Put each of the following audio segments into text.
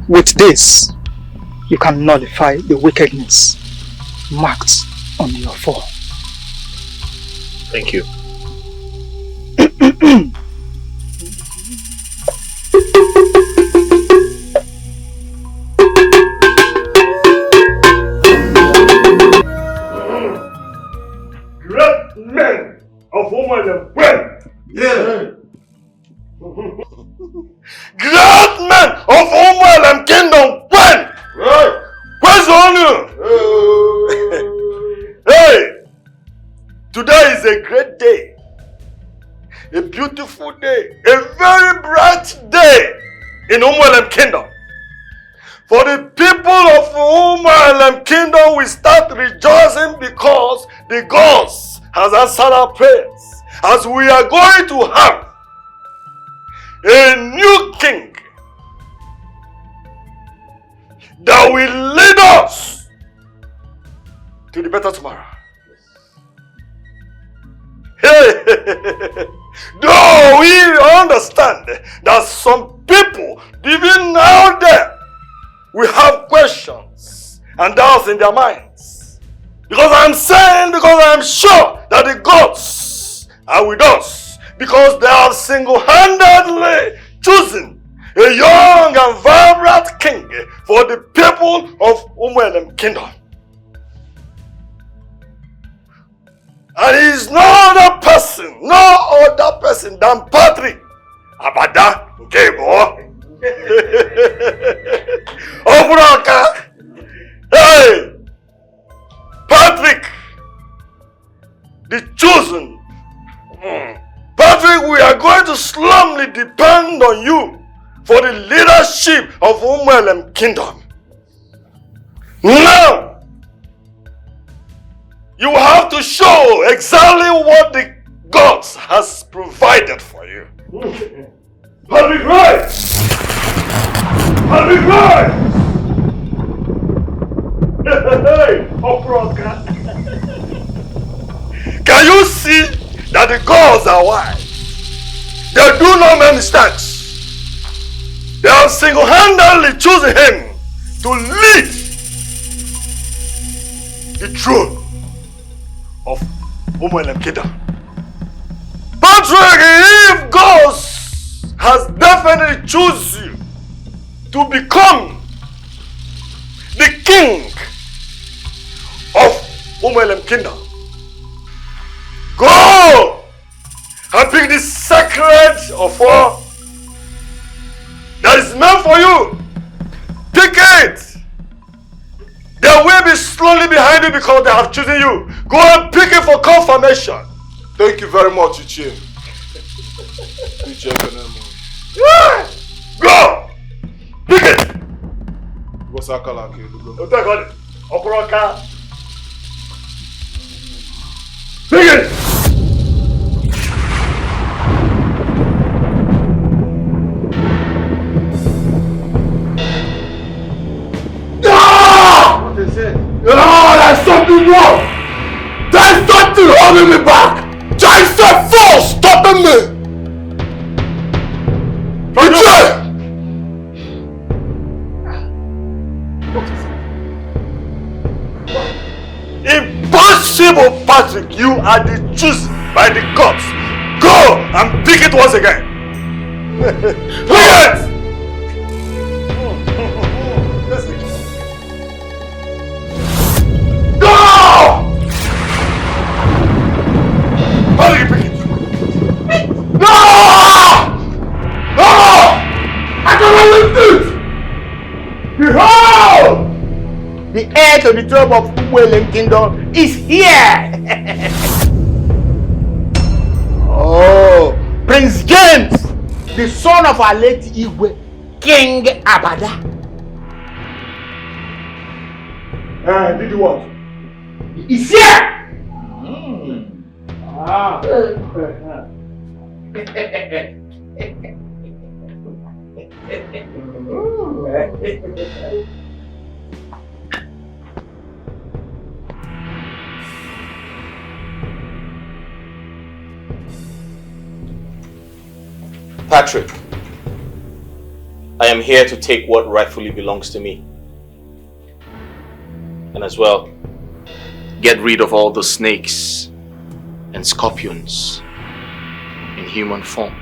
With this, you can nullify the wickedness marked on your fall. Thank you. Great men of women when? Yeah. Great men of Umal Kingdom when? Right. Where's honor? Hey! Today is a great day. A beautiful day. A very bright day in Umal Kingdom. For the people of Umal Kingdom will start rejoicing because the gods has answered our prayers. As we are going to have a new king that will lead us to the better tomorrow. Though we understand that some people, even now there, will have questions and doubts in their minds. Because I'm sure that the gods are with us. Because they have single-handedly chosen a young and vibrant king for the people of Umuelem Kingdom. And he is no other person than Patrick Abada Nkebo. Obraka. Hey! Patrick, the chosen. Patrick, we are going to solemnly depend on you for the leadership of Umuelem Kingdom. Now, you have to show exactly what the gods has provided for you. Patrick, right! Patrick, right! Hey, Opraka. Can you see that the gods are wise? They do not make mistakes. They have single-handedly chosen him to lead the throne of Umuelem Kingdom. Patrick, if God has definitely chosen you to become the king of Umuelem Kingdom, go and pick the sacred offer that is meant for you. Pick it. They will be slowly behind you because they have chosen you. Go and pick it for confirmation. Thank you very much, Ichie. Yeah. Go! Pick it! What's that color? Opraka. Pick it! What is it? Oh, there's something wrong! There's something holding me back! There's a force stopping me! Impossible, Patrick! You are the chosen by the gods. Go and pick it once again. Pick it! Go! How do you pick it? No! No! I cannot lift it! Behold! The heir to the throne of Umuelem Kingdom is here! Oh, Prince James, the son of our late Igwe, King Abada. Did you what? He's here! Ah. Patrick, I am here to take what rightfully belongs to me. And as well, get rid of all the snakes and scorpions in human form.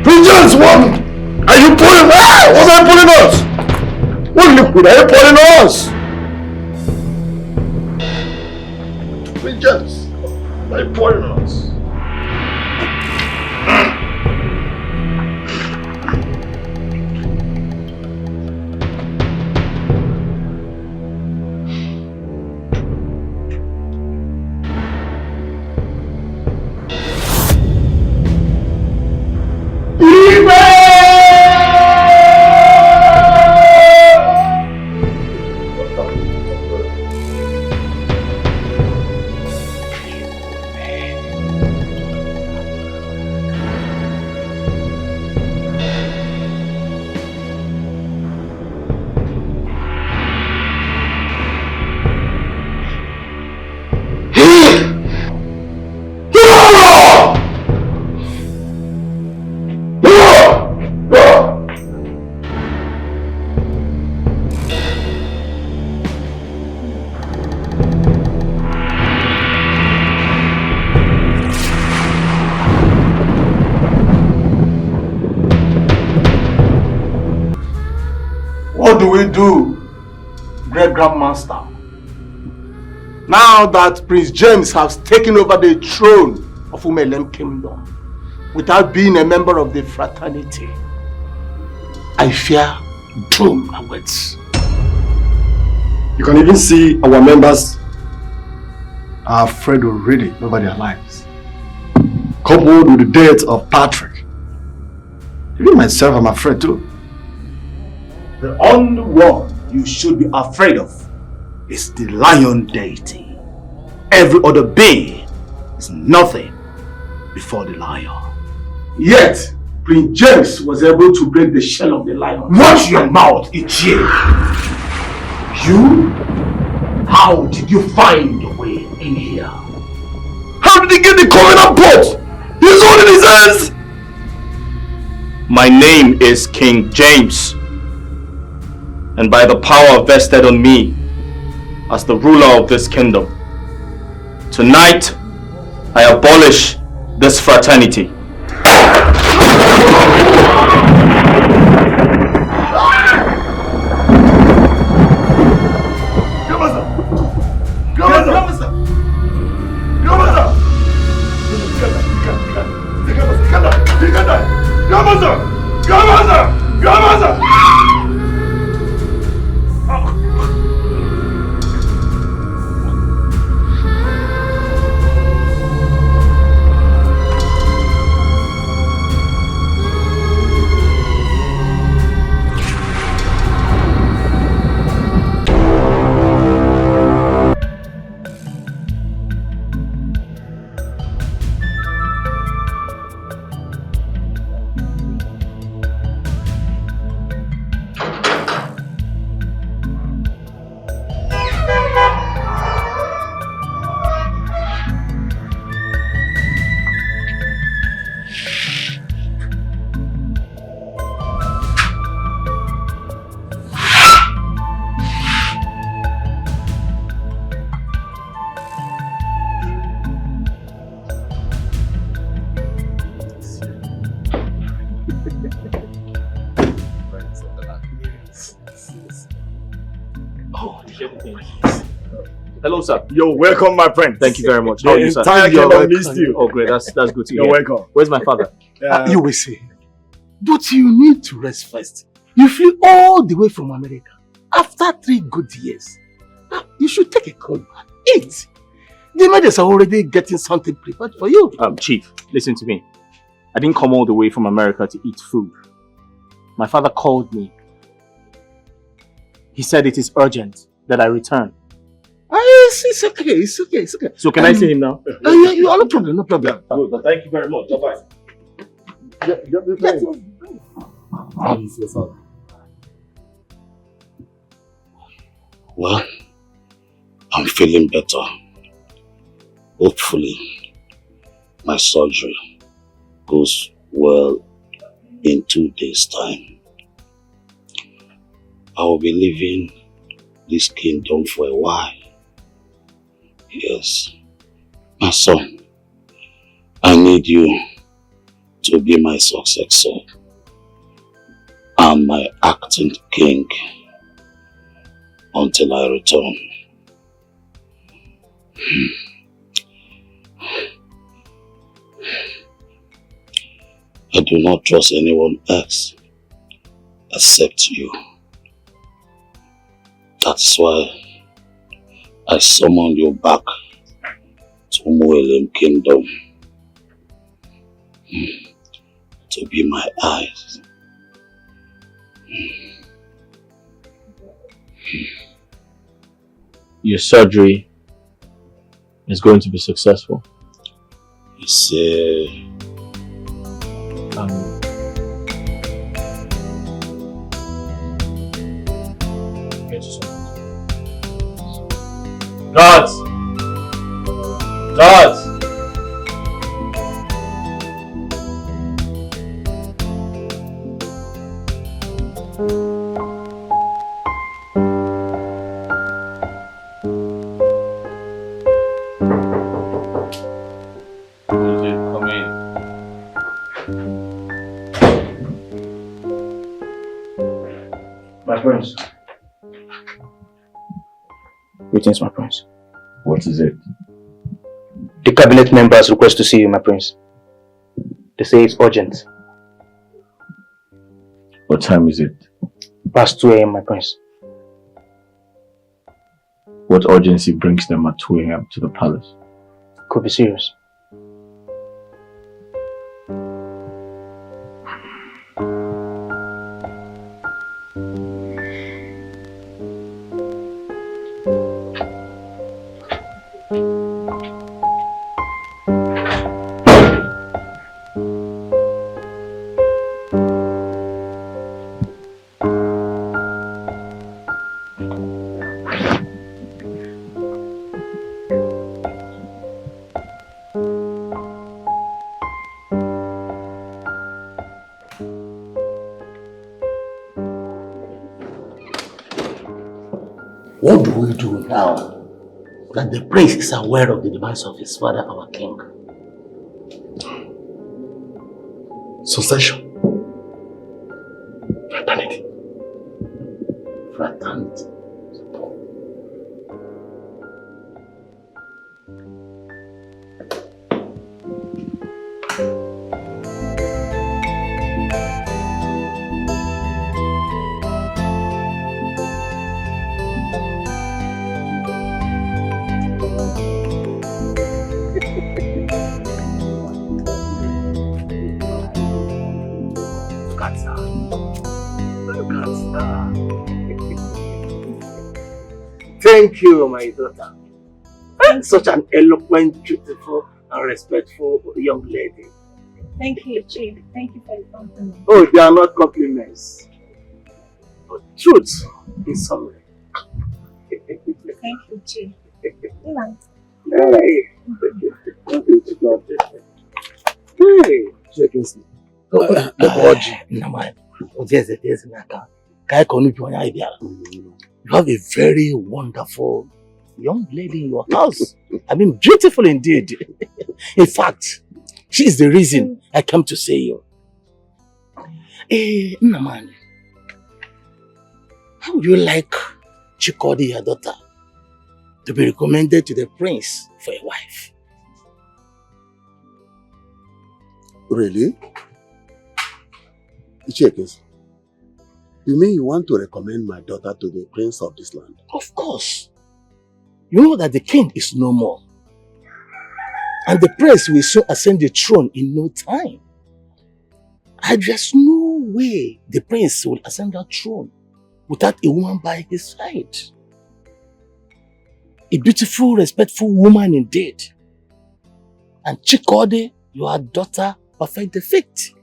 Pigeons, what? Are you pulling? What are you pulling us? What liquid are you pulling us? Pigeons, what are you pulling us? What do we do, Great Grandmaster? Now that Prince James has taken over the throne of Umelem Kingdom without being a member of the fraternity, I fear doom awaits. You can even see our members are afraid already over their lives. Coupled with the death of Patrick. Even myself, I'm afraid too. The only one you should be afraid of is the lion deity. Every other being is nothing before the lion. Yet, Prince James was able to break the shell of the lion. Watch your mouth, Ichie! You? How did you find your way in here? How did he get the covenant pot? He's holding his hands! My name is King James. And by the power vested on me as the ruler of this kingdom, tonight I abolish this fraternity. Hello, sir. You're welcome, my friend. Thank you very much. The entire kingdom missed you. Oh, great. That's good to hear. You're welcome. Where's my father? You will see. But you need to rest first. You flew all the way from America after 3 good years. You should take a cold bath. Eat. The mothers are already getting something prepared for you. Chief, listen to me. I didn't come all the way from America to eat food. My father called me. He said it is urgent that I return. I Yes, it's okay, it's okay, it's okay. So can I see him now? Yeah, you are no problem, no problem. Good, thank you very much. Bye-bye. How do you feel, father? Well, I'm feeling better. Hopefully, my surgery goes well in 2 days' time. I will be leaving this kingdom for a while. Yes. My son, I need you to be my successor and my acting king until I return. I do not trust anyone else except you. That's why I summoned you back to Muelim Kingdom to be my eyes. Your surgery is going to be successful. You say, Guards! Guards! Come in. My prince. Greetings, my prince. What is it? The cabinet members request to see you, my prince. They say it's urgent. What time is it? Past 2 a.m., my prince. What urgency brings them at 2 a.m. to the palace? Could be serious. What do we do now that the prince is aware of the demise of his father, our king? Succession. Fraternity. Fraternity. Thank you, my daughter. Such an eloquent, beautiful, and respectful young lady. Thank you, Chief. Thank you for your compliment. Oh, they are not compliments. But truth is somewhere. Thank you, Chief. Hey. Hey. You have a very wonderful young lady in your house. I mean, beautiful indeed. In fact, she is the reason I came to see you. Naman, how would you like Chikodi, your daughter, to be recommended to the prince for a wife? Really? Ichekes, you mean you want to recommend my daughter to the prince of this land? Of course. You know that the king is no more. And the prince will soon ascend the throne in no time. And there's no way the prince will ascend that throne without a woman by his side. A beautiful, respectful woman indeed. And Chikode, your daughter, perfect defect.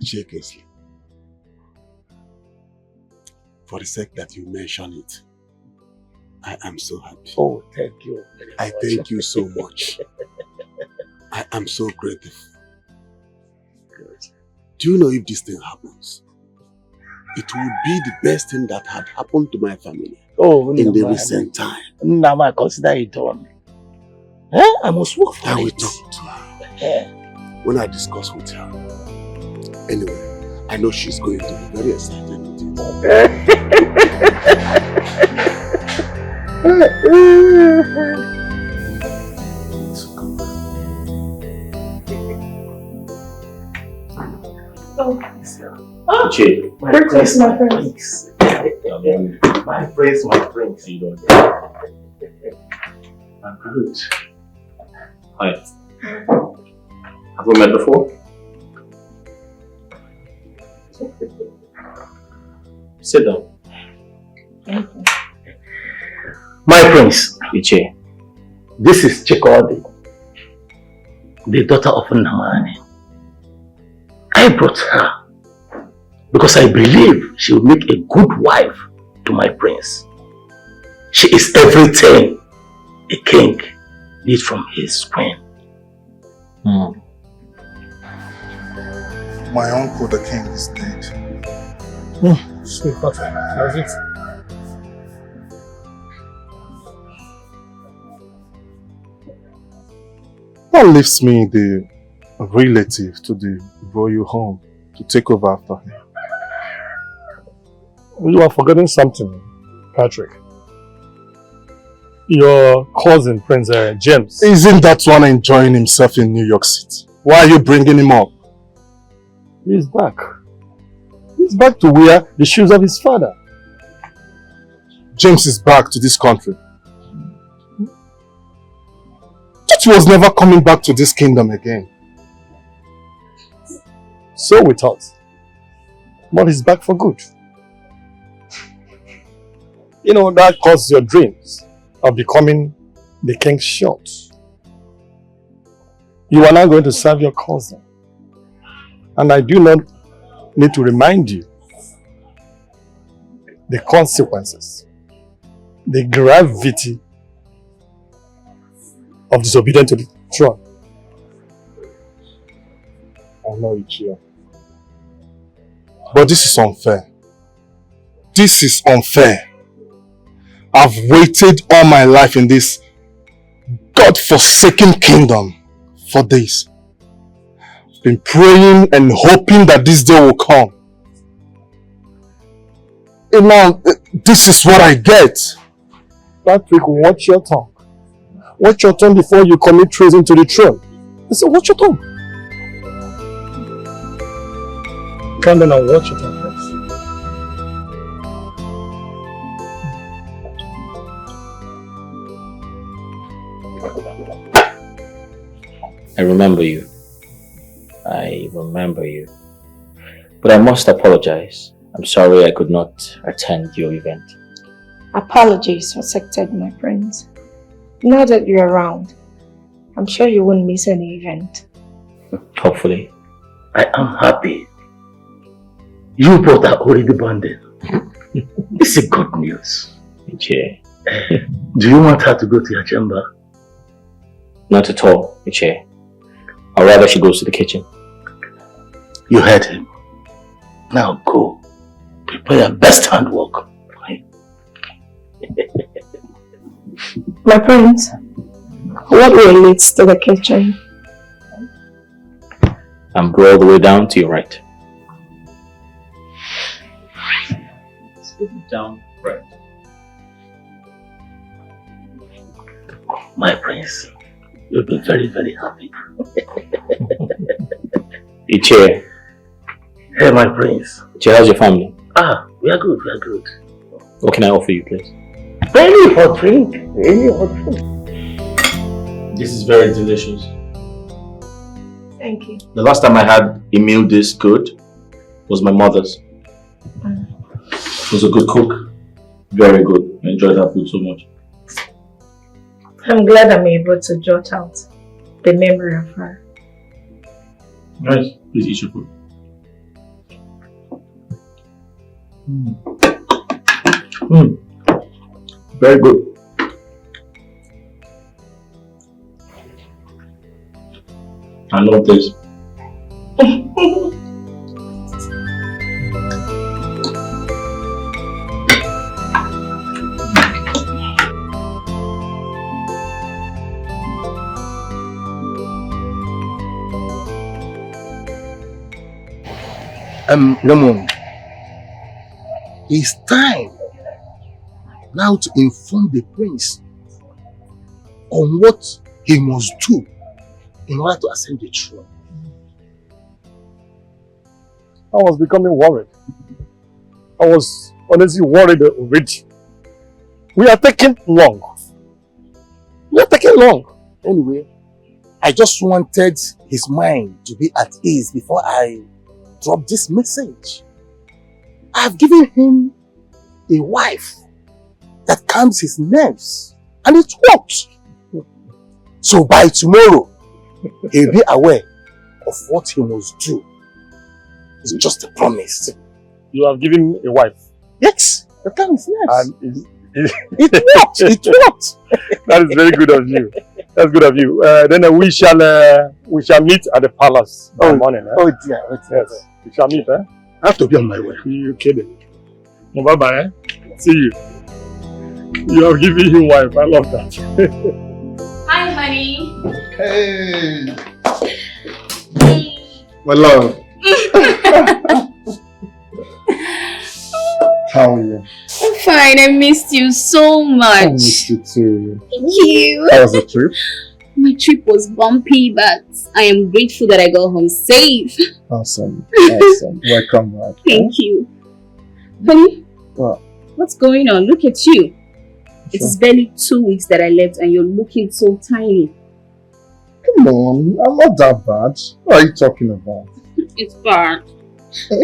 Jekesli, for the sake that you mention it, I am so happy. Oh, thank you very much. I thank you so much. I am so grateful. Good. Do you know if this thing happens, it would be the best thing that had happened to my family in the recent time. Now I consider it done. I must work for it. I will talk to her when I discuss with her. Anyway, I know she's going to be very excited with it. Chief. My prince, my prince. My prince, my prince. You don't. I'm good. Hi. Have we met before? Sit down. My prince, Iche. this is Chikode, the daughter of Namani. I brought her because I believe she will make a good wife to my prince. She is everything a king needs from his queen. My uncle, the king, is dead. Sweet butter, how's it? That leaves me the relative to the royal home to take over after him. You are forgetting something, Patrick. Your cousin, Prince James. Isn't that one enjoying himself in New York City? Why are you bringing him up? He's back. He's back to wear the shoes of his father. James is back to this country. That he was never coming back to this kingdom again. So we thought. But he's back for good. You know, that caused your dreams of becoming the king's shot. You are now going to serve your cousin. And I do not need to remind you the consequences, the gravity of disobedience to the throne. I know it's here. But this is unfair. This is unfair. I've waited all my life in this God-forsaken kingdom for this. I've been praying and hoping that this day will come. And now, this is what I get. Patrick, watch your tongue. Watch your tongue before you commit treason to the throne. I said, watch your tongue. Come down and watch your tongue first. I remember you. I remember you. But I must apologize. I'm sorry I could not attend your event. Apologies accepted, my friends. Now that you're around, I'm sure you won't miss any event. Hopefully. I am happy. You both are already bonded. This is good news. Iche. Do you want her to go to your chamber? Not at all, Iche. I'd rather she goes to the kitchen. You heard him. Now go. Prepare your best handwork. My friends, what way leads to the kitchen? And go all the way down to your right. Down, right. My prince, you'll be very, very happy. Iche. Hey, my prince. Iche, how's your family? We are good, we are good. What can I offer you, please? Any hot drink. Any hot drink. This is very delicious. Thank you. The last time I had a meal this good was my mother's. Was a good cook. Very good. I enjoyed her food so much. I'm glad I'm able to jot out the memory of her. Nice. Please eat your food. Very good. I love this. Lemon, it's time now to inform the prince on what he must do in order to ascend the throne. I was becoming worried. I was honestly worried already. We are taking long. Anyway, I just wanted his mind to be at ease before I drop this message. I've given him a wife that calms his nerves, and it worked. So by tomorrow, he'll be aware of what he must do. It's just a promise. You have given a wife. Yes, the calm his nerves. And it worked. It worked. That is very good of you. That's good of you. Then we shall meet at the palace by morning. Oh dear. Yes. We shall meet, I have to be on my way. You kidding? No, bye-bye. See you. You have given him wife. I love that. Hi, honey. Hey. My love. How are you? I'm fine. I missed you so much. I missed you too. Thank you. How was the trip? My trip was bumpy, but I am grateful that I got home safe. Awesome. Awesome. Welcome back. Thank you. Honey, what? What's going on? Look at you. It is barely 2 weeks that I left and you're looking so tiny. Come on, I'm not that bad. What are you talking about? It's bad.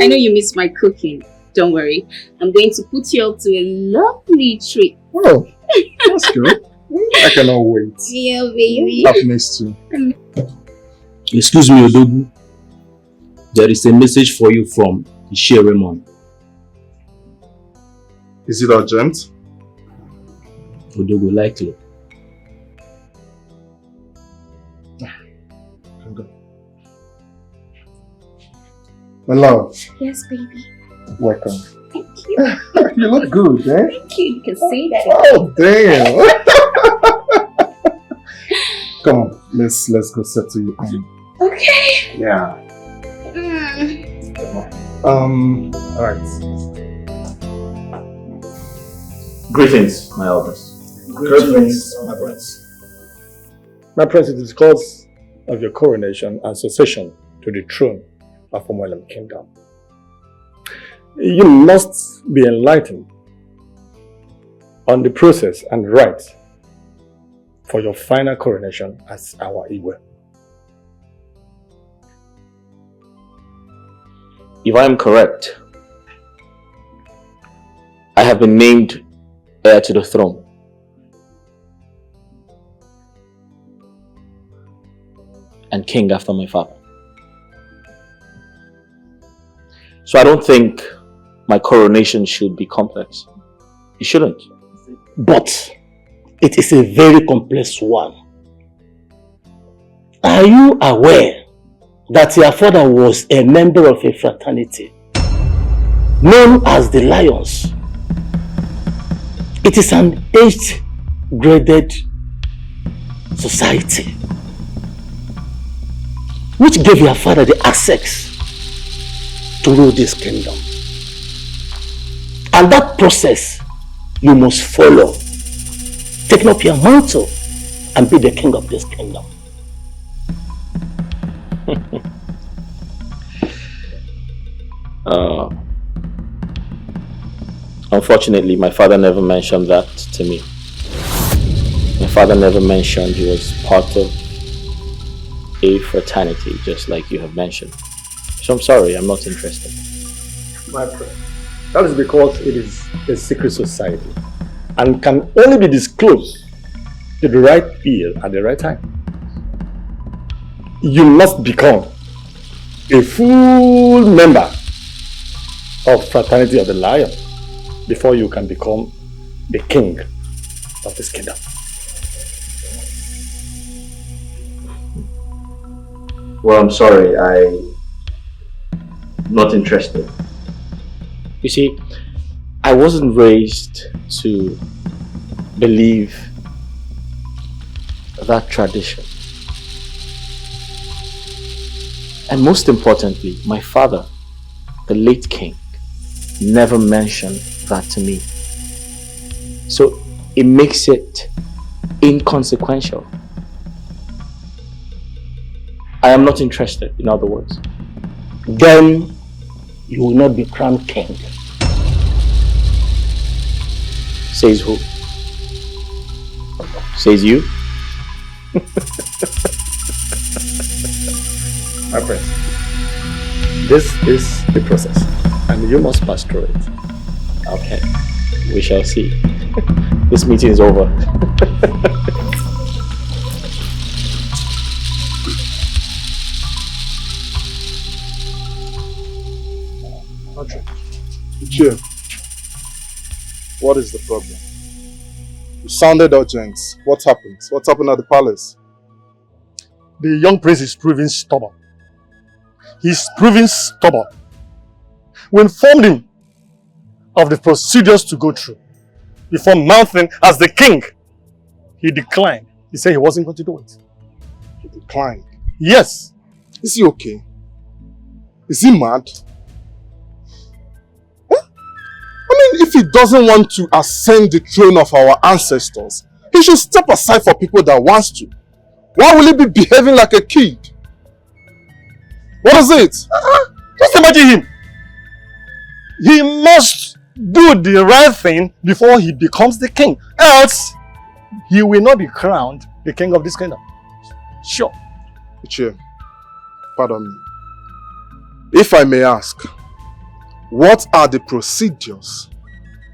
I know you miss my cooking. Don't worry. I'm going to put you up to a lovely treat. Oh, that's good. I cannot wait. Yeah, baby. I've missed you. Excuse me, Odogu. There is a message for you from Ishe Raymond. Is it urgent? Odogu, likely. My love. Yes, baby. Welcome. Thank you. You look good, eh? Thank you. You can see that. Oh, damn. Come on, let's go settle you in. Okay. Yeah. Alright. Greetings, my elders. Greetings, my friends. My prince, it is because of your coronation and succession to the throne of Umuelam Kingdom. You must be enlightened on the process and rites for your final coronation as our Igwe. If I am correct, I have been named heir to the throne. And king after my father. So I don't think my coronation should be complex. It shouldn't. But it is a very complex one. Are you aware that your father was a member of a fraternity known as the Lions? It is an age-graded society which gave your father the access to rule this kingdom. And that process you must follow, taking up your mantle and be the king of this kingdom. Unfortunately, my father never mentioned that to me. My father never mentioned he was part of a fraternity, just like you have mentioned. So I'm sorry, I'm not interested. My friend, That is because it is a secret society and can only be disclosed to the right ear at the right time. You must become a full member of Fraternity of the Lion before you can become the king of this kingdom. Well, I'm sorry, I'm not interested. You see, I wasn't raised to believe that tradition. And most importantly, my father, the late king, never mentioned that to me. So it makes it inconsequential. I am not interested, in other words. Then you will not be crowned king. Says who? Says you? My friend, this is the process and you must pass through it. Okay, we shall see. This meeting is over. Okay. Chief, what is the problem? You sounded urgent. What happened? What happened at the palace? The young prince is proving stubborn. He's proving stubborn. We informed him of the procedures to go through before mounting as the king. He declined. He said he wasn't going to do it. He declined? Yes. Is he okay? Is he mad? I mean, if he doesn't want to ascend the throne of our ancestors, he should step aside for people that wants to. Why will he be behaving like a kid? What is it? Just imagine him. He must do the right thing before he becomes the king. Else, he will not be crowned the king of this kingdom. Sure. Ichie, pardon me. If I may ask, what are the procedures?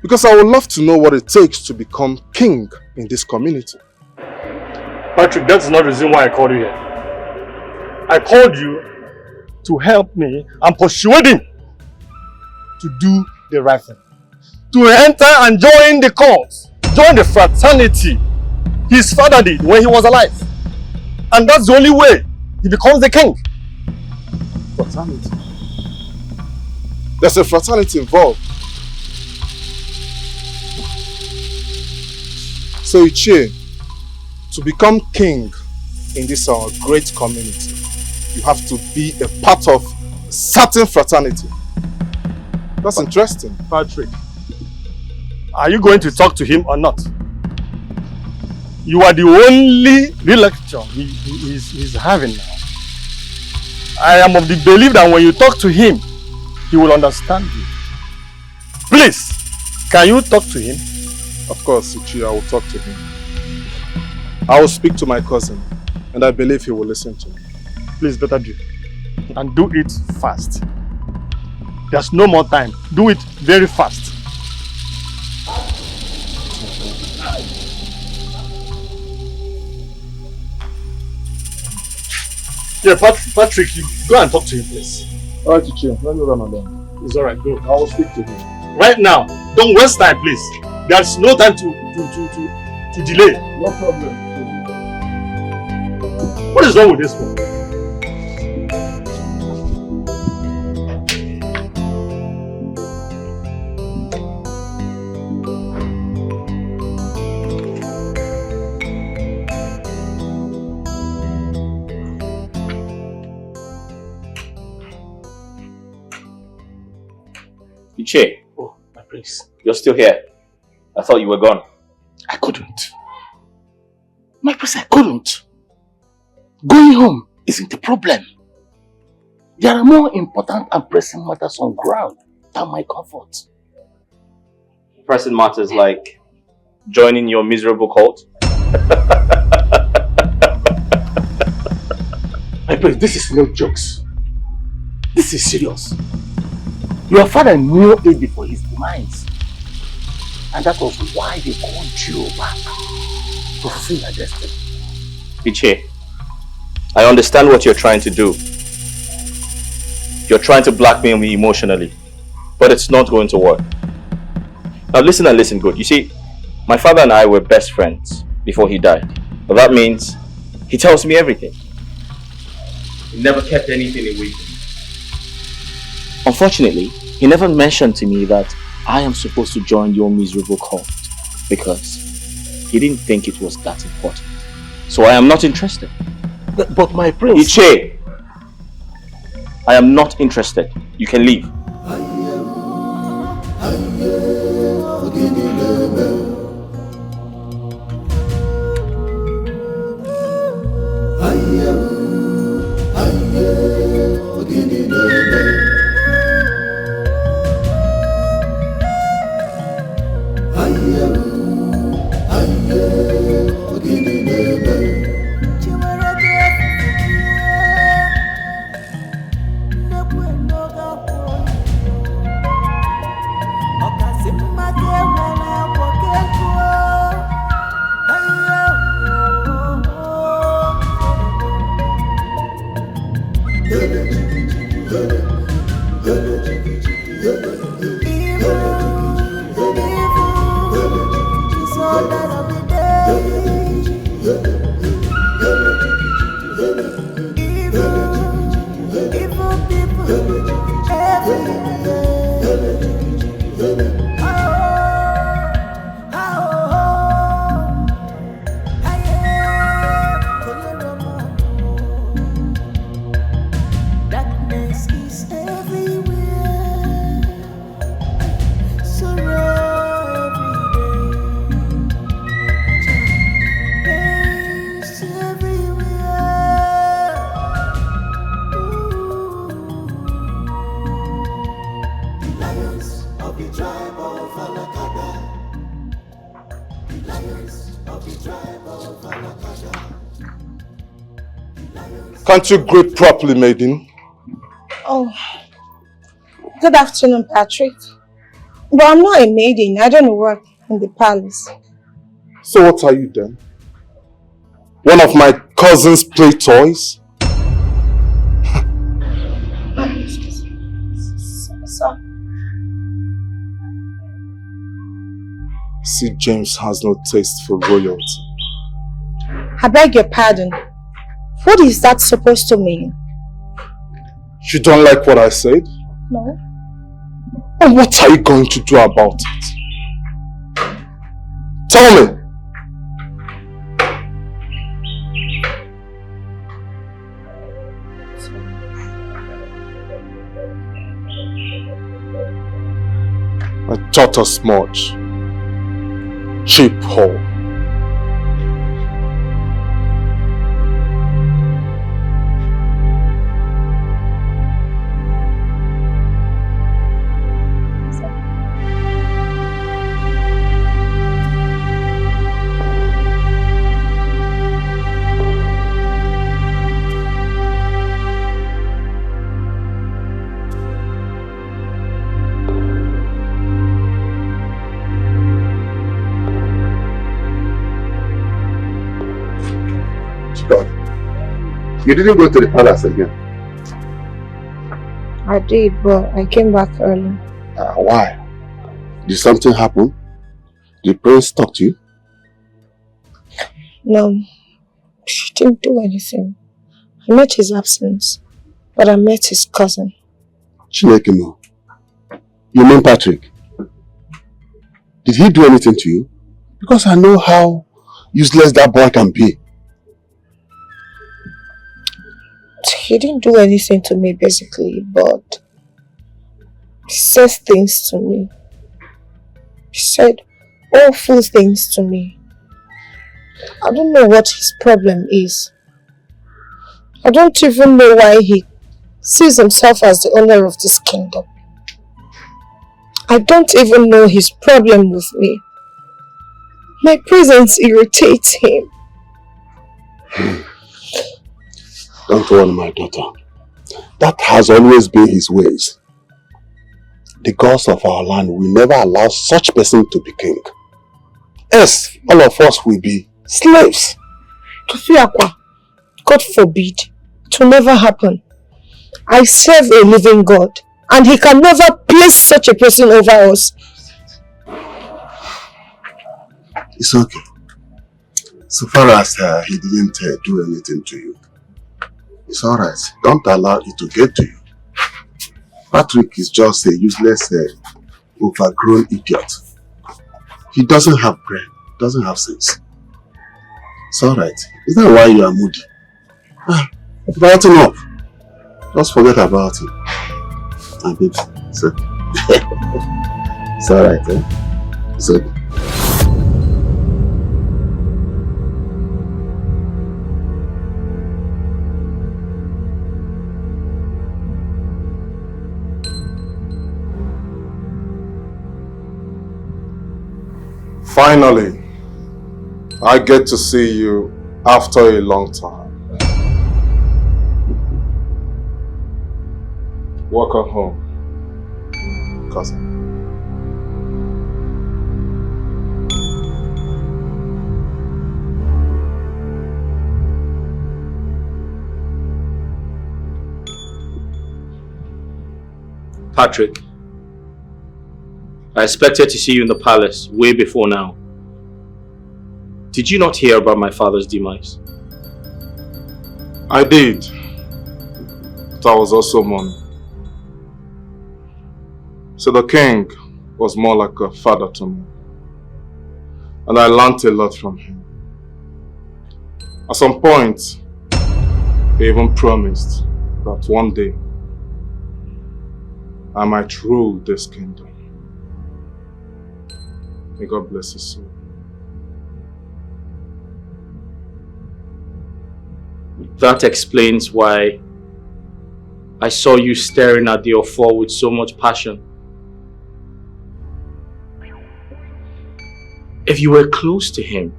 Because I would love to know what it takes to become king in this community. Patrick, that's not the reason why I called you here. I called you to help me and persuade him to do the right thing. To enter and join the cause, join the fraternity his father did when he was alive. And that's the only way he becomes the king. Fraternity? There's a fraternity involved. So Ichie, to become king in this our great community, you have to be a part of a certain fraternity. That's interesting. Patrick, are you going to talk to him or not? You are the only relecture he's having now. I am of the belief that when you talk to him, he will understand you. Please, can you talk to him? Of course, Ichie, I will talk to him. I will speak to my cousin, and I believe he will listen to me. Please, better do. And do it fast. There's no more time. Do it very fast. Yeah, Patrick, you go and talk to him, please. Alright, Ichie, let me run along. It's alright, go. I will speak to him. Right now, don't waste time, please. There's no time to delay. No problem. What is wrong with this one? Ichie, Oh, my prince. you're still here. I thought you were gone. I couldn't. My prince, I couldn't. Going home isn't the problem. There are more important and pressing matters on ground than my comfort. Pressing matters like joining your miserable cult. My prince, this is no jokes. This is serious. Your father knew it before his demise. And that was why they called you back to fulfill your destiny. Iche, I understand what you're trying to do. You're trying to blackmail me emotionally, but it's not going to work. Now listen and listen good. You see, my father and I were best friends before he died. But that means he tells me everything. He never kept anything away from me. Unfortunately, he never mentioned to me that I am supposed to join your miserable cult because he didn't think it was that important. So I am not interested. But my prince... Iche! I am not interested. You can leave. Can't you greet properly, maiden? Oh, good afternoon, Patrick. But I'm not a maiden. I don't work in the palace. So what are you then? One of my cousin's play toys? Sir. See, James has no taste for royalty. I beg your pardon. What is that supposed to mean? You don't like what I said? No. And what are you going to do about it? Tell me! I thought as much. Cheap hole. You didn't go to the palace again? I did, but I came back early. Why? Did something happen? Did the prince talk to you? No, she didn't do anything. I met his absence, but I met his cousin. Chinekemo. You mean Patrick? Did he do anything to you? Because I know how useless that boy can be. He didn't do anything to me basically, but he says things to me. He said awful things to me. I don't know what his problem is. I don't even know why he sees himself as the owner of this kingdom. I don't even know his problem with me. My presence irritates him. Don't worry, my daughter. That has always been his ways. the gods of our land will never allow such person to be king. Else, all of us will be slaves. Tufiakwa, God forbid. It will never happen. I serve a living God, and he can never place such a person over us. It's okay. So far as he didn't do anything to you, it's alright. Don't allow it to get to you. Patrick is just a useless, overgrown idiot. He doesn't have brain, doesn't have sense. It's alright. Is that why you are moody? Brighten up. Just forget about it. And baby, it's okay. It's alright, eh? It's okay. Finally, I get to see you after a long time. Welcome home, cousin. Patrick, I expected to see you in the palace way before now. Did you not hear about my father's demise? I did, but I was also mourning. So the king was more like a father to me, and I learned a lot from him. At some point, he even promised that one day I might rule this kingdom. May God bless his soul. That explains why I saw you staring at the Ofo with so much passion. If you were close to him,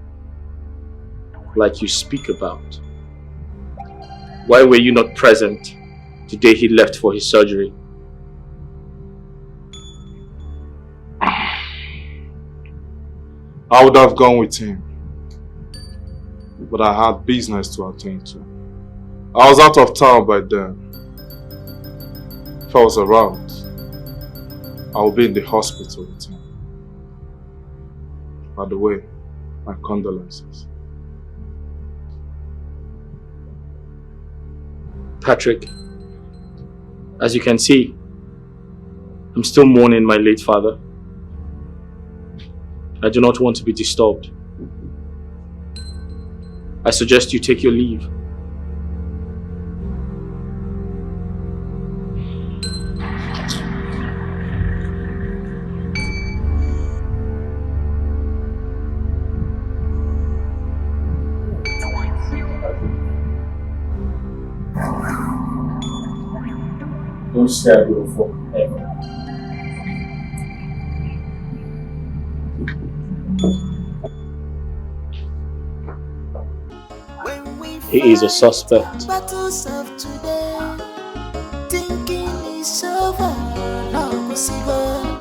like you speak about, why were you not present the day he left for his surgery? I would have gone with him, but I had business to attend to. I was out of town by then. If I was around, I would be in the hospital with him. By the way, my condolences. Patrick, as you can see, I'm still mourning my late father. I do not want to be disturbed. I suggest you take your leave. Don't stare at your phone ever. He is a suspect. Battles of today, thinking is over, now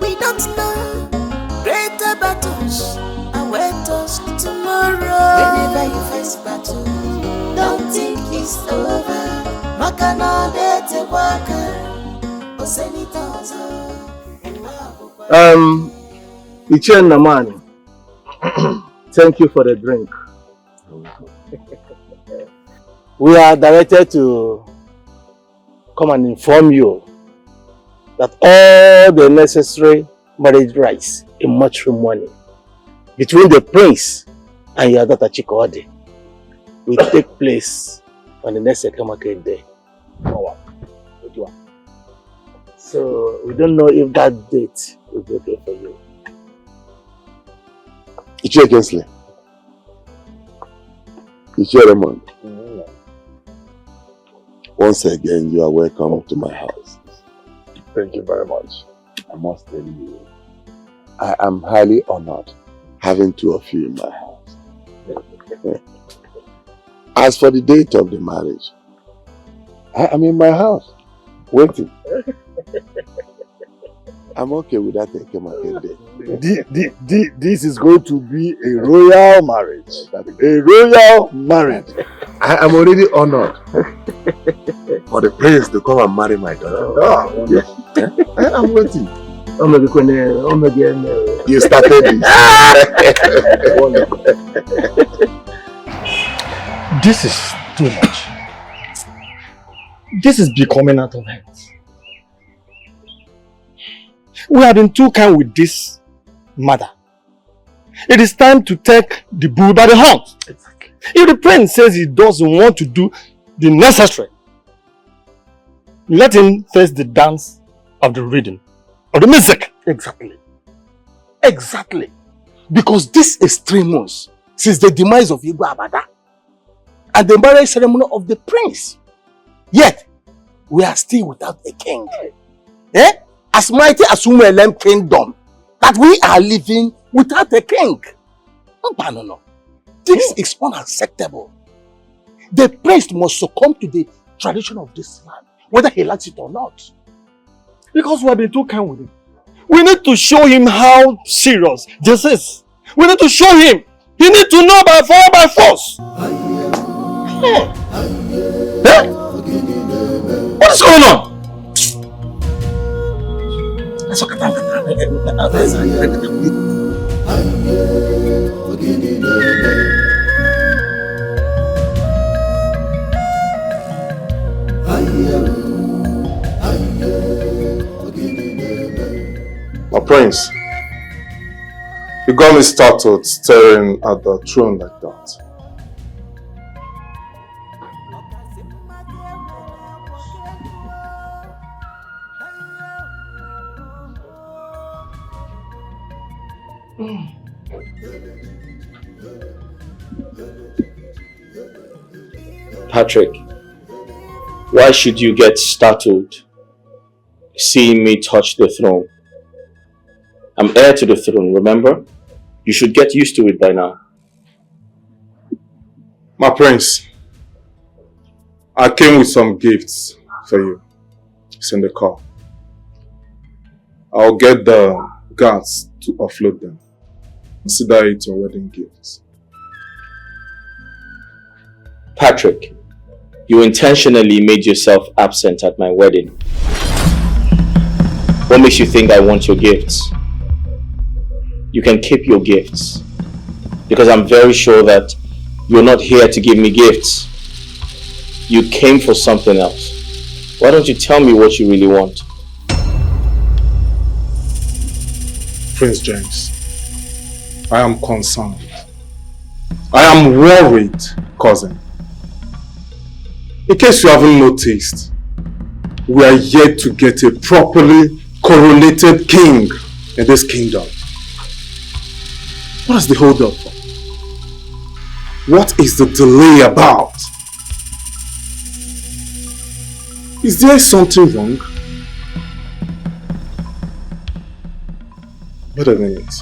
we don't know. Greater battles await us tomorrow. Whenever you face battle, don't think it's over. Makana dete waka, Ichen Namani, thank you for the drink. We are directed to come and inform you that all the necessary marriage rights in matrimony between the prince and your daughter Chikode will take place on the next Market Day. So we don't know if that date will be okay for you. Ichie Gensley. Ichie Raymond. Once again, you are welcome to my house. Thank you very much. I must tell you, I am highly honored having two of you in my house. As for the date of the marriage, I am in my house, waiting. I'm okay with that, Ekema. This is going to be a royal marriage. A royal marriage. I am already honored for the prince to come and marry my daughter. Oh, yes. I'm waiting. You started this. This is too much. This is becoming out of hand. We have been too kind with this matter. It is time to take the bull by the horns. Exactly. If the prince says he doesn't want to do the necessary, let him face the dance of the rhythm, of the music. Exactly. Exactly. Because this is 3 months since the demise of Igwe Abada and the marriage ceremony of the prince. Yet, we are still without a king. Eh? As mighty as Umelem kingdom, that we are living without a king. No. This is unacceptable. The prince must succumb to the tradition of this land, whether he likes it or not. Because we have been too kind with him. We need to show him how serious this is. We need to show him. He needs to know by fire, by force. What is going on? My prince, you got me startled staring at the throne like that. Patrick, why should you get startled seeing me touch the throne? I'm heir to the throne, remember? You should get used to it by now. My prince, I came with some gifts for you. It's in the car. I'll get the guards to offload them. Consider it your wedding gifts. Patrick, you intentionally made yourself absent at my wedding. What makes you think I want your gifts? You can keep your gifts, because I'm very sure that you're not here to give me gifts. You came for something else. Why don't you tell me what you really want? Prince James, I am concerned. I am worried, cousin. In case you haven't noticed, we are yet to get a properly coronated king in this kingdom. What is the hold up? What is the delay about? Is there something wrong? Wait a minute.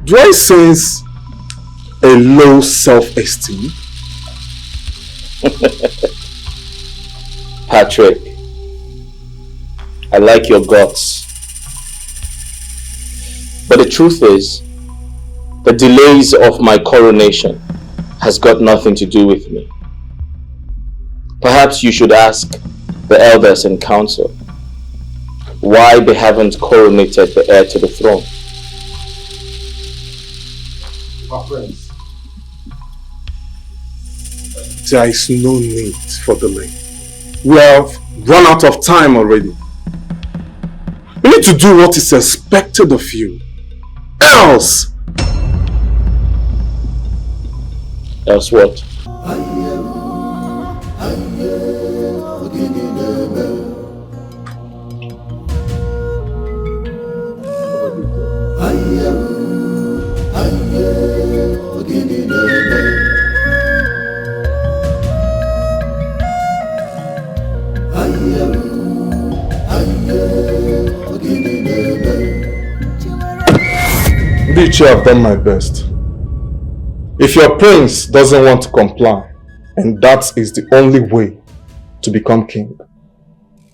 Do I sense a low self-esteem? Patrick, I like your guts. But the truth is, the delays of my coronation has got nothing to do with me. Perhaps you should ask the elders in council why they haven't coronated the heir to the throne. My friends, there is no need for delay. We have run out of time already. You need to do what is expected of you. Else what? Bitch, I have done my best. If your prince doesn't want to comply, and that is the only way to become king,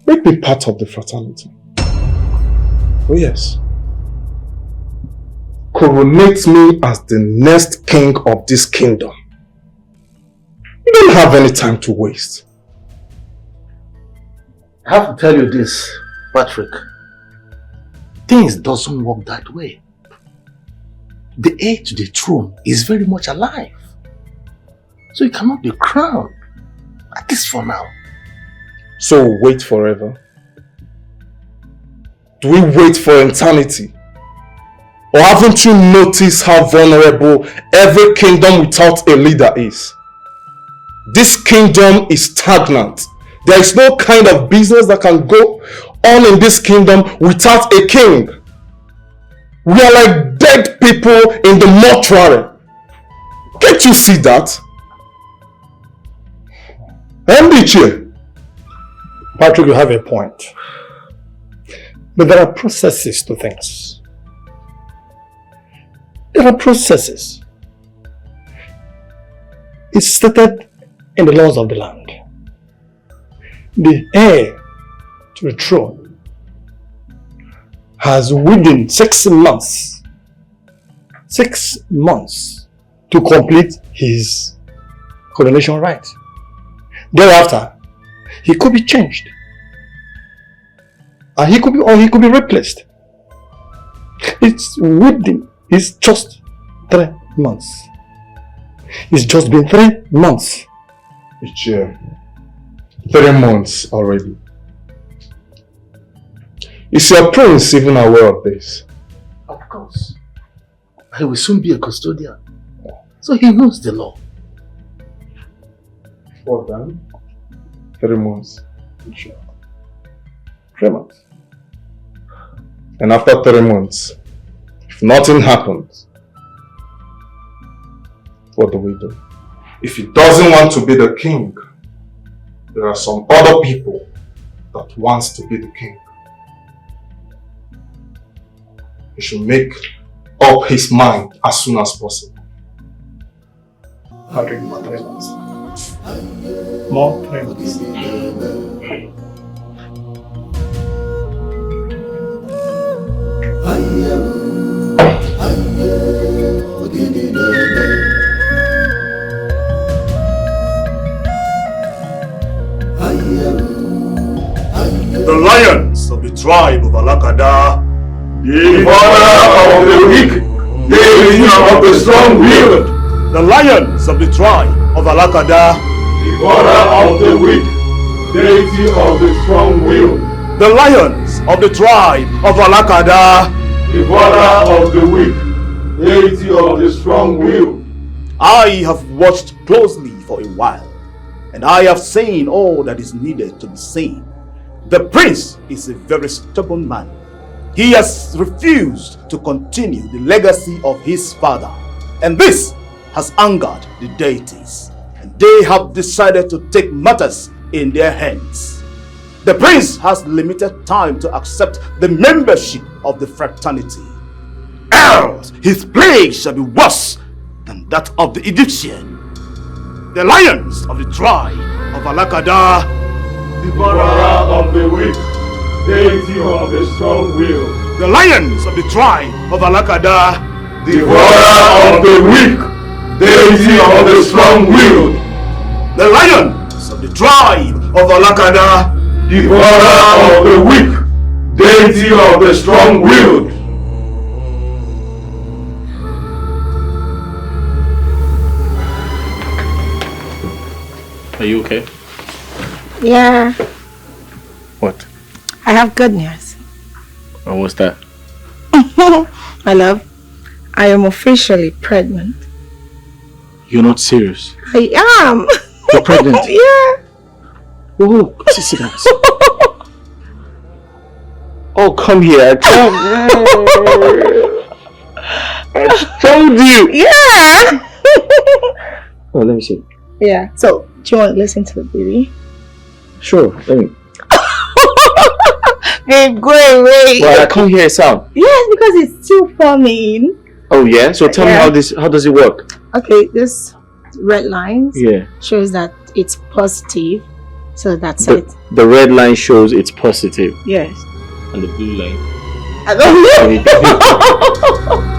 Make me part of the fraternity. Oh yes. Coronate me as the next king of this kingdom. You don't have any time to waste. I have to tell you this, Patrick. Things doesn't work that way. The heir to the throne is very much alive. So you cannot be crowned. At least for now. So wait forever? Do we wait for eternity? Or haven't you noticed how vulnerable every kingdom without a leader is? This kingdom is stagnant. There is no kind of business that can go on in this kingdom without a king. We are like dead people in the mortuary. Can't you see that? Endiche. Patrick, you have a point. But there are processes to things. There are processes. It's stated in the laws of the land. The heir to the throne has within 6 months to complete his coronation rite. Thereafter, he could be changed. And he could be replaced. It's just 3 months. It's just been 3 months. It's 3 months already. Is your prince even aware of this? Of course. He will soon be a custodian. So he knows the law. What then? 3 months. Sure. 3 months. And after 3 months, if nothing happens, what do we do? If he doesn't want to be the king, there are some other people that wants to be the king. He should make up his mind as soon as possible. I'll drink more 3 months. More 3 months. The lions of the tribe of Alakada, the father of the weak, the leader of the strong-willed. The lions of the tribe of Alakada, the father of the weak, deity of the strong-willed. The lions of the tribe of Alakada, the father of the weak, deity of the strong-willed. I have watched closely for a while, and I have seen all that is needed to be seen. The prince is a very stubborn man. He has refused to continue the legacy of his father, and this has angered the deities, and they have decided to take matters in their hands. The prince has limited time to accept the membership of the fraternity, else his plague shall be worse than that of the Egyptian. The lions of the tribe of Alakada, devourer of the weak, deity of the strong-willed. The lions of the tribe of Alakada, devourer of the weak, deity of the strong-willed. The lions of the tribe of Alakada, devourer of the weak, deity of the strong-willed. Are you okay? Yeah, What? I have good news. And what's that? My love, I am officially pregnant. You're not serious. I am. You're pregnant? Yeah. Oh, sit down. Oh, come here. I told you. Yeah. Oh, let me see. Yeah. So, do you want to listen to the baby? Sure, let me. Babe, go away. Well, I can't hear a sound. Yes, because it's still forming. Oh yeah? So tell me how does it work? Okay, this red line Yeah. shows that it's positive, So that's it. The red line shows it's positive. Yes. And the blue line. I don't know.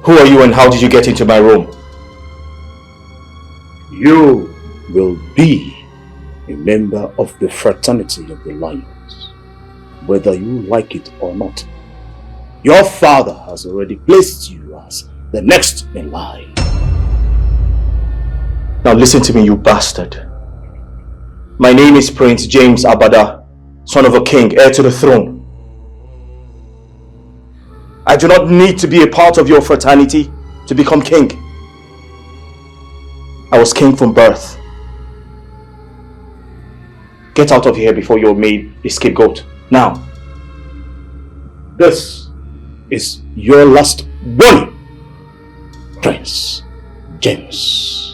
Who are you and how did you get into my room? You will be a member of the fraternity of the Lions, whether you like it or not. Your father has already placed you as the next in line. Now listen to me, you bastard. My name is Prince James Abada, son of a king, heir to the throne. I do not need to be a part of your fraternity to become king. I was king from birth. Get out of here before you're made a scapegoat. Now. This is your last warning, Prince James.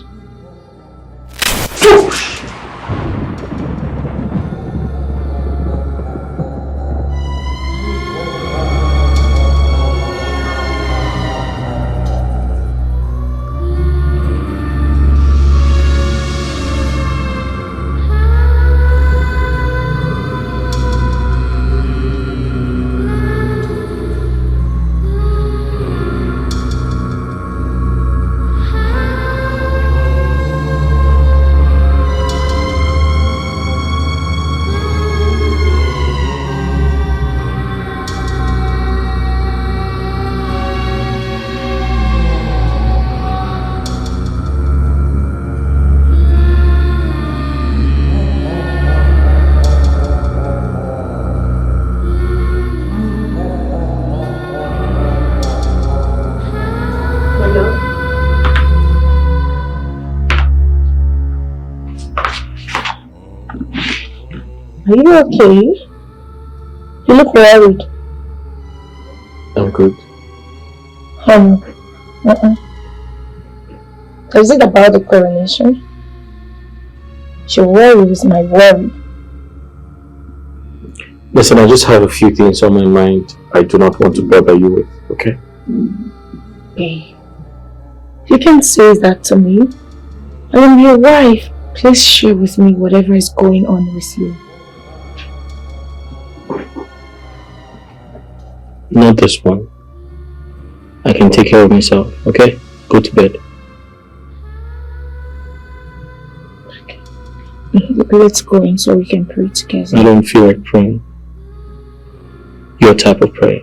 Are you okay? You look worried. I'm good. Is it about the coronation? Your worry is my worry. Listen, I just have a few things on my mind I do not want to bother you with, okay? Babe, you can say that to me. I'm your wife. Please share with me whatever is going on with you. Not this one. I can take care of myself, okay? Go to bed. Okay. Let's go in so we can pray together. I don't feel like praying. Your type of prayer.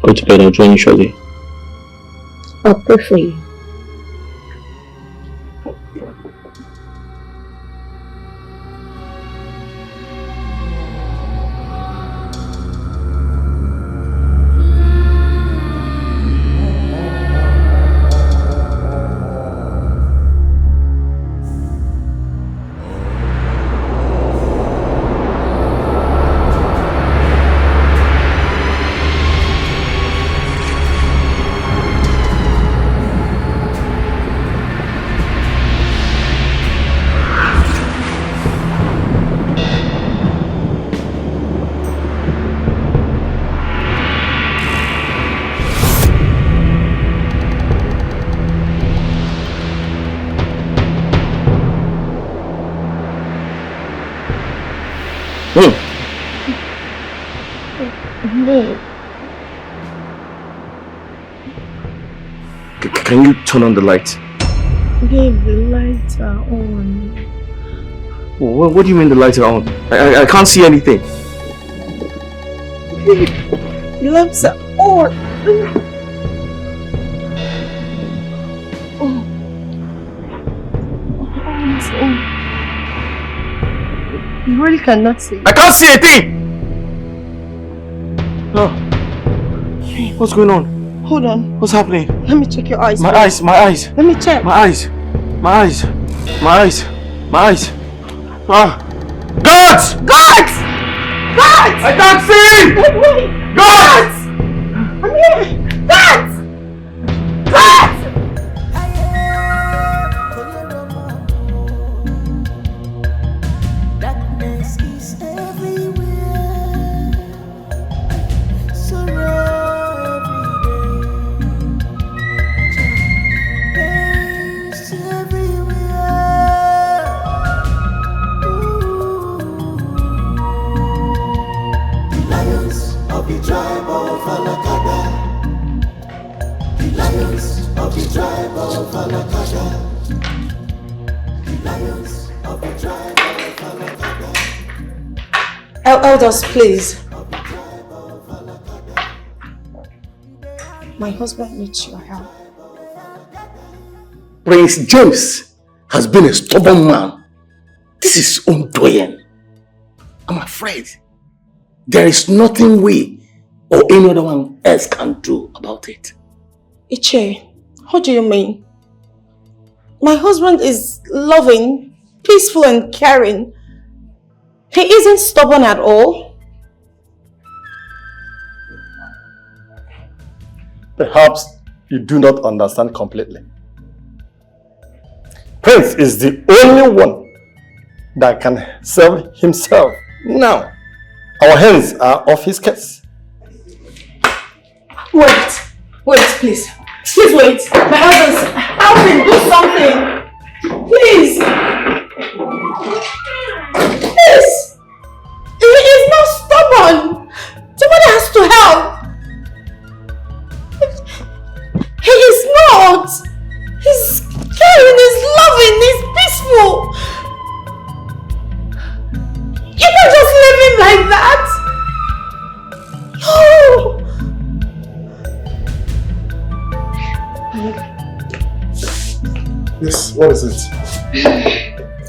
Go to bed, I'll join you shortly. I'll pray for you. Babe. Can you turn on the light? Babe, the lights are on. What do you mean the lights are on? I can't see anything. Babe, the lamps are on. Oh. It's on. You really cannot see. I can't see a thing! Oh. What's going on? Hold on. What's happening? Let me check your eyes. My eyes. Let me check. My eyes. Ah! Guards! I can't see! Wait! Guards! I'm here! Guards! Darkness is everywhere. Sorrow every day. Pains everywhere. The lions of the tribe of Alakada. The lions of the tribe of Alakada. The lions of the tribe of Alakada. Elders, please. My husband needs your help. Prince James has been a stubborn man. This is undoing. I'm afraid there is nothing we or any other one else can do about it. Iche, what do you mean? My husband is loving, peaceful and caring. He isn't stubborn at all. Perhaps you do not understand completely. Prince is the only one that can save himself. Now, our hands are off his case. Wait, please. Please wait. My husband, help him do something. Please. Please. He is not stubborn. Somebody has to help. He is not. He's caring, he's loving, he's peaceful. You can't just leave him like that. No. Yes, what is it?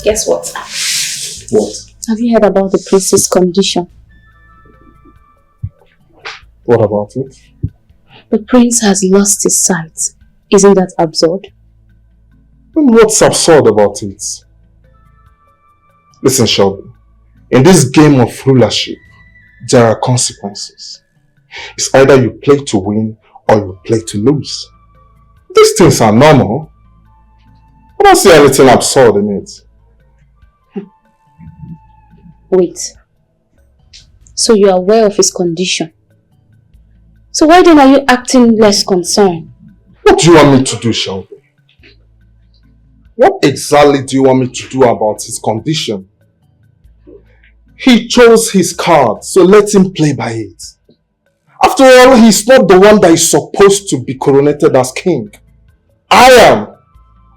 Guess what? What? Have you heard about the prince's condition? What about it? The prince has lost his sight. Isn't that absurd? And what's absurd about it? Listen, Shelby. In this game of rulership, there are consequences. It's either you play to win or you play to lose. These things are normal. I don't see anything absurd in it. Wait. So you are aware of his condition? So why then are you acting less concerned? What do you want me to do, Shelby? What exactly do you want me to do about his condition? He chose his card, so let him play by it. After all, he's not the one that is supposed to be coronated as king. I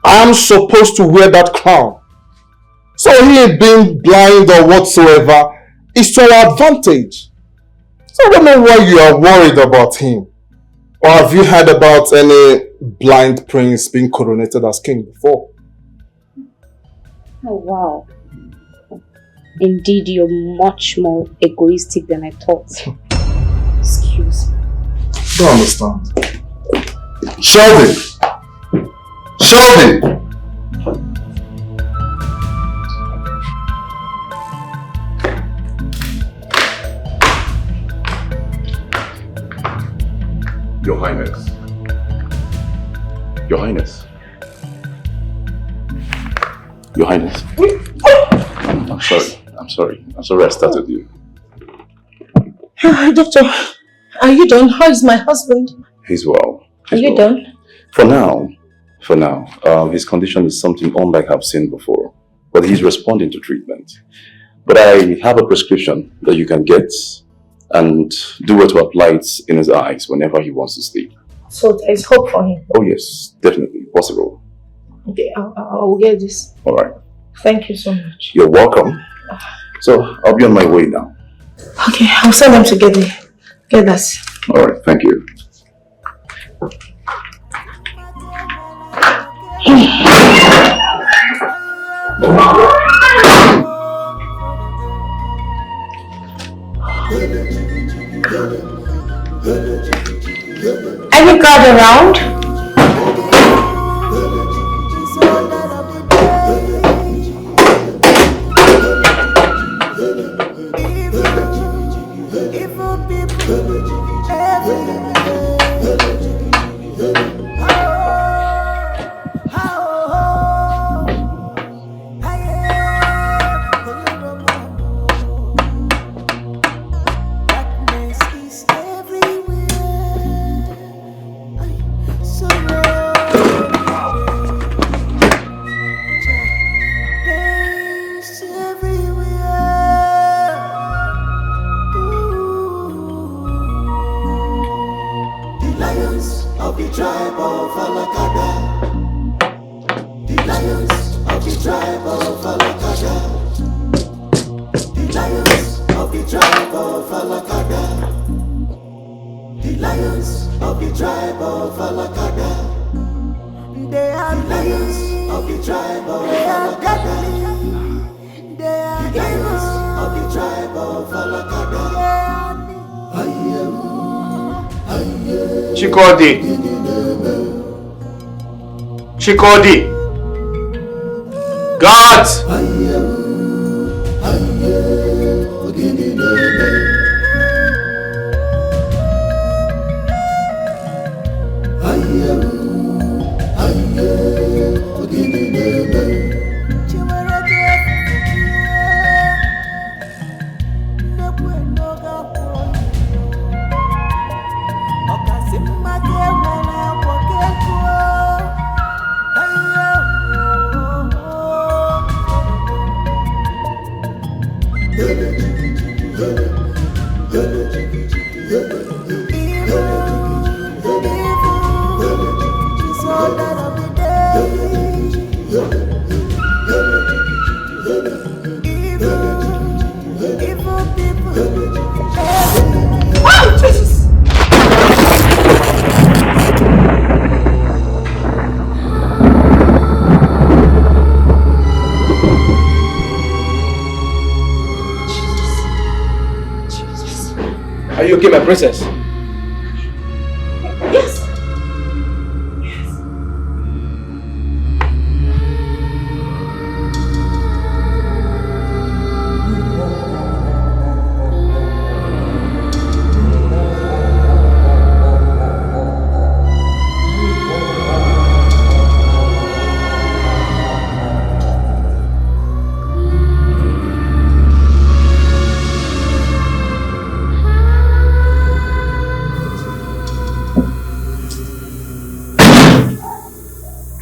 am supposed to wear that crown. So he being blind or whatsoever is to our advantage. So I don't know why you are worried about him. Or have you heard about any blind prince being coronated as king before? Oh wow. Indeed, you're much more egoistic than I thought. Excuse me. Don't understand. Sheldon! Sheldon! Your Highness. Your Highness. Your Highness. I'm sorry I started you. Doctor, are you done? How is my husband? He's well. Are you done? For now, his condition is something unlike I've seen before. But he's responding to treatment. But I have a prescription that you can get and do what to apply it in his eyes whenever he wants to sleep. So there is hope for him? Oh yes, definitely possible. Okay, I'll get this. Alright. Thank you so much. You're welcome. So, I'll be on my way now. Okay, I'll send them to get that. Alright, thank you. Any crowd around? Chikodi! Guards! Are you okay, my princess? Yes.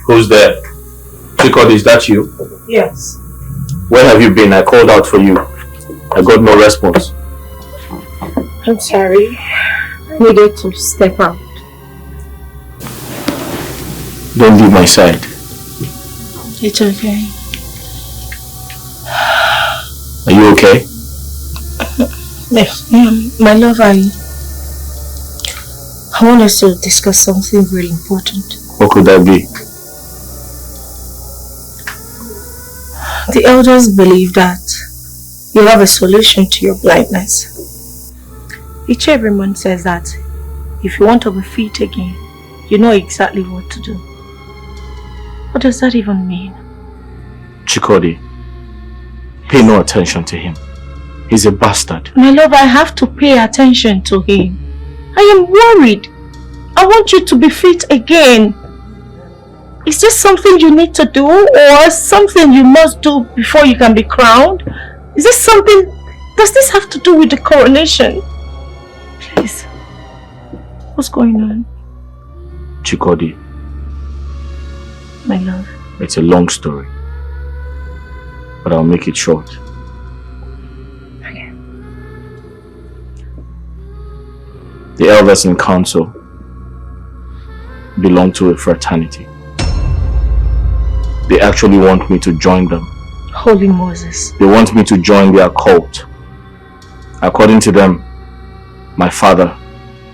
Who's there? Chikodi, is that you? Yes. Where have you been? I called out for you. I got no response. I'm sorry. I needed to step out. Don't leave my side. It's okay. Are you okay? Yes, my love, I want us to discuss something really important. What could that be? The elders believe that you have a solution to your blindness. Each every man says that if you want to be fit again, you know exactly what to do. What does that even mean? Chikodi, pay no attention to him. He's a bastard. My love, I have to pay attention to him. I am worried. I want you to be fit again. Is this something you need to do or something you must do before you can be crowned? Is this something... Does this have to do with the coronation? Please. What's going on? Chikodi. My love. It's a long story. But I'll make it short. Okay. The elders in council belong to a fraternity. They actually want me to join them. Holy Moses. They want me to join their cult. According to them, my father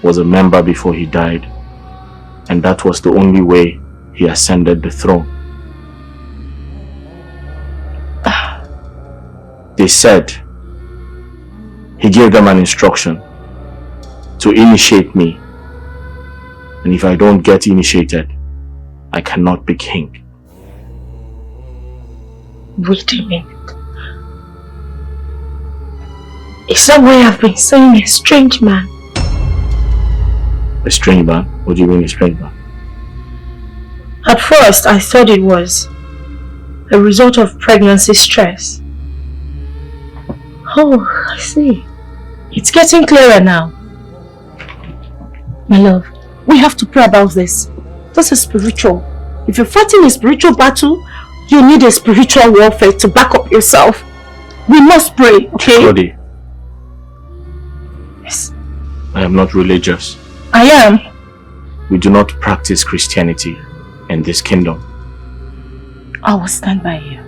was a member before he died, and that was the only way he ascended the throne. They said he gave them an instruction to initiate me, and if I don't get initiated, I cannot be king. Wait a minute. Is that why I've been saying a strange man? A strange man? What do you mean a strange man? At first, I thought it was a result of pregnancy stress. Oh, I see. It's getting clearer now. My love, we have to pray about this. This is spiritual. If you're fighting a spiritual battle, you need a spiritual warfare to back up yourself. We must pray, okay? Claudie. Yes. I am not religious. I am. We do not practice Christianity in this kingdom. I will stand by you.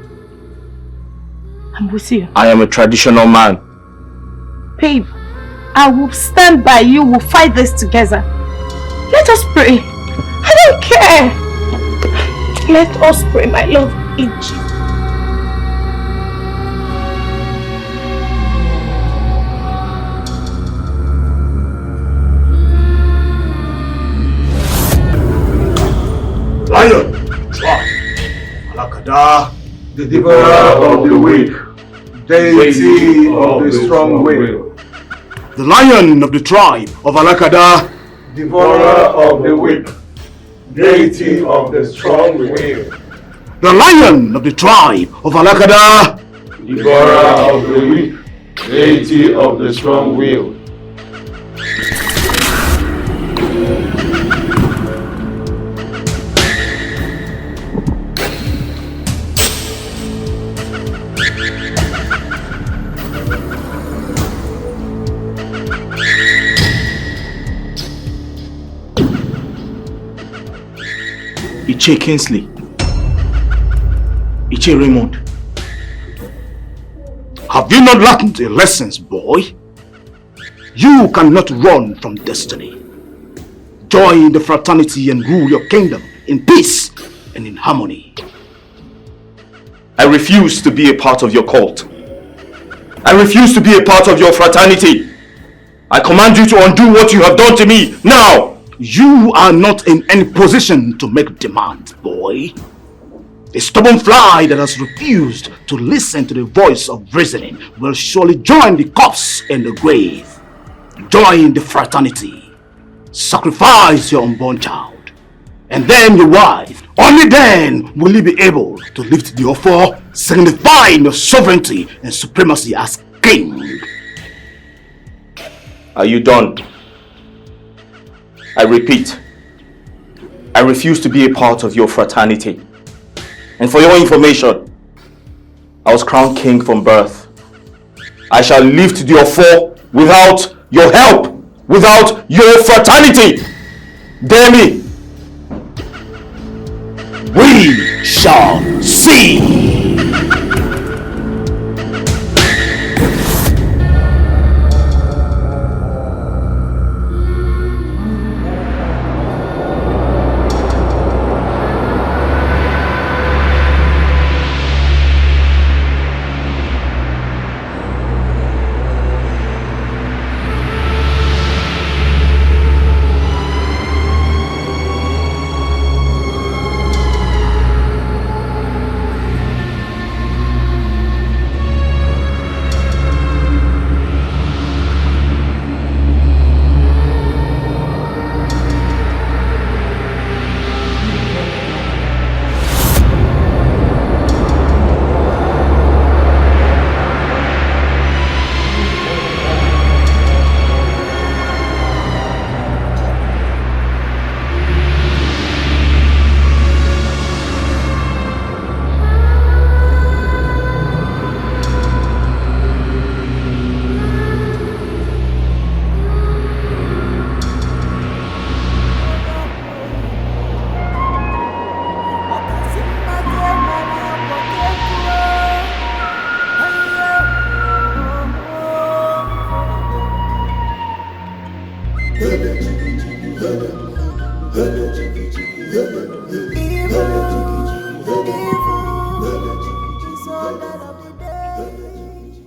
I'm with you. I am a traditional man. Babe, I will stand by you. We'll fight this together. Let us pray. I don't care. Let us pray, my love, in Jesus. Lion, Alakada, the devourer of the weak, deity of the strong will. The lion of the tribe of Alakada, devourer of the weak, deity of the strong will. The lion of the tribe of Alakada, devourer of the weak, deity of the strong will. Iche Kingsley, Iche Raymond, have you not learned your lessons, boy? You cannot run from destiny. Join the fraternity and rule your kingdom in peace and in harmony. I refuse to be a part of your cult. I refuse to be a part of your fraternity. I command you to undo what you have done to me now. You are not in any position to make demands, boy. A stubborn fly that has refused to listen to the voice of reasoning will surely join the corpse in the grave. Join the fraternity. Sacrifice your unborn child. And then your wife. Only then will you be able to lift the offer, signifying your sovereignty and supremacy as king. Are you done? I repeat, I refuse to be a part of your fraternity. And for your information, I was crowned king from birth. I shall lift the offer without your help, without your fraternity. Dare me. We shall see.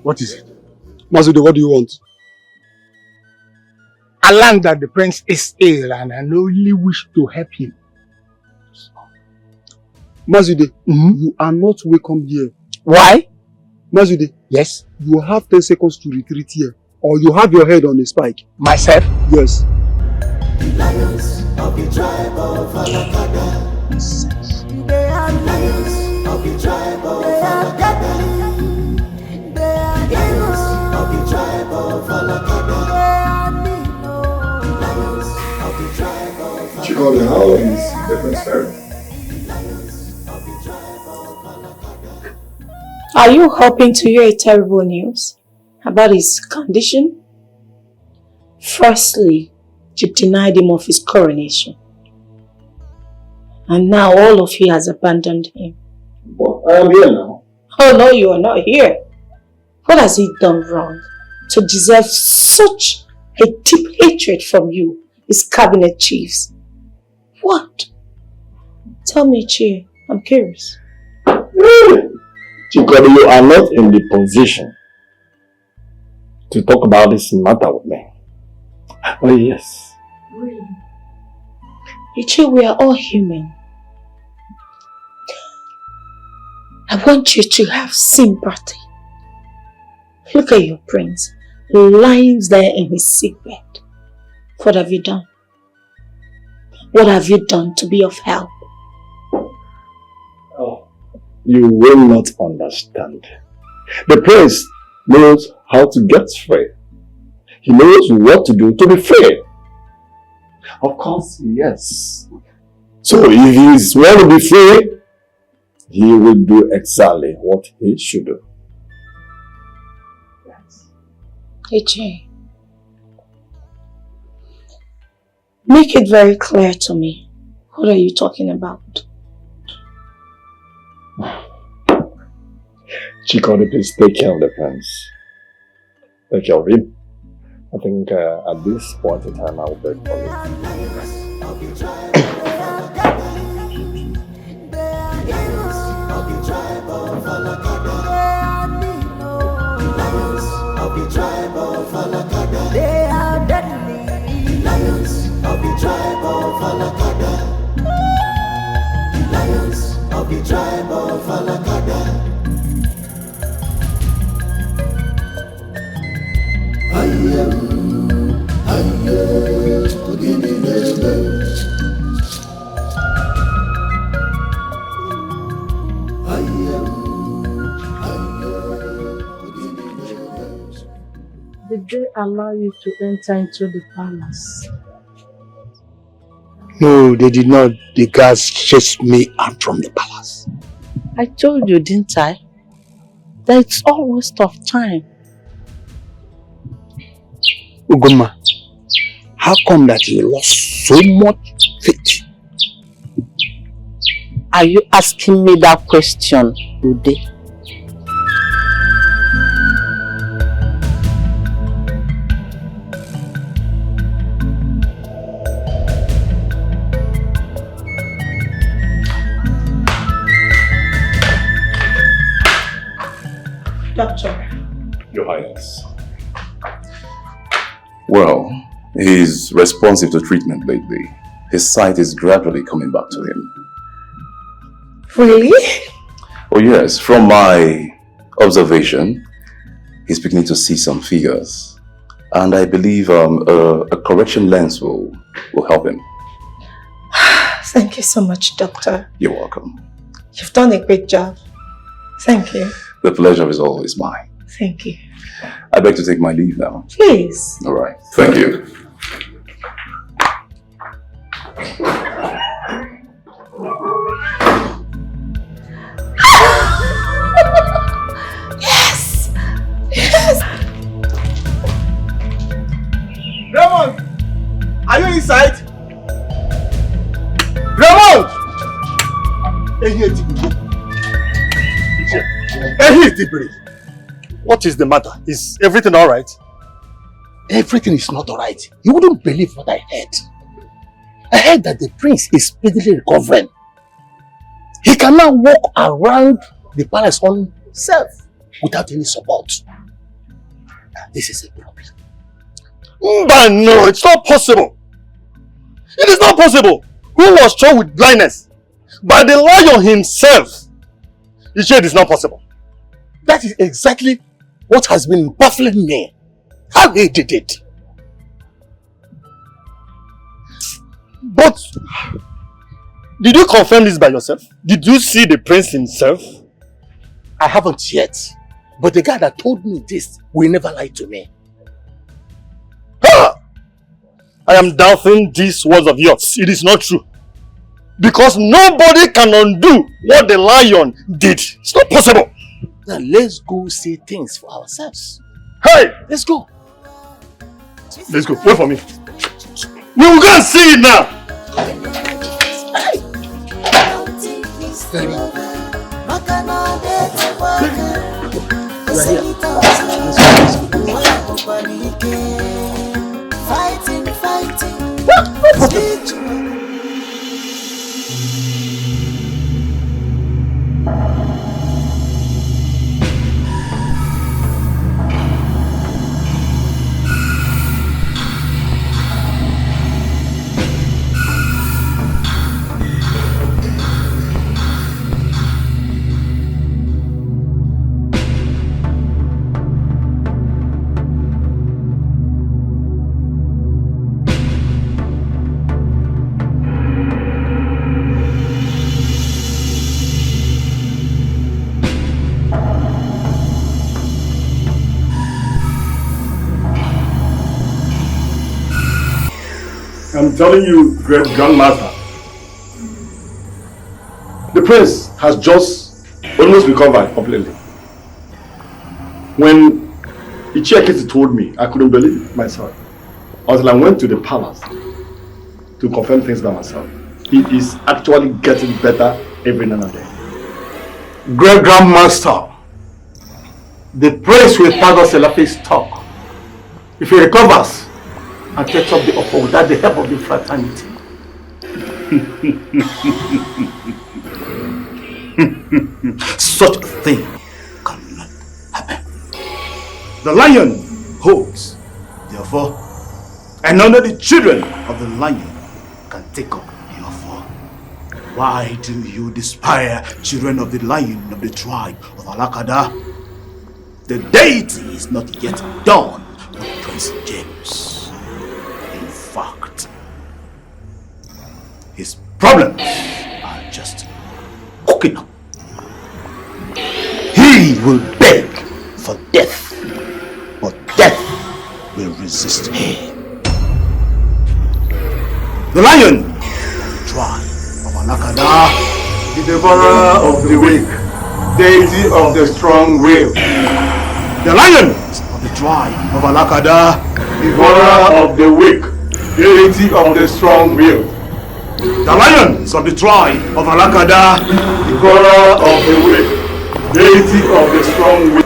What is it? Masude, what do you want? I learned that the prince is ill and I only wish to help him. Masude, you are not welcome here. Why? Masude, yes? You have 10 seconds to retreat here, or you have your head on a spike. Myself? Yes. The lions of the tribe of Alakada. They are lions of the tribe of Alakada. They are lions of the tribe of Alakada. Lions of the tribe of Alakada. Chikode, how is the prince faring? Are you hoping to hear a terrible news about his condition? Firstly, you denied him of his coronation. And now all of you has abandoned him. But I am here now. Oh no, you are not here. What has he done wrong to deserve such a deep hatred from you, his cabinet chiefs? What? Tell me, Chi, I'm curious. Chikode, you are not in the position to talk about this matter with me. Oh yes. Really? Ichi, we are all human. I want you to have sympathy. Look at your prince, lying there in his sickbed. What have you done? What have you done to be of help? Oh, you will not understand. The prince knows how to get free. He knows what to do to be free. Of course, yes. So if he wants to be free, he will do exactly what he should do. Ichi, make it very clear to me. What are you talking about? Chikode, please take care of the prince. Take care of him. I think at this point in time I will beg for They are deadly. Lions of the tribe of Alakada. Lions of the tribe of Alakada. Did they allow you to enter into the palace? No, they did not. The guards chased me out from the palace. I told you, didn't I? That it's all waste of time. Ugoma, how come that you lost so much faith? Are you asking me that question, Ude? Doctor. Your Highness. Well, he's responsive to treatment lately. His sight is gradually coming back to him. Really? Oh yes, from my observation, he's beginning to see some figures. And I believe a correction lens will help him. Thank you so much, Doctor. You're welcome. You've done a great job. Thank you. The pleasure is always mine. Thank you. I beg to take my leave now. Please. All right. Thank you. Yes! Yes! Raymond! Are you inside? Raymond! What is the matter? Is everything alright? Everything is not alright. You wouldn't believe what I heard. I heard that the prince is speedily recovering. He can now walk around the palace on himself without any support. This is a problem. But no, it's not possible. It is not possible. Who was struck with blindness? By the lion himself. You sure it is not possible? That is exactly what has been baffling me. How he did it. But did you confirm this by yourself? Did you see the prince himself? I haven't yet. But the guy that told me this will never lie to me. Ha! I am doubting these words of yours. It is not true. Because nobody can undo what the lion did. It's not possible. Now let's go see things for ourselves. Hey! Let's go. Let's go. Wait for me. We will go and see it now. I'm telling you, great grandmaster, the prince has just almost recovered completely. When Ichiakiti told me, I couldn't believe it myself until I went to the palace to confirm things by myself. He is actually getting better every now and then. Great grandmaster, the prince will pardon Selafi's talk if he recovers and takes up the offer without the help of the fraternity. Such a thing cannot happen. The lion holds, therefore, and only the children of the lion can take up the offer. Why do you despair, children of the lion of the tribe of Alakada? The deity is not yet done with Prince James. In fact, his problems are just cooking up. He will beg for death, but death will resist him. The lion of the tribe of Alakada, The devourer of the weak, deity of the strong will. the lions of the tribe of Alakada, Devourer of the weak, deity of the strong will. the lions of the tribe of Alakada, Devourer of the weak, deity of the strong will.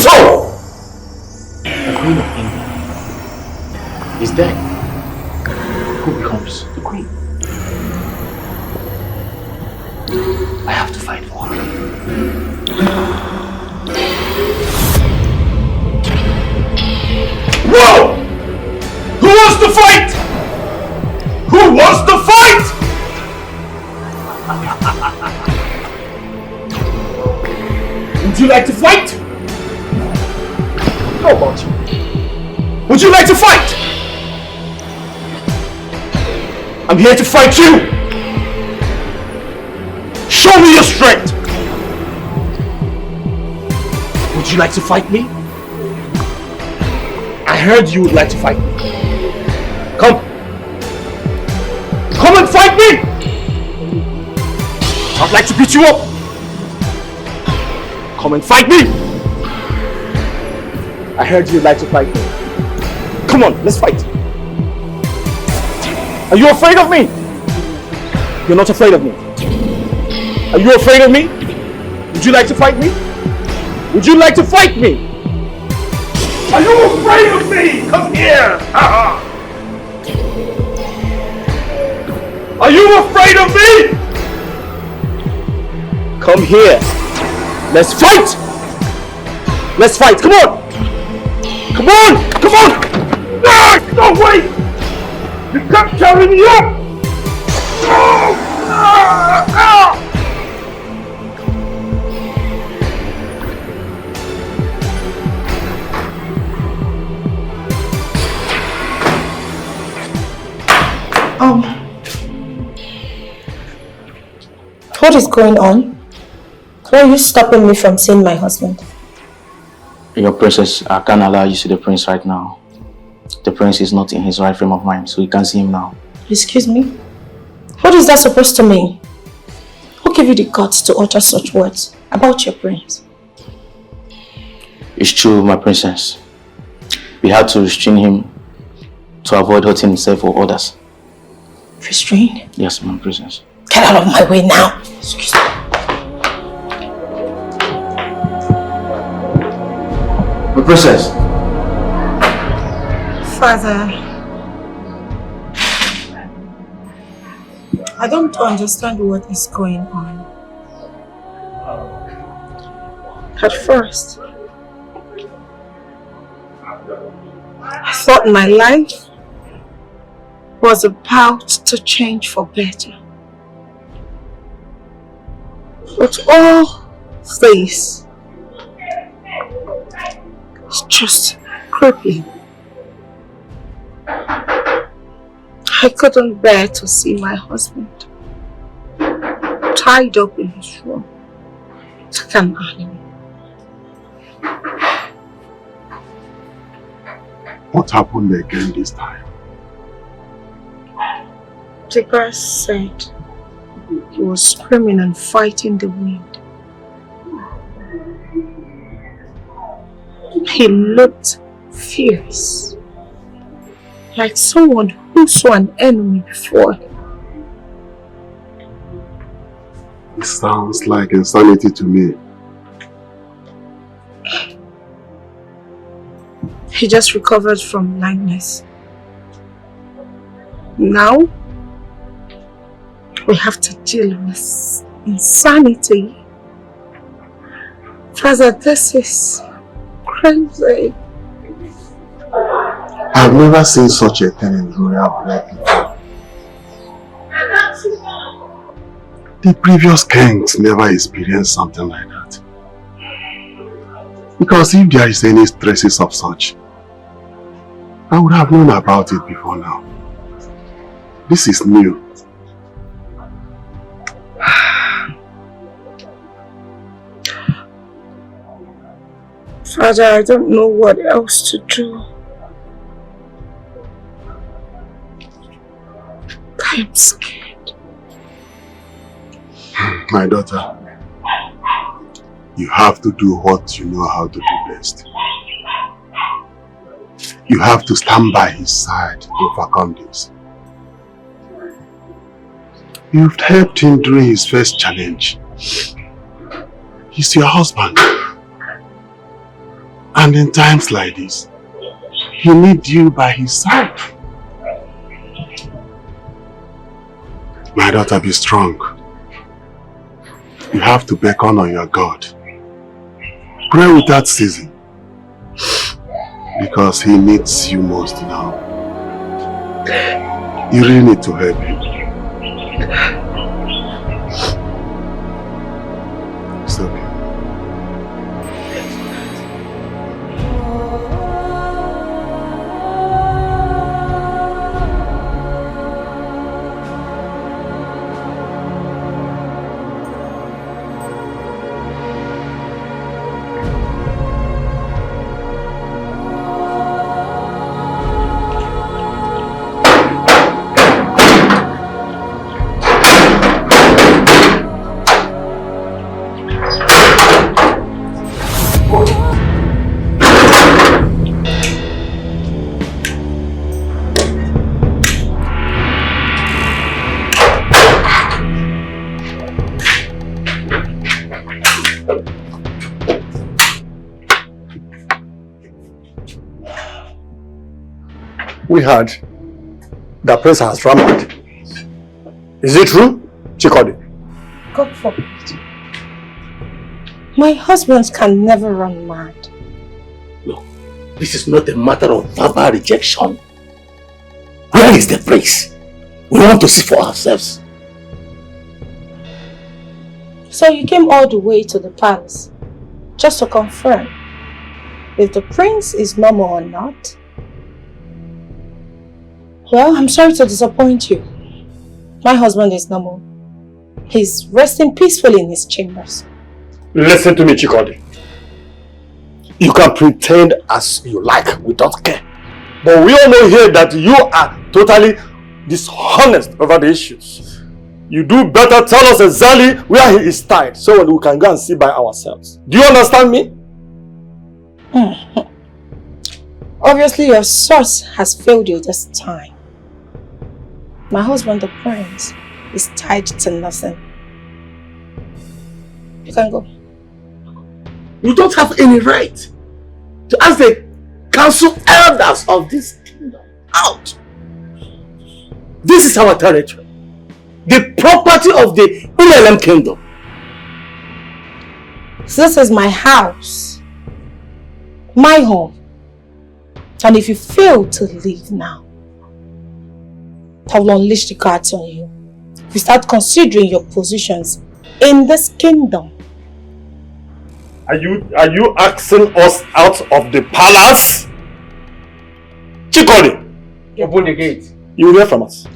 So, the Queen of England is dead. Who becomes the Queen? I have to fight for her. Whoa! Who wants to fight? Who wants to fight? Would you like to fight? How about you? Would you like to fight? I'm here to fight you. Show me your strength. Would you like to fight me? I heard you would like to fight me. Come. Come and fight me! I'd like to beat you up. Come and fight me! I heard you'd like to fight me. Come on, let's fight. Are you afraid of me? You're not afraid of me. Are you afraid of me? Would you like to fight me? Would you like to fight me? Are you afraid of me? Come here! Are you afraid of me? Come here. Let's fight! Let's fight, come on! Come on! Come on! No, wait! You can't carry me up! What is going on? Why are you stopping me from seeing my husband? Your princess, I can't allow you to see the prince right now. The prince is not in his right frame of mind, so you can't see him now. Excuse me? What is that supposed to mean? Who gave you the guts to utter such words about your prince? It's true, my princess. We had to restrain him to avoid hurting himself or others. Restrain? Yes, my princess. Get out of my way now! Excuse me. My princess! Father, I don't understand what is going on. At first, I thought my life was about to change for better. But all this is just crippling. I couldn't bear to see my husband tied up in his room like an animal. What happened again this time? The guy said he was screaming and fighting the wind. He looked fierce, like someone who saw an enemy before him. It sounds like insanity to me. He just recovered from blindness. Now, we have to deal with insanity. Father, this is crazy. I've never seen such a thing in royal blood before. The previous kings never experienced something like that. Because if there is any traces of such, I would have known about it before now. This is new. Father, I don't know what else to do. I am scared. My daughter, you have to do what you know how to do best. You have to stand by his side to overcome this. You've helped him during his first challenge. He's your husband. And in times like this, he needs you by his side. My daughter, be strong. You have to beckon on your God. Pray without ceasing. Because he needs you most now. You really need to help him. It's okay. we heard that Prince has run mad. Is it true, Chikodi? God forbid. My husband can never run mad. No, this is not a matter of verbal rejection. Where is the prince? We want to see for ourselves. So you came all the way to the palace just to confirm if the prince is normal or not? Well, I'm sorry to disappoint you. My husband is normal. He's resting peacefully in his chambers. Listen to me, Chikodi. You can pretend as you like, we don't care. But we all know here that you are totally dishonest over the issues. You do better tell us exactly where he is tied so we can go and see by ourselves. Do you understand me? Obviously your source has failed you this time. My husband, the prince, is tied to nothing. You can go. You don't have any right to ask the council elders of this kingdom out. This is our territory. The property of the Ulelem kingdom. This is my house. My home. And if you fail to leave now, I will unleash the guards on you. If you start considering your positions in this kingdom. Are you asking us out of the palace? Chikodi! Open the gate. You will hear from us.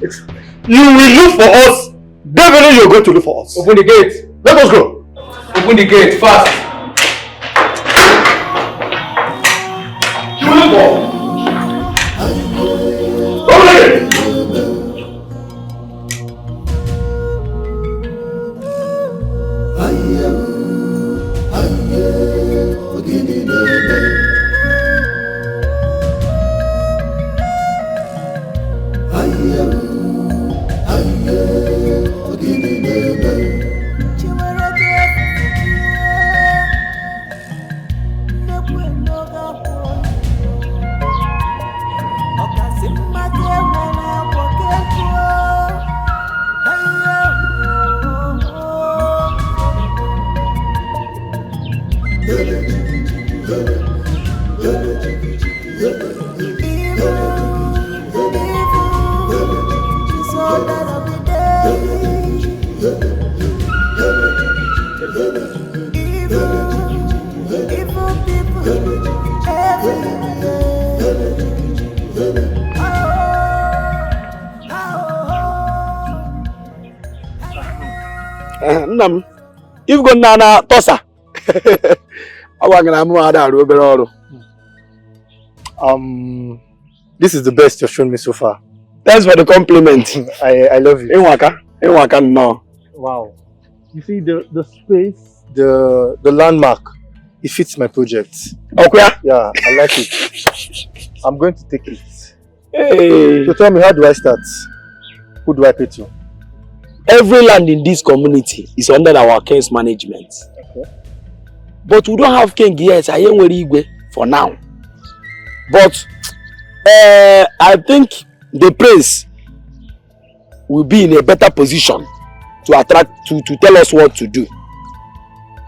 You will look for us. Definitely you're going to look for us. Open the gate. Let us go. Open the gate fast. You will look for us. Open the gate. Nam, if go nana tosa. This is the best you've shown me so far. Thanks for the compliment. I love you. Enwaka no. Wow. You see the space, the landmark, it fits my project. Okay. Yeah, I like it. I'm going to take it. Hey. So tell me, how do I start? Who do I pay to? Every land in this community is under our king's management. Okay. But we don't have king yet. I am very Igwe for now. But I think the prince will be in a better position to attract to tell us what to do.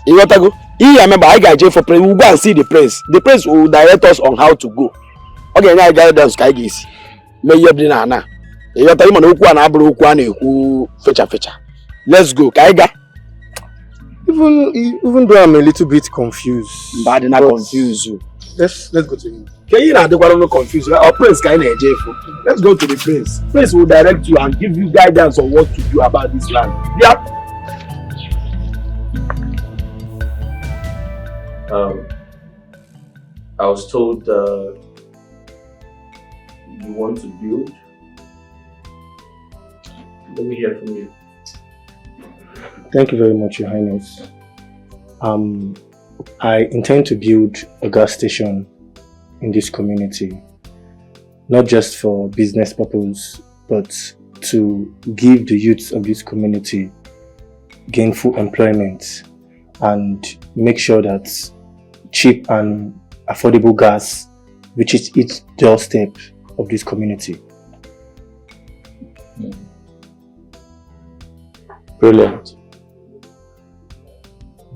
You want to go? I remember I got for prince. We'll go and see the prince. The prince will direct us on how to go. Okay, now I got down sky geese. May you be na. Let's go, Kaiga. Even though I'm a little bit confused. But I not confuse you. Let's go to him. Can you not confuse you? Our prince kind of Let's go to the prince. Prince will direct you and give you guidance on what to do about this land. Yeah. I was told you want to build. Let me hear from you. Thank you very much, Your Highness. I intend to build a gas station in this community, not just for business purpose, but to give the youths of this community gainful employment and make sure that cheap and affordable gas reaches its doorstep of this community. Brilliant.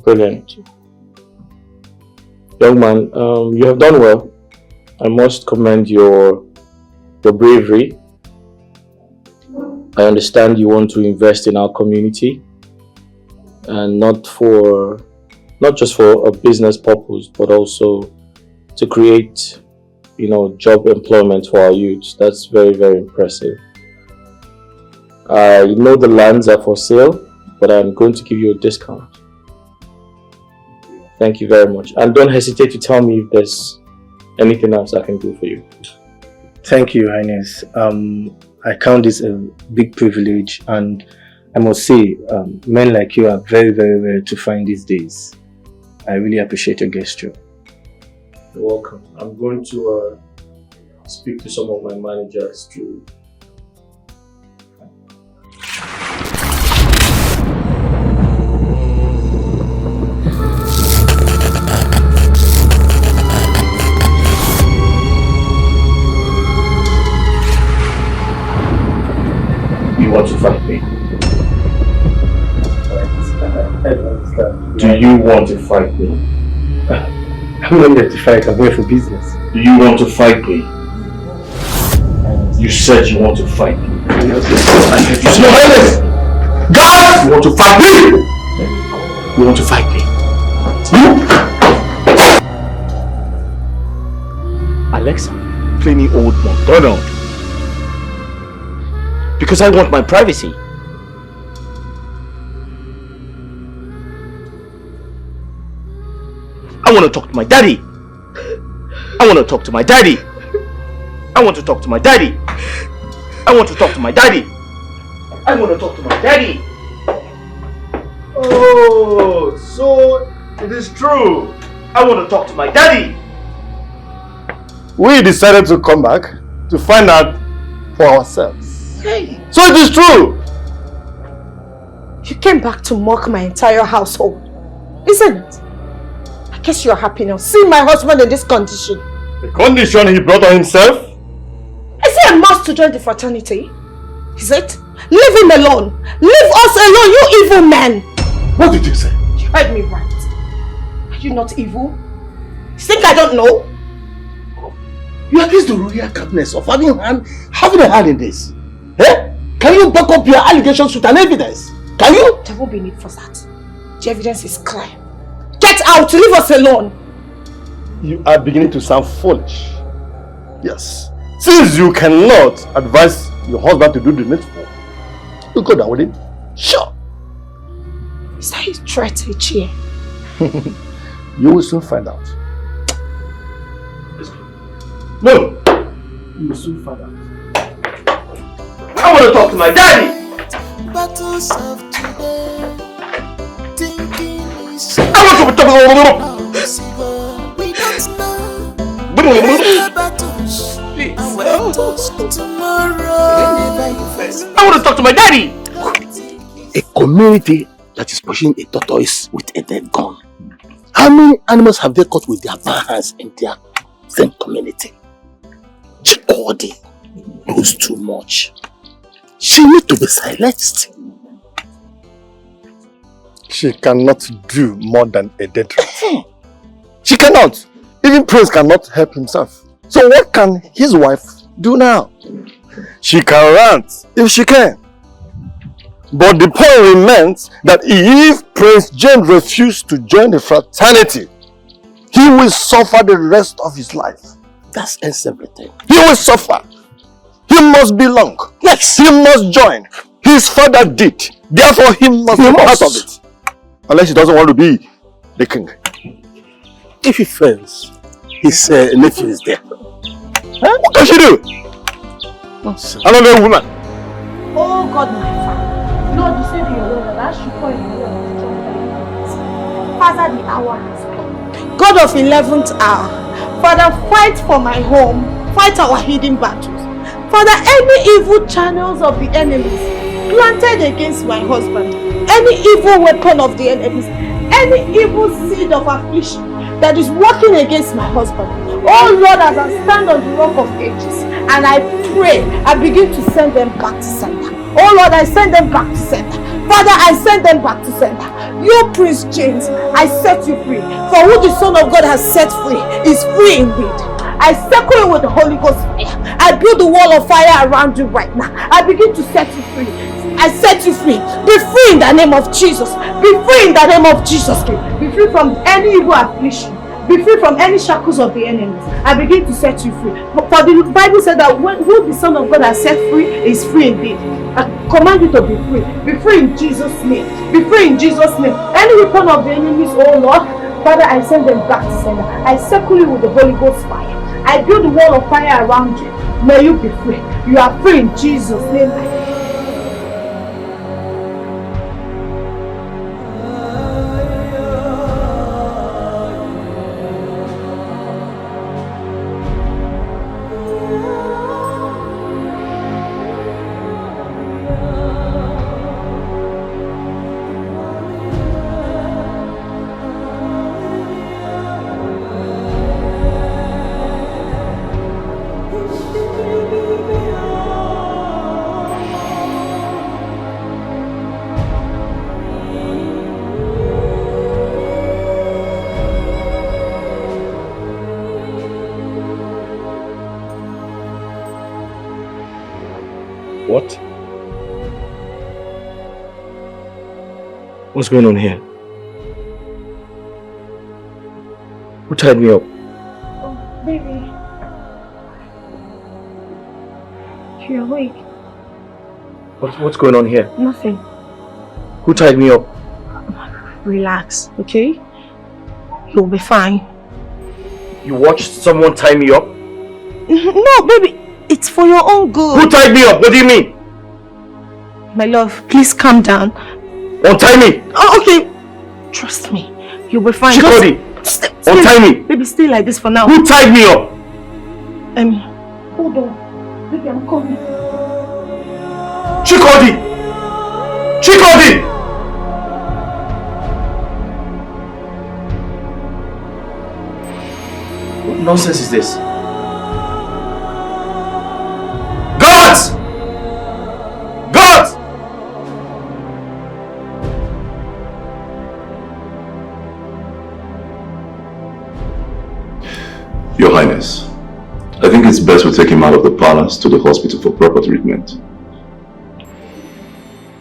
Brilliant. Young man, you have done well. I must commend your bravery. I understand you want to invest in our community, and not just for a business purpose, but also to create, job employment for our youth. That's very, very impressive. I know the lands are for sale, but I'm going to give you a discount. Thank you very much. And don't hesitate to tell me if there's anything else I can do for you. Thank you, Highness. I count this a big privilege, and I must say, men like you are very, very rare to find these days. I really appreciate your gesture. You're welcome. I'm going to speak to some of my managers to... You want to fight me? I don't understand. Do you want to fight me? I'm not here to fight, I'm here for business. Do you want to fight me? You said you want to fight me. You said, Your Highness! God! You want to fight me? You want to fight me? Alexa, play me Old MacDonald. Because I want my privacy. I want to talk to my daddy. I want to talk to my daddy. I want to talk to my daddy. I want to talk to my daddy. I want to talk to my daddy. Oh, so it is true. I want to talk to my daddy. We decided to come back to find out for ourselves. Hey. So it is true. You came back to mock my entire household, isn't it? I guess you're happy now, seeing my husband in this condition. The condition he brought on himself? Is it a must to join the fraternity? Is it? Leave him alone. Leave us alone, you evil men. What did you say? You heard me right. Are you not evil? You think I don't know? You accuse the royal cabinet of having a hand in this. Eh? Can you back up your allegations with an evidence? Can you? There won't be need for that. The evidence is clear. Get out! Leave us alone! You are beginning to sound foolish. Yes. Since you cannot advise your husband to do the needful, you go down with him. Sure. Is that a threat, Ichie? You will soon find out. No! You will soon find out. I want to talk to my daddy! Battles of today, thinking is I want to talk to my daddy! we don't know. Battles await us tomorrow. I want to talk to my daddy! A community that is pushing a tortoise with a dead gun. How many animals have they caught with their bare hands in their same community? Chikodi knows too much. She needs to be silenced. She cannot do more than a dead rat. She cannot. Even Prince cannot help himself. So what can his wife do now? She can rant if she can. But the point remains that if Prince James refuses to join the fraternity, he will suffer the rest of his life. That ends everything. He will suffer. He must belong. Yes. He must join. His father did. Therefore, he must be part of it. Unless he doesn't want to be the king. If he fails, his nephew is there. Huh? What can she do? Another woman. Oh God, my Father. Lord, you said in your word that I should call in the word of strong. Father, the hour has come. God of 11th hour. Father, fight for my home. Fight our hidden battles. Father, any evil channels of the enemies planted against my husband, any evil weapon of the enemies, any evil seed of affliction that is working against my husband. Oh Lord, as I stand on the rock of ages, And I pray, I begin to send them back to sender. Oh Lord, I send them back to sender. Father, I send them back to sender. You, Prince James, I set you free. For who the Son of God has set free is free indeed. I circle you with the Holy Ghost fire. I build the wall of fire around you right now. I begin to set you free. I set you free. Be free in the name of Jesus. Be free in the name of Jesus. Be free from any evil affliction. Be free from any shackles of the enemies. I begin to set you free. For the Bible said that who the Son of God has set free is free indeed. I command you to be free. Be free in Jesus' name. Be free in Jesus' name. Any weapon of the enemies, oh Lord, Father, I send them back to sender. I circle you with the Holy Ghost fire. I build a wall of fire around you. May you be free. You are free in Jesus' name. What? What's going on here? Who tied me up? Oh, baby. You're awake. What's going on here? Nothing. Who tied me up? Relax, okay? You'll be fine. You watched someone tie me up? No, baby. It's for your own good. Who tied me up? What do you mean? My love, please calm down. Untie me! Oh, okay. Trust me. You'll be fine. Chikodi! Untie me! Baby, stay like this for now. Who tied me up? Hold on. Baby, I'm coming. Chikodi! Chikodi! What nonsense is this? Guards! Guards! Your Highness, I think it's best we take him out of the palace to the hospital for proper treatment.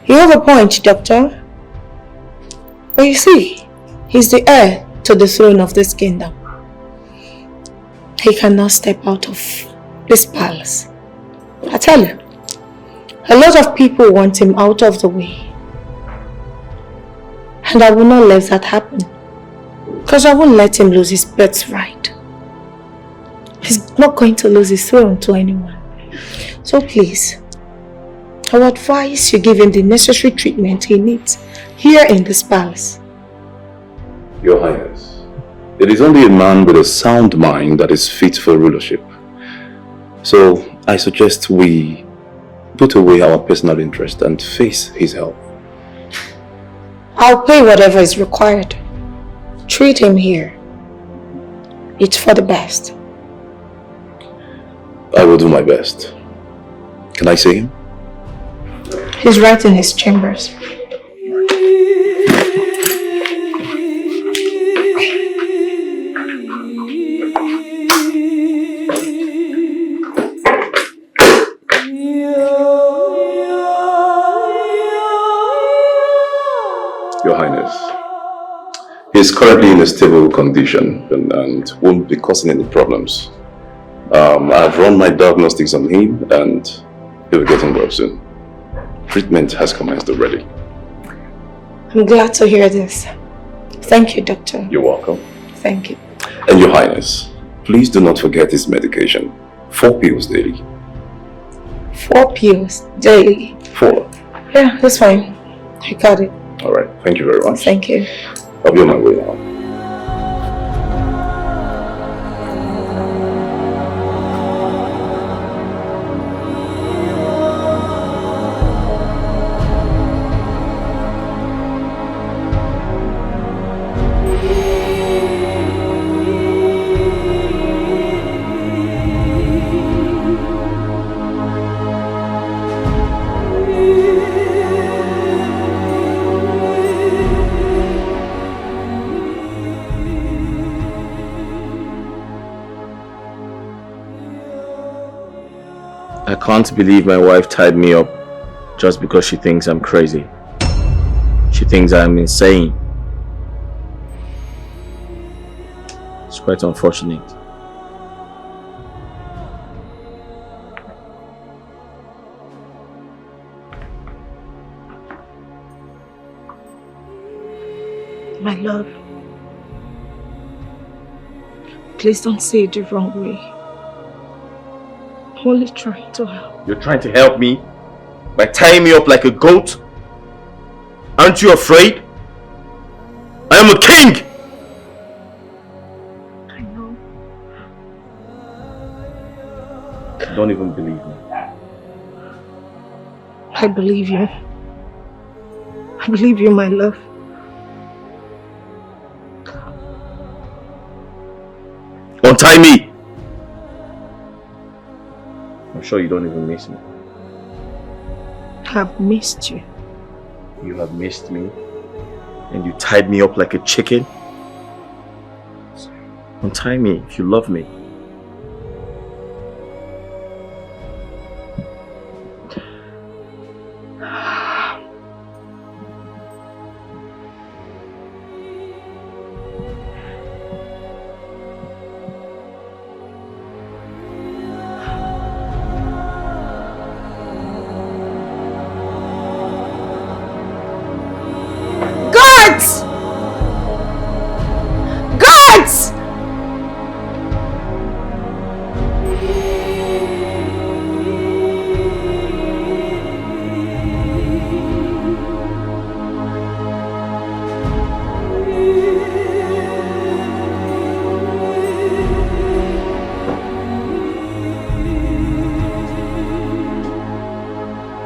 You have a point, Doctor. But you see, he's the heir to the throne of this kingdom. He cannot step out of this palace. I tell you, a lot of people want him out of the way. And I will not let that happen. Because I won't let him lose his birthright. He's not going to lose his throne to anyone. So please, I would advise you give him the necessary treatment he needs here in this palace. Your Highness, it is only a man with a sound mind that is fit for rulership. So I suggest we put away our personal interest and face his health. I'll pay whatever is required. Treat him here. It's for the best. I will do my best. Can I see him? He's right in his chambers. Your Highness, he is currently in a stable condition and won't be causing any problems. I've run my diagnostics on him and he will get well soon. Treatment has commenced already. I'm glad to hear this. Thank you, Doctor. You're welcome. Thank you. And Your Highness, please do not forget his medication. 4 pills daily. 4 pills daily? 4. Yeah, that's fine. I got it. Alright, thank you very much. Thank you. I'll be on my way now. I can't believe my wife tied me up just because she thinks I'm crazy. She thinks I'm insane. It's quite unfortunate. My love, please don't say it the wrong way. I'm only trying to help. You're trying to help me by tying me up like a goat? Aren't you afraid? I am a king! I know. You don't even believe me. I believe you. I believe you, my love. Untie me! I'm sure you don't even miss me. I have missed you. You have missed me? And you tied me up like a chicken? Untie me if you love me.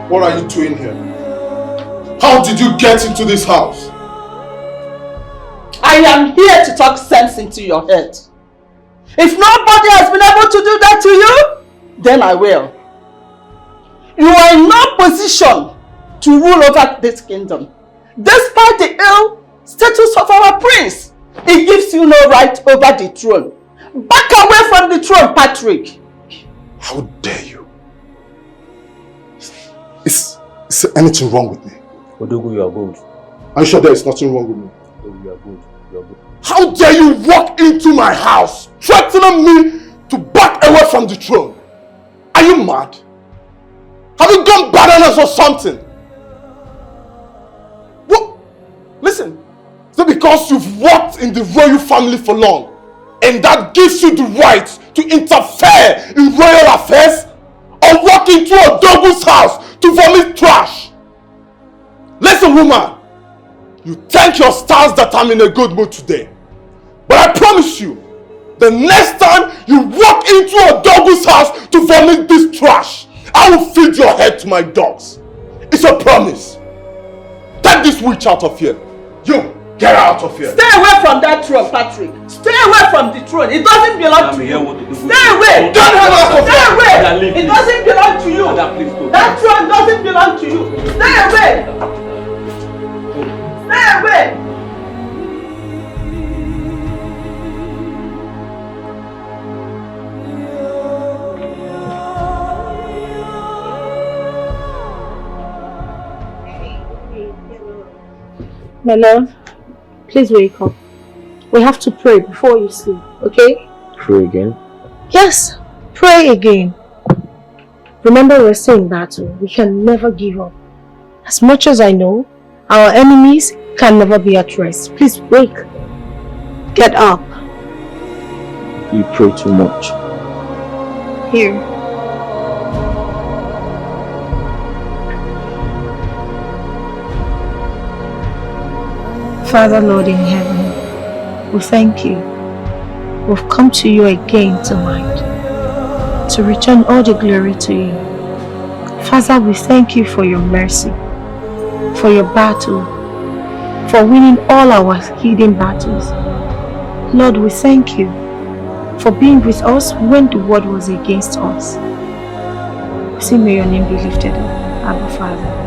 What are you doing here? How did you get into this house? I am here to talk sense into your head. If nobody has been able to do that to you, then I will. You are in no position to rule over this kingdom. Despite the ill status of our prince, it gives you no right over the throne. Back away from the throne, Patrick. How dare you? Is there anything wrong with me? Odogu, you are good. Are you sure there is nothing wrong with me? Odogu, you are good. You are good. How dare you walk into my house, threatening me to back away from the throne? Are you mad? Have you gone bananas or something? What? Listen, is it because you've worked in the royal family for long and that gives you the right to interfere in royal affairs? Or walk into a Odogu's house to vomit trash? Listen, woman, you thank your stars that I'm in a good mood today. But I promise you, the next time you walk into a Odogu's house to vomit this trash, I will feed your head to my dogs. It's a promise. Take this witch out of here. You, get out of here. Stay away from that throne, Patrick. Stay away from the throne. It doesn't belong to you. Stay away. Get out of here. Stay away. It doesn't belong to you. That throne doesn't belong to you. Stay away. Stay away. My love, please wake up. We have to pray before you sleep, okay? Pray again? Yes, pray again. Remember, we're still in battle. We can never give up. As much as I know, our enemies can never be at rest. Please wake. Get up. You pray too much. Here. Father, Lord in heaven, we thank you. We've come to you again tonight to return all the glory to you. Father, we thank you for your mercy, for your battle, for winning all our hidden battles. Lord, we thank you for being with us when the world was against us. We say, may your name be lifted up, Abba Father.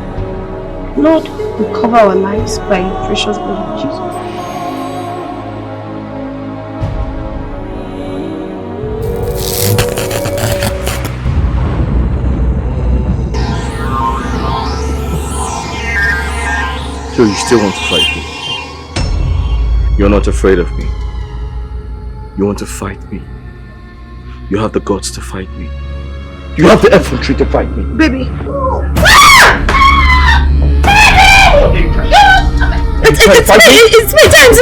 Lord, we cover our lives by your precious blood of Jesus. So you still want to fight me? You're not afraid of me. You want to fight me. You have the guts to fight me. You have the infantry to fight me. Baby. It's me, James.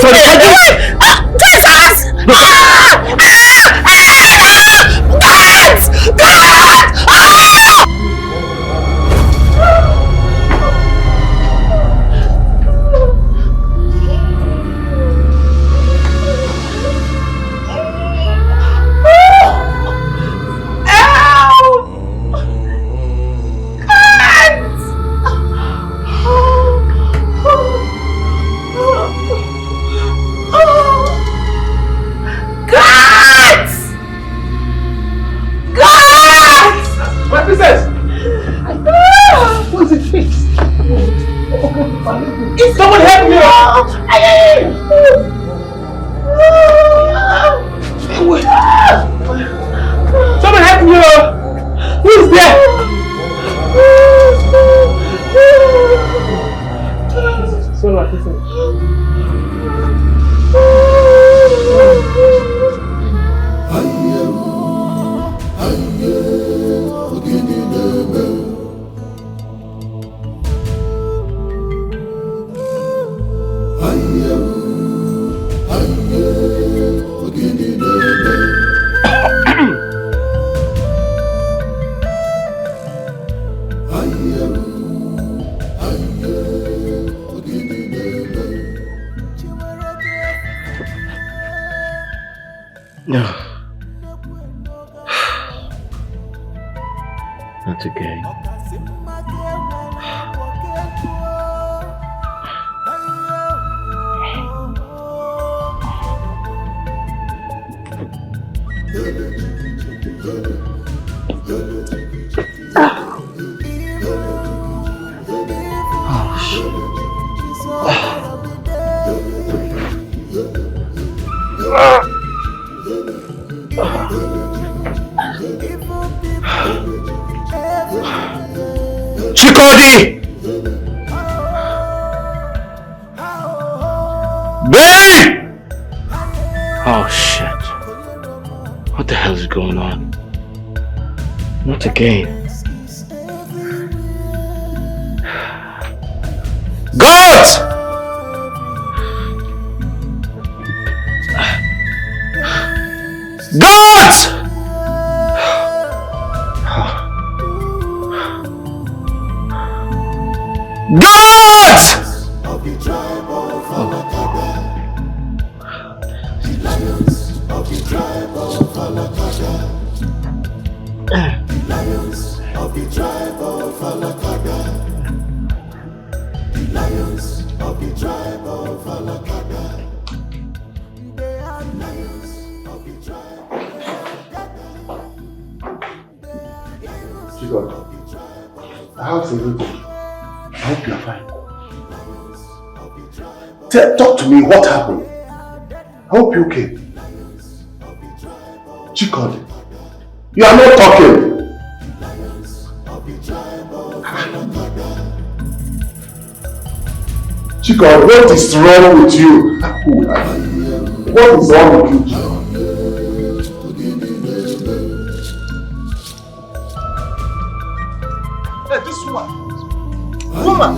Someone help me! Someone help me! Who is there? No. Not again. Chikodi! Babe! Oh shit. What the hell is going on? Not again. God! God! God! Of the tribe of Alakada, the lions of the tribe of Alakada, the lions of the tribe of Alakada, the lions of the tribe of Alakada, they are lions of the tribe of Alakada. Chico, I have something. I hope you're fine. Talk to me, what happened? I hope you're okay. Chikod, you are not talking. Chikod, what is wrong with you? What is wrong with you, Chikod? Hey, this one. Woman!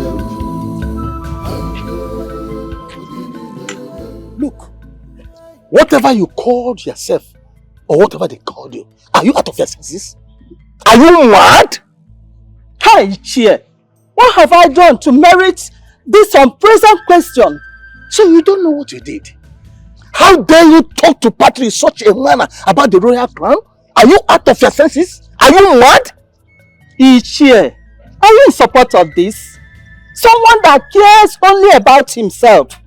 Look, whatever you called yourself, or whatever they called you, are you out of your senses? Are you mad? Hi, Chie. What have I done to merit this unpleasant question? So you don't know what you did? How dare you talk to Patrick in such a manner about the royal crown? Are you out of your senses? Are you mad? Ichie, are you in support of this? Someone that cares only about himself.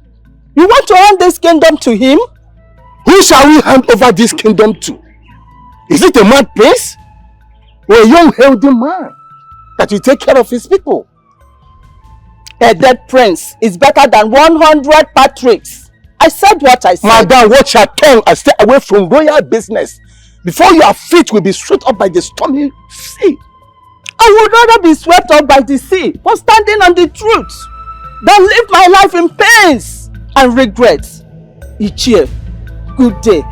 You want to hand this kingdom to him? Who shall we hand over this kingdom to? Is it a mad place? Or a young healthy man that will take care of his people? A dead prince is better than 100 Patricks. I said what I said. Madam, watch your tongue and stay away from royal business before your feet will be swept up by the stormy sea. I would rather be swept up by the sea for standing on the truth. than live my life in pains and regrets. Ichie, good day.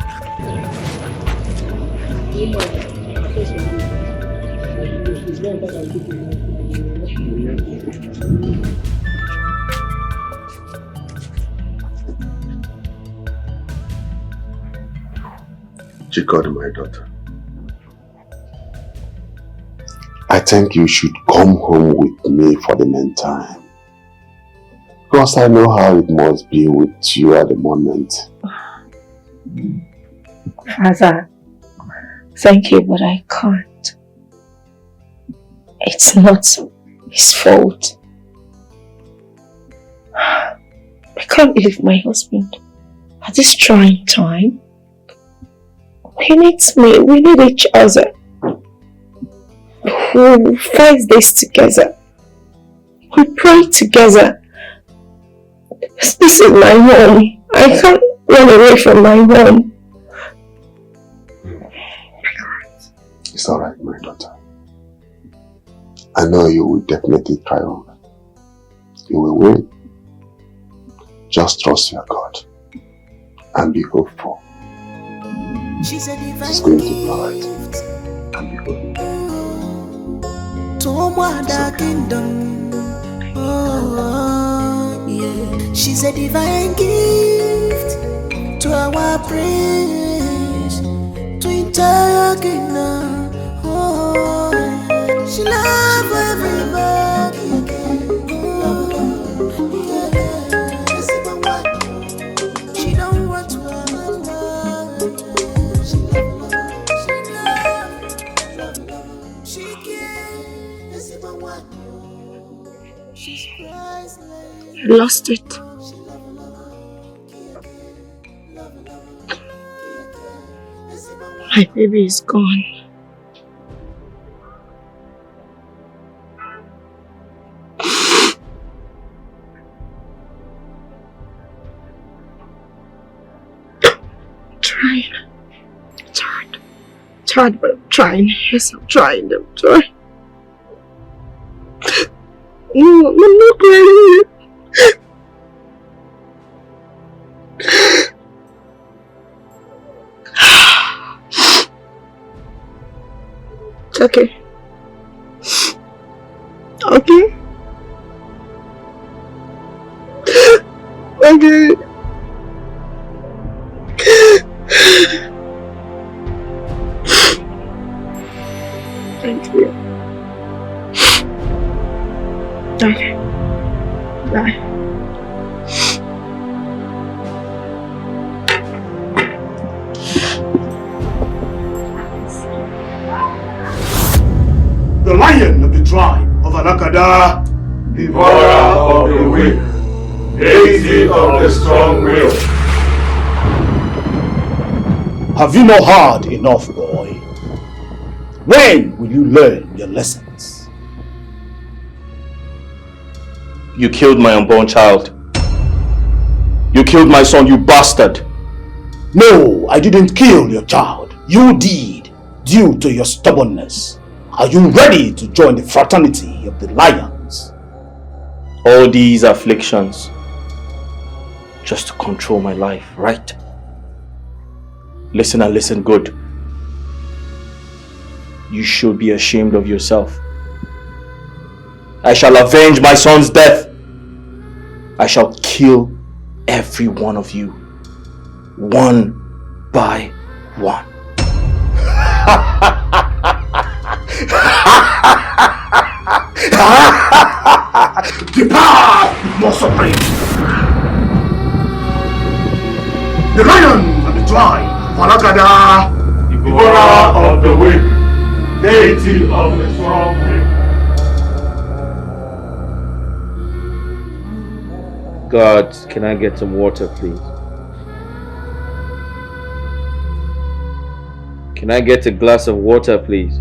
Chikodi, my daughter, I think you should come home with me for the meantime. Because I know how it must be with you at the moment. Father, thank you, but I can't. It's not his fault. I can't leave my husband at this trying time. He needs me. We need each other. We fight this together. We pray together. This is my home. I can't run away from my home. It's alright, my daughter. I know you will definitely triumph. You will win. Just trust your God and be hopeful. It's going to be alright. And be hopeful. To kingdom. Oh, yeah. She's a divine gift to our praise, to entire kingdom. Oh, she loves everybody. She don't want to I lost it. My baby is gone. Trying. It's hard. It's hard, but I'm trying. Yes, I'm trying. I'm trying. No, I'm not ready. It's okay. Okay. Okay. Thank you. Okay. Bye. The lion of the tribe of Alakada, devourer of the weak, deity of the strong will. Have you not heard enough, boy? When will you learn your lessons? You killed my unborn child. You killed my son, you bastard. No, I didn't kill your child. You did, due to your stubbornness. Are you ready to join the fraternity of the lions? All these afflictions just to control my life, right? Listen and listen good. You should be ashamed of yourself. I shall avenge my son's death. I shall kill every one of you, one by one. Depart, more supreme! The lion of the tribe, Falakada, devourer of the weak, deity of the strong will. God, can I get some water, please? Can I get a glass of water, please?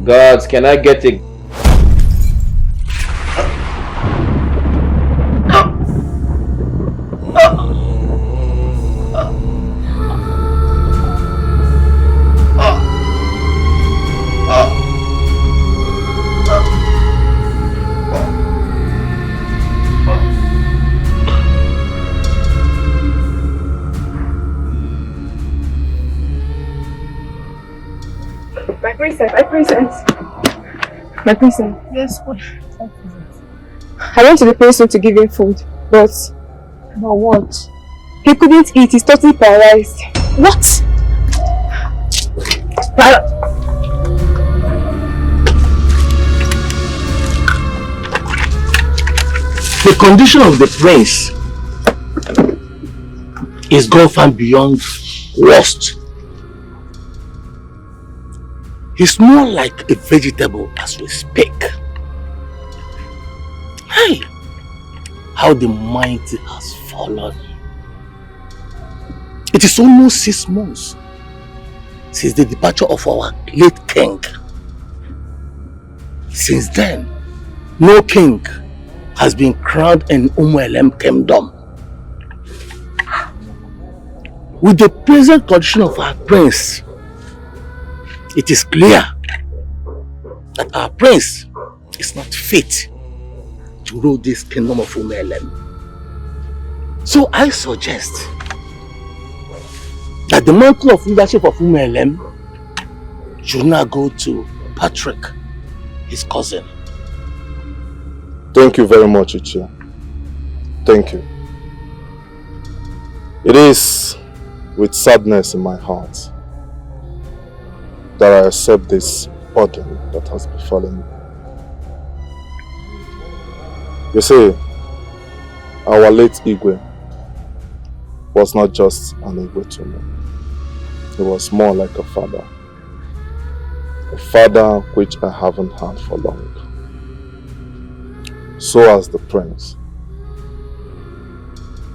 Gods, can I get a... princess, my princess. My princess. Yes, what? I went to the princess to give him food, but what? he couldn't eat. He's totally paralyzed. What? The condition of the prince is gone far beyond worst. He's more like a vegetable as we speak. Hey, how the mighty has fallen. It is almost 6 months since the departure of our late king. Since then, no king has been crowned in Umuelem kingdom. With the present condition of our prince, it is clear that our prince is not fit to rule this kingdom of Umuelem. So I suggest that the mantle of leadership of Umuelem should now go to Patrick, his cousin. Thank you very much, Ichie. Thank you. It is with sadness in my heart that I accept this burden that has befallen me. You see, our late Igwe was not just an Igwe to me. He was more like a father. A father which I haven't had for long. So as the prince.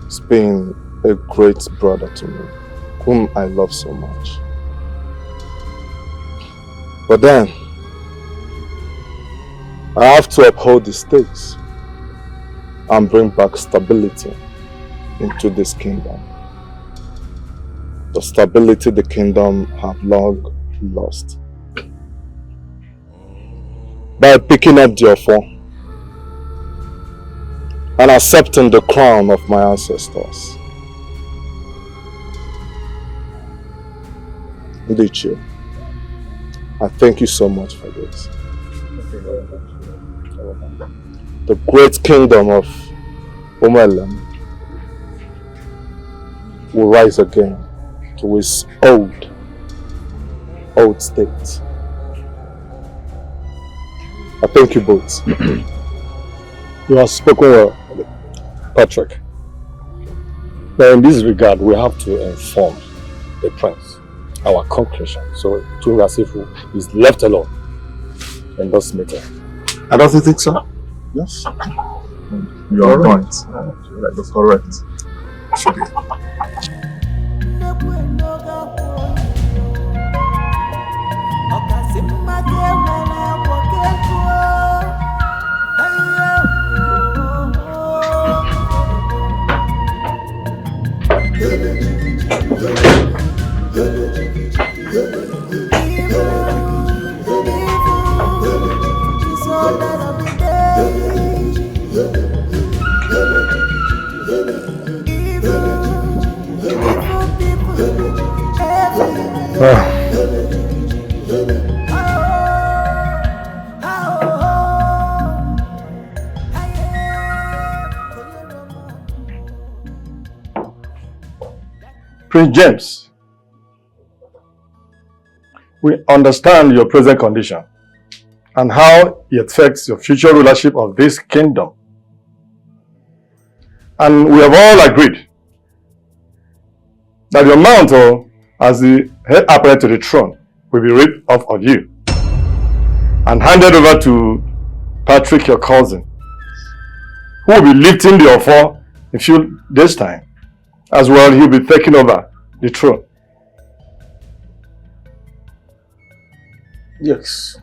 He's been a great brother to me, whom I love so much. But then, I have to uphold the stakes and bring back stability into this kingdom. The stability the kingdom have long lost. By picking up the offer and accepting the crown of my ancestors. Ndiche, I thank you so much for this. The great kingdom of Umuelem will rise again to its old state. I thank you both. You have spoken well, Patrick. Now in this regard, we have to inform the prince our conclusion. So it will be as if he is left alone in this meeting. I don't think so. Yes. You are right. That's correct. Should be. Prince James, we understand your present condition and how it affects your future rulership of this kingdom. And we have all agreed that your mantle as the head apparent to the throne will be ripped off of you and handed over to Patrick, your cousin, who will be lifting the offer in a few days' time. As well, he'll be taking over the throne. Yes.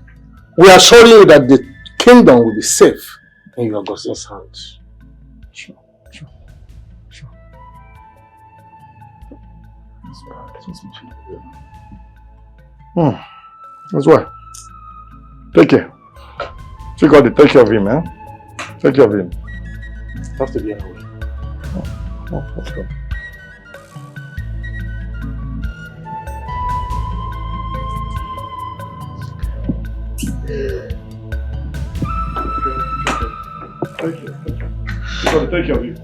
We assure you that the kingdom will be safe in your Godson's hands. Sure. As well. Take care. So you got to take care of him, eh? Take care of him. Have to be anyway. Let's go. Thank you. Sorry, take care of you.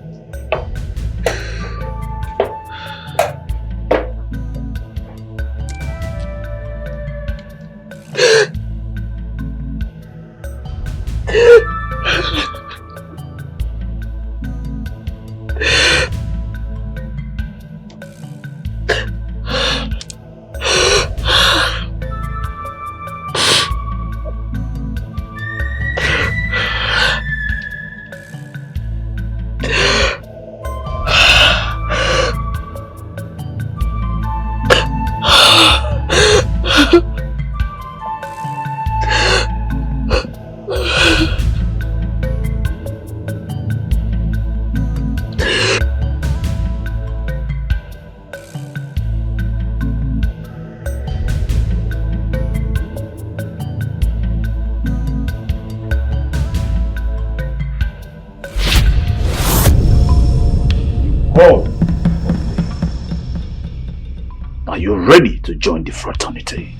Are you ready to join the fraternity?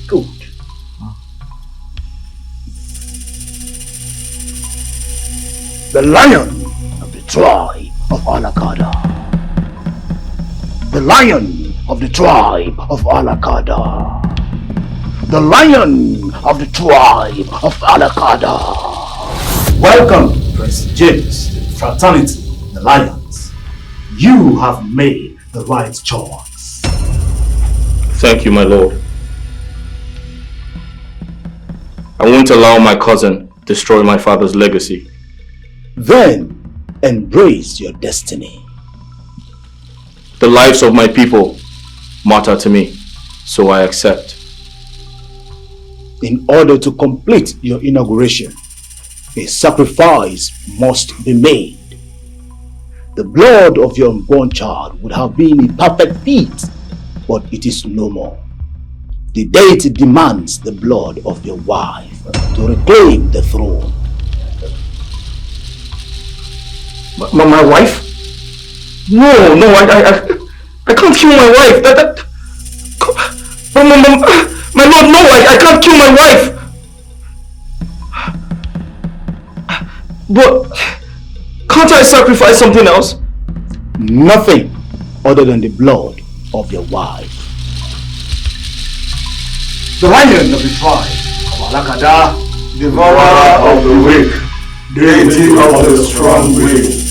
Good. The lion of the tribe of Alakada. The lion of the tribe of Alakada. The lion of the tribe of Alakada. Welcome, Prince James, to the fraternity, the Lions. You have made the right choice. Thank you, my lord. I won't allow my cousin destroy my father's legacy. Then embrace your destiny. The lives of my people matter to me, so I accept. In order to complete your inauguration, a sacrifice must be made. The blood of your unborn child would have been a perfect fit, but it is no more. The deity demands the blood of your wife to reclaim the throne. My wife? No, I can't kill my wife. My lord, no, I can't kill my wife. But can't I sacrifice something else? Nothing other than the blood of your wife. The lion of the tribe of Alakada, devourer of the weak, deity of the strong will.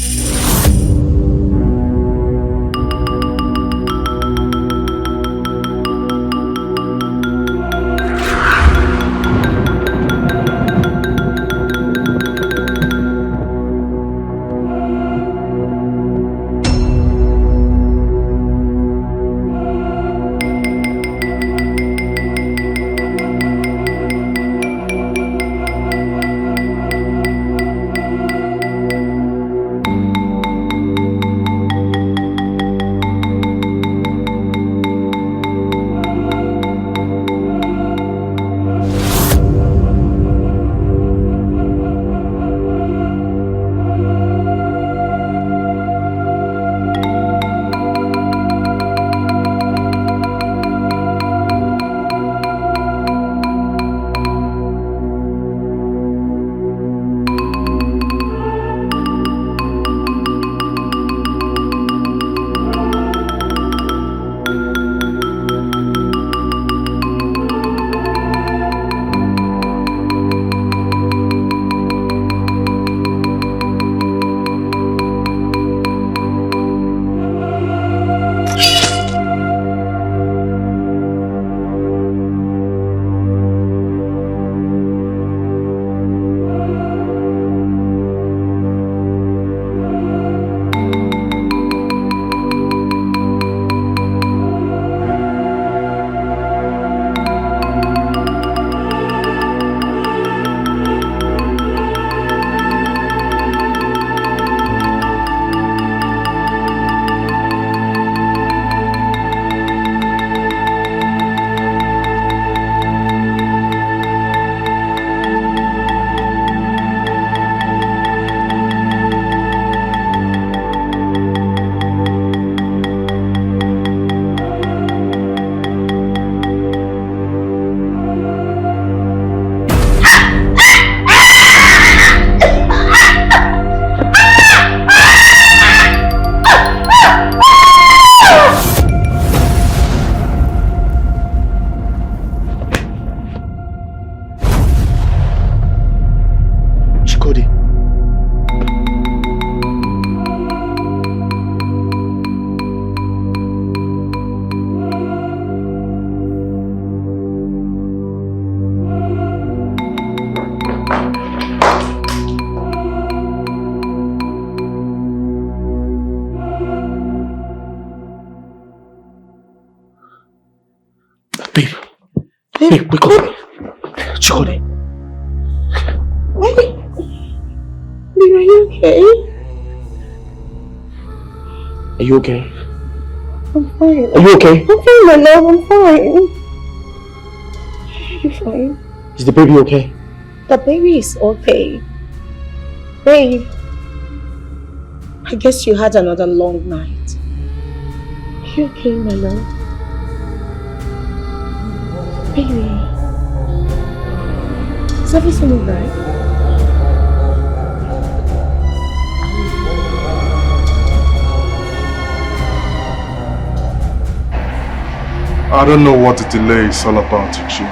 Hey, wake up. Chikode. Baby, are you okay? Are you okay? I'm fine. Are you okay? I'm fine, my love. I'm fine. You're fine. Is the baby okay? The baby is okay. Babe, I guess you had another long night. Are you okay, my love? Baby, is everything alright? I don't know what the delay is all about, Ichi.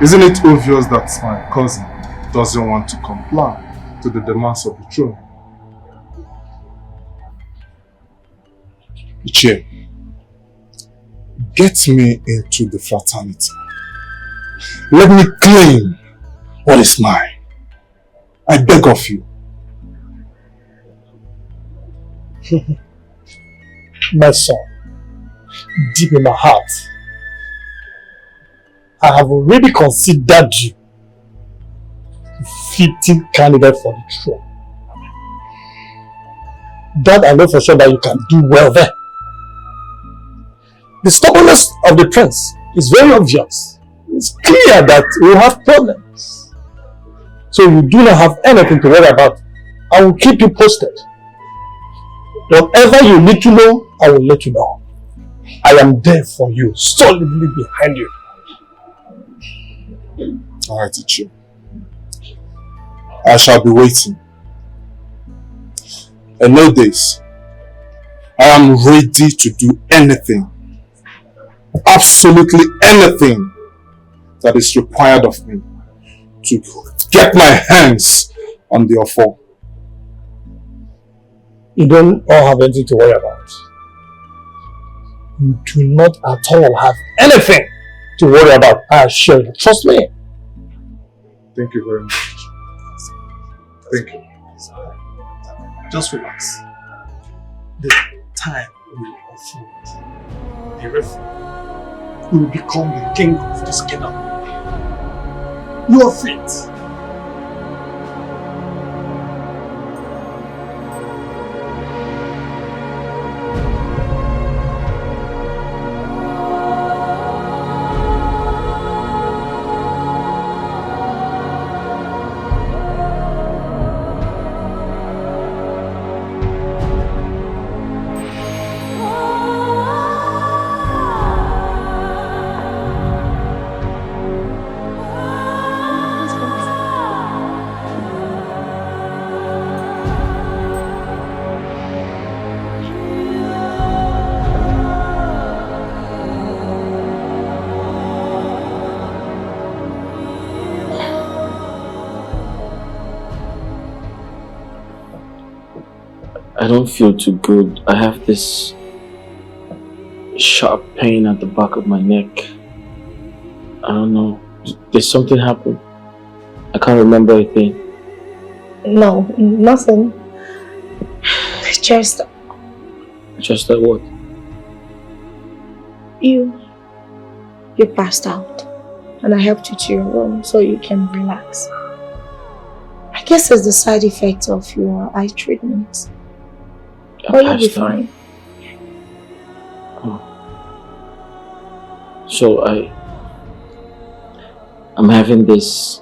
Isn't it obvious that my cousin doesn't want to comply to the demands of the throne? Ichi, get me into the fraternity. Let me claim what is mine. I beg of you. My son, deep in my heart, I have already considered you a fitting candidate for the throne. That I know for sure that you can do well there. The stubbornness of the prince is very obvious. It's clear that we have problems. So you do not have anything to worry about. I will keep you posted. Whatever you need to know, I will let you know. I am there for you, solidly behind you. Alright, Ichi. I shall be waiting. And know this, I am ready to do anything, absolutely anything that is required of me to get my hands on the offer. You don't all have anything to worry about. You do not at all have anything to worry about. I assure you. Trust me. Thank you very much. Thank you. Just relax. The time will unfold. The referee will become the king of this kingdom. Your fate. I don't feel too good. I have this sharp pain at the back of my neck. I don't know. Did something happen? I can't remember a thing. No, nothing. Just that what? You passed out and I helped you to your room so you can relax. I guess it's the side effect of your eye treatment. But you'll be fine. Oh. So I'm having this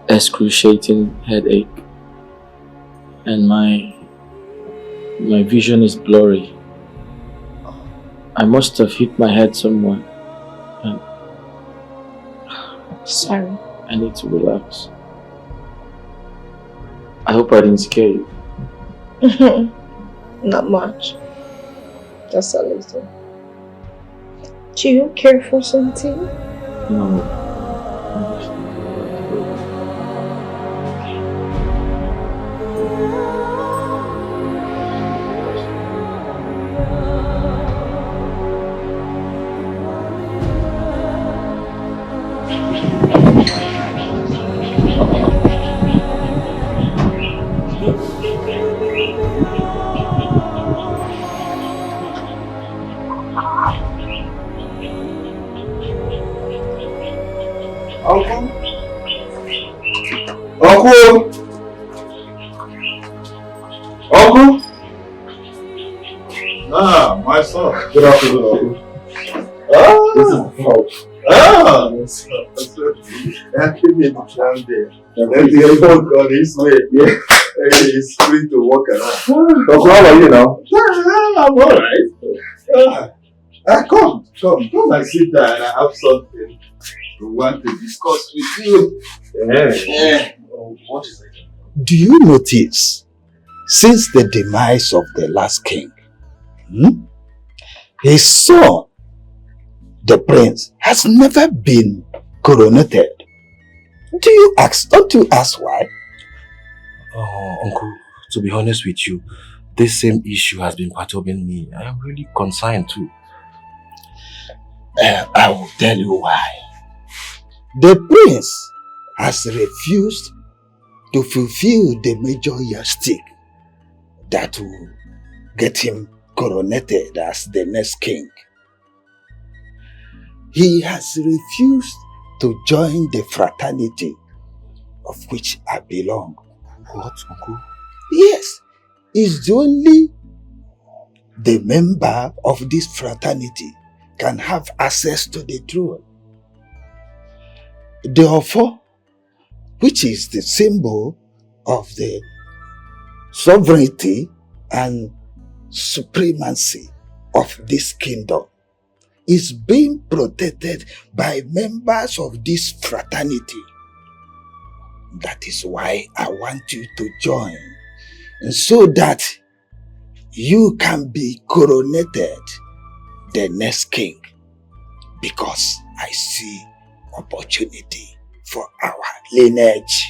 excruciating headache and my vision is blurry. I must have hit my head somewhere. And sorry. I need to relax. I hope I didn't scare you. Not much. Just a little. Do you care for something? No. Uncle? Uncle? Uncle? Ah, my son. Good afternoon, Uncle. Ah, this is the fault. Ah, yes. I came in down there. And then the phone on his way. Yeah. He's free to walk around. Uncle, how are you now? I'm alright. Come and sit down. I have something we want to discuss with you. Yeah. What is it? Do you notice, since the demise of the last king, his son, the prince, has never been coronated? Don't you ask why? Oh, Uncle, to be honest with you, this same issue has been perturbing me. I am really concerned too. I will tell you why. The prince has refused to fulfill the major yardstick that will get him coronated as the next king. He has refused to join the fraternity of which I belong. What, Uncle? Yes, it's only the member of this fraternity can have access to the throne. Therefore, which is the symbol of the sovereignty and supremacy of this kingdom, is being protected by members of this fraternity. That is why I want you to join, so that you can be coronated the next king, because I see opportunity for our lineage.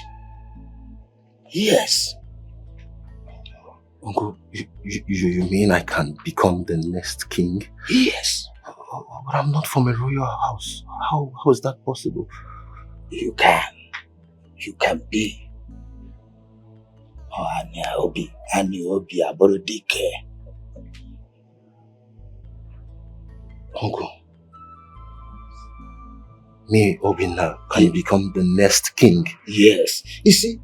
Yes. Uncle, you mean I can become the next king? Yes. But I'm not from a royal house. How is that possible? You can. You can be. Oh, Aniobi Aborodike. Uncle, me, Obinna, can become the next king? Yes. You see,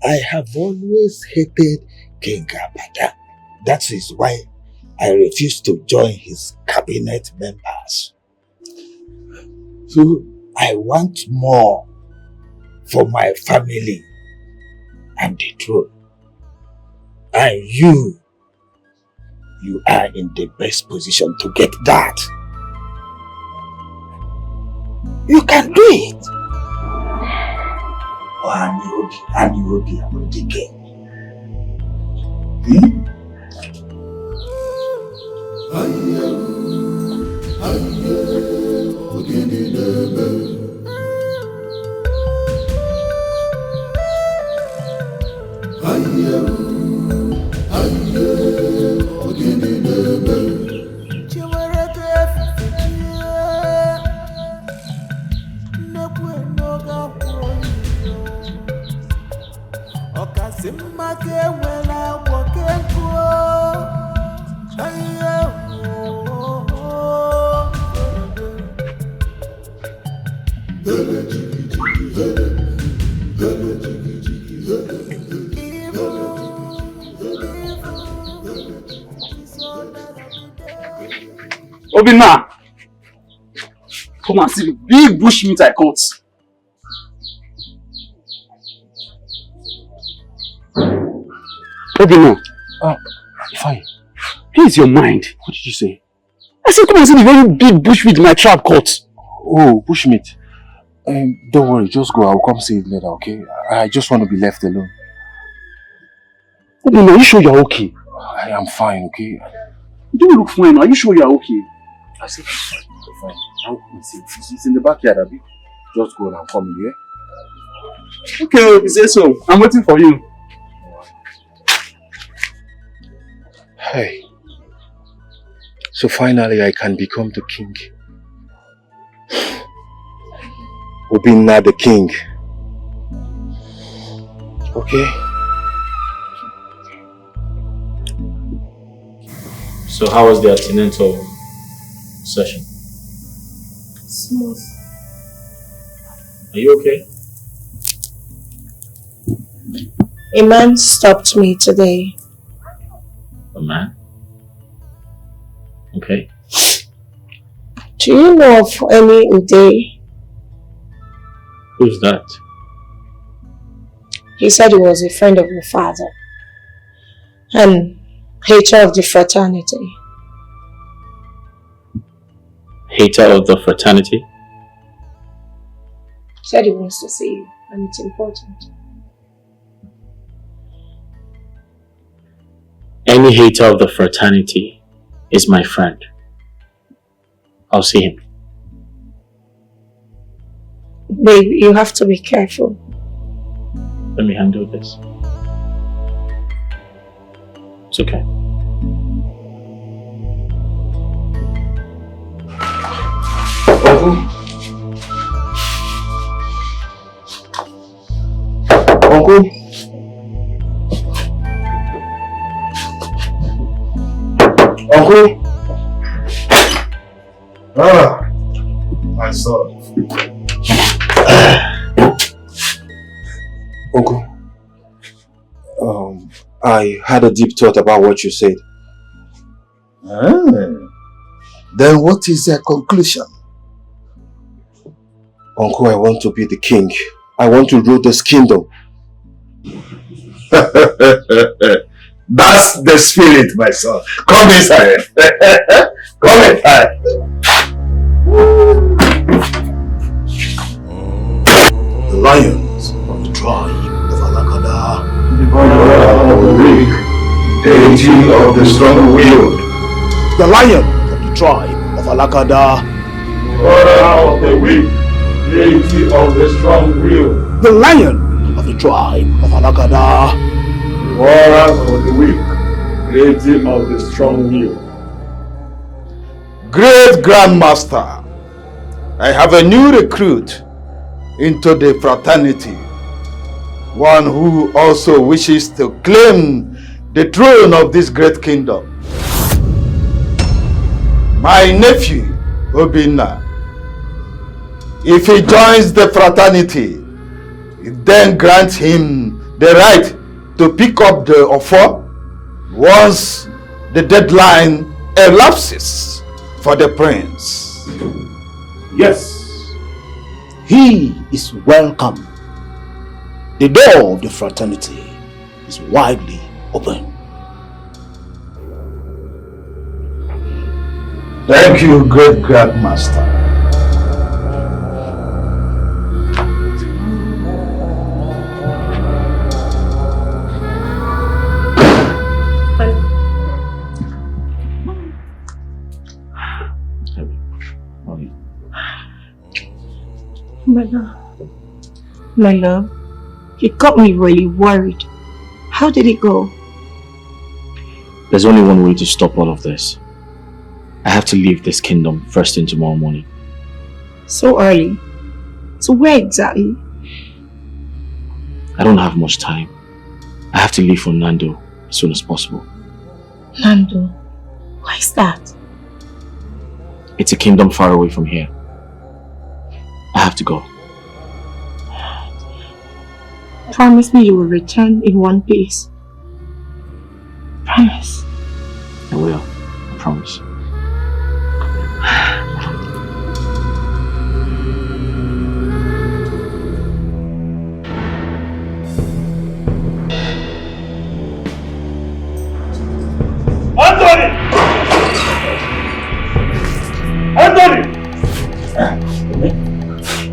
I have always hated King Abada. That is why I refuse to join his cabinet members. So I want more for my family and the throne. And you are in the best position to get that. You can do it. Oh, Aniobi Aborodike. Obinna, come and see the big bush meat I caught. Obinna, fine. Here's your mind. What did you say? I said come and see the very big bush meat my trap caught. Oh, bushmeat. Don't worry, just go. I'll come see it later, okay? I just want to be left alone. Obinna, are you sure you're okay? I am fine, okay? You don't look fine. Are you sure you're okay? I said I'm fine. I'll come see it. It's in the backyard, Abi. Just go and I'm coming, yeah? Okay, if you say so. I'm waiting for you. Hey. So finally I can become the king. Obinna the king. Okay? So how was the antenatal session? Smooth. Are you okay? A man stopped me today. A man? Okay. Do you know of any Uday? Who's that? He said he was a friend of your father and hater of the fraternity. Hater of the fraternity? Said he wants to see you and it's important. Any hater of the fraternity is my friend. I'll see him. Babe, you have to be careful. Let me handle this. It's okay. Uncle? Uncle? Uncle? Ah, my son. Uncle, I had a deep thought about what you said. Then what is their conclusion? Uncle, I want to be the king. I want to rule this kingdom. That's the spirit, my son. Come inside. Come inside. The lions of the tribe of Alakada. Deity of the strong-willed. The lion of the tribe of Alakada. Order of the weak. Deity of the strong-willed. The lion of the tribe of Alakada. Warrior of the weak, deity of the strong will. Great Grandmaster, I have a new recruit into the fraternity. One who also wishes to claim the throne of this great kingdom. My nephew, Obinna. If he joins the fraternity, it then grants him the right to pick up the offer once the deadline elapses for the prince. Yes, he is welcome. The door of the fraternity is widely open. Thank you, great Grandmaster. My love, it got me really worried. How did it go? There's only one way to stop all of this. I have to leave this kingdom first thing tomorrow morning. So early? So where exactly? I don't have much time. I have to leave for Nando as soon as possible. Nando? Why is that? It's a kingdom far away from here. I have to go. Promise me you will return in one piece. Promise. I will. I promise. Anthony! Anthony!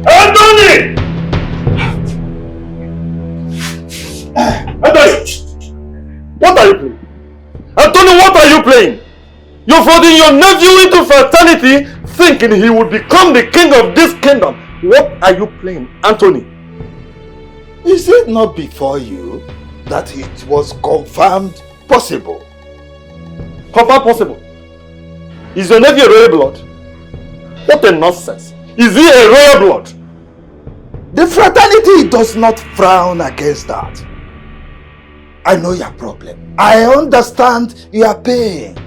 Anthony! What are you playing? Anthony, what are you playing? You're folding your nephew into fraternity thinking he will become the king of this kingdom. What are you playing, Anthony? Is it not before you that it was confirmed possible? Confirmed possible? Is your nephew a royal blood? What a nonsense. Is he a royal blood? The fraternity does not frown against that. I know your problem. I understand your pain.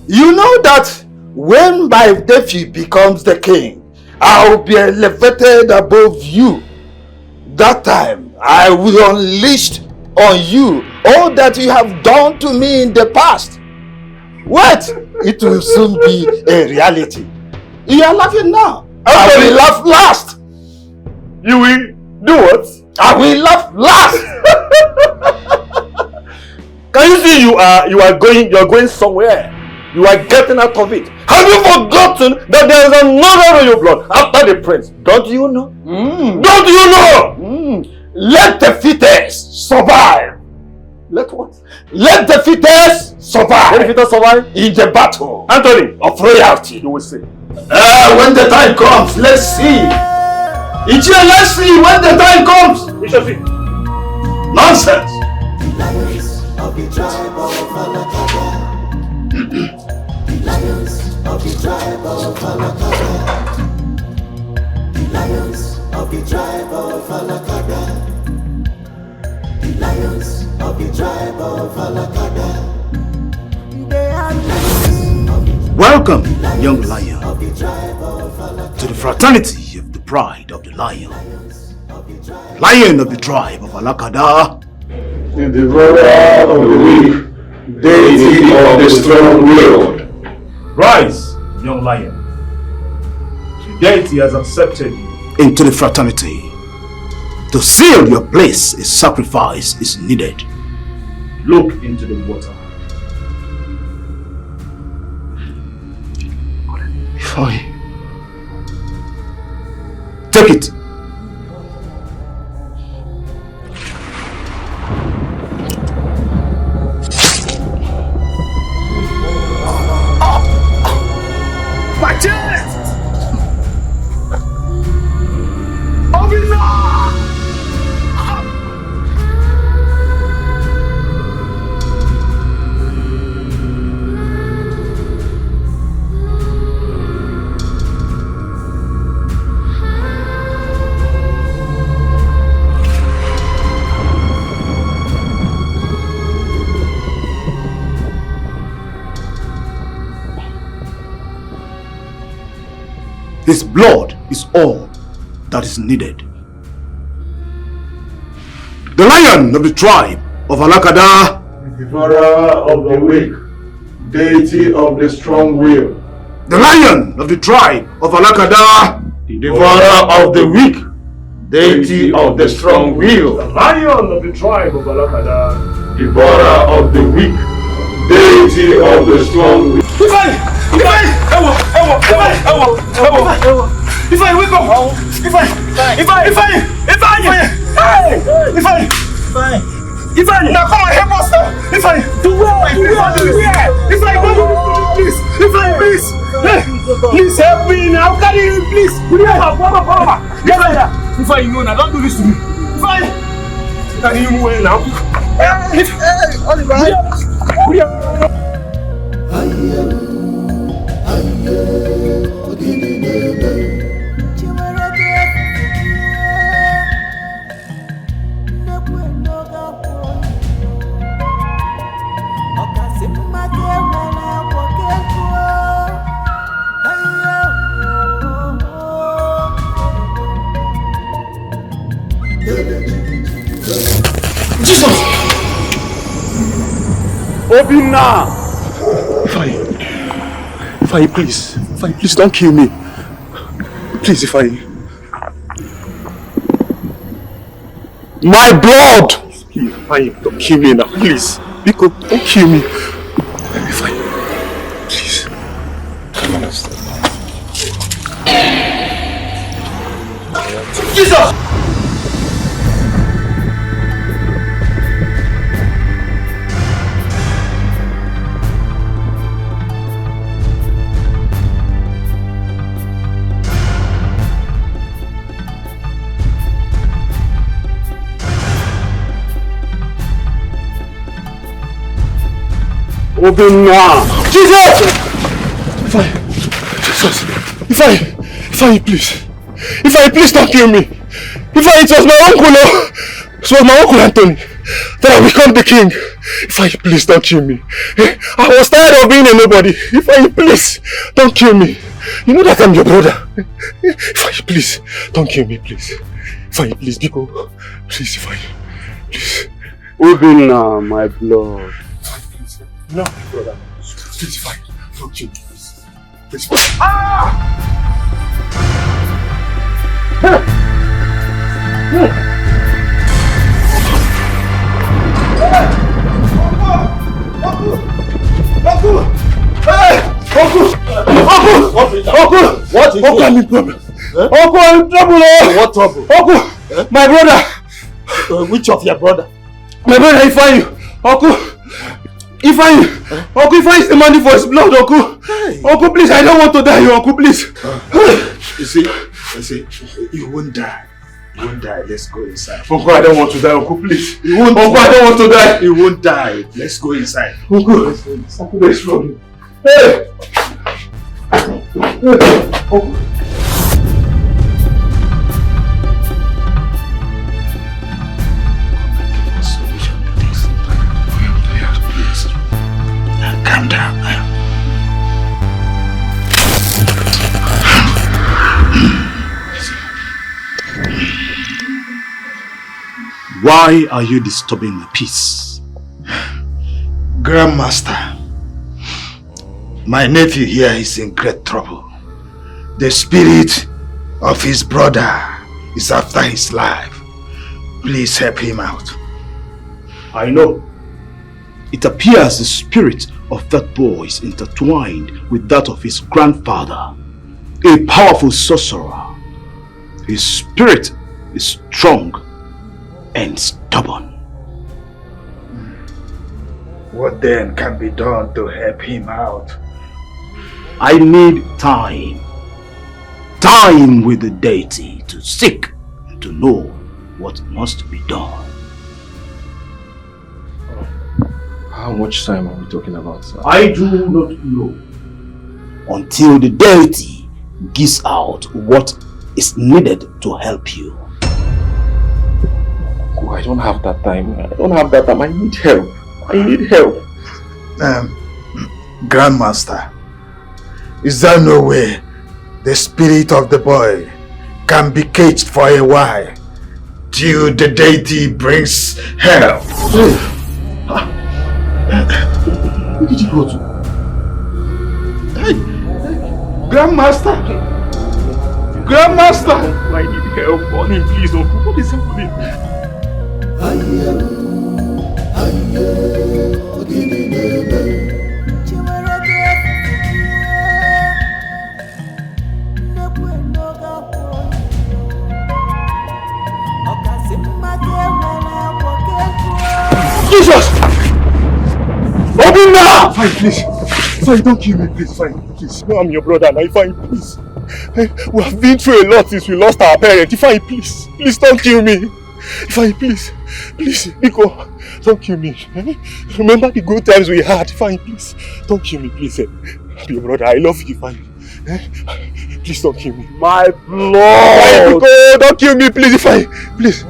You know that when my nephew becomes the king I'll be elevated above you. That time, I will unleash on you all that you have done to me in the past. Wait, it will soon be a reality. You are laughing now. I will laugh last. You will do what? I will laugh last. Can you see you are going somewhere? You are getting out of it. Have you forgotten that there is another royal blood after the prince? Don't you know? Don't you know? Let the fittest survive. Let what? Let the fittest survive. Let the fittest survive in the battle, Anthony, of royalty. You will see. When the time comes, let's see. Let's see when the time comes. We shall see. Nonsense. Lions of the tribe of Alakada. Lions of the tribe of Alakada. Lions of the tribe of Alakada. Lions of the tribe of Alakada. Welcome, young lion, to the fraternity of the pride of the lion. Lion of the tribe of Alakada. The devourer of the weak, deity of the strong willed. Rise, young lion. The deity has accepted you into the fraternity. To seal your place, a sacrifice is needed. Look into the water. Fine. Take it. My chest! Open up! His blood is all that is needed. The lion of the tribe of Alakada, The devourer of the weak, deity of the strong will. The lion of the tribe of Alakada, The devourer of the weak, deity of the strong will. The lion of the tribe of Alakada, Devourer of the weak, deity of the strong will. If I wake up, if I now come and help us now. If I do well, please help me now. Carry him, please. If I know now, don't do this to me. If I carry him well now. Jesus! Obina! If I please don't kill me. Please, my blood! Please, don't kill me now, please. Because don't kill me. Please. Come on, Jesus! Obina! Jesus! If I please don't kill me. It was my uncle, it was my uncle Anthony that I become the king. Please don't kill me. I was tired of being a nobody. Please don't kill me. You know that I'm your brother. Ifeanyi, please, don't kill me, please. Ifeanyi, please, Biko. Please, Ifeanyi. Please. Obinna, my blood. No, brother. Please, Ifeanyi. Don't kill me, please. Please. Ah! Uncle! Hey! Uncle! What is Uncle, I'm in trouble. Uncle, I'm in trouble. What trouble? Uncle, my brother. Which of your brother? My brother, Ifeanyi. Uncle, Ifeanyi. Uncle, Ifeanyi is demanding for his blood, Uncle. Hey. Uncle, please, I don't want to die, Uncle, please. You see, you won't die. You won't die. Let's go inside. Uncle, I don't want to die, Uncle, please. You won't Uncle, I don't want to die. You won't die. Let's go inside. Uncle, let's go inside. Uncle, let's go. Hey! Uncle. Calm down. Why are you disturbing my peace? Grandmaster, my nephew here is in great trouble. The spirit of his brother is after his life. Please help him out. I know. It appears the spirit of that boy is intertwined with that of his grandfather, a powerful sorcerer. His spirit is strong and stubborn. What then can be done to help him out? I need time. Time with the deity to seek and to know what must be done. How much time are we talking about, sir? I do not know until the deity gives out what is needed to help you. I don't have that time. I don't have that time. I need help. I need help. Grandmaster, is there no way the spirit of the boy can be caged for a while till the deity brings help? Where did you go to? Hey, Grandmaster! Grandmaster! I need help. Honey, please, Uncle. What is happening? Jesus! Open now! Fine, please. Fine, don't kill me, please. Fine, please. No, I'm your brother now. Fine, please. We have been through a lot since we lost our parents. Fine, please. Please don't kill me. Fine, please. Please, Nico. Don't kill me. Remember the good times we had. Fine, please. Don't kill me, please. I'm your brother. I love you. Fine. Please don't kill me. My blood! Fine, Nico. Don't kill me, please. Fine. Please.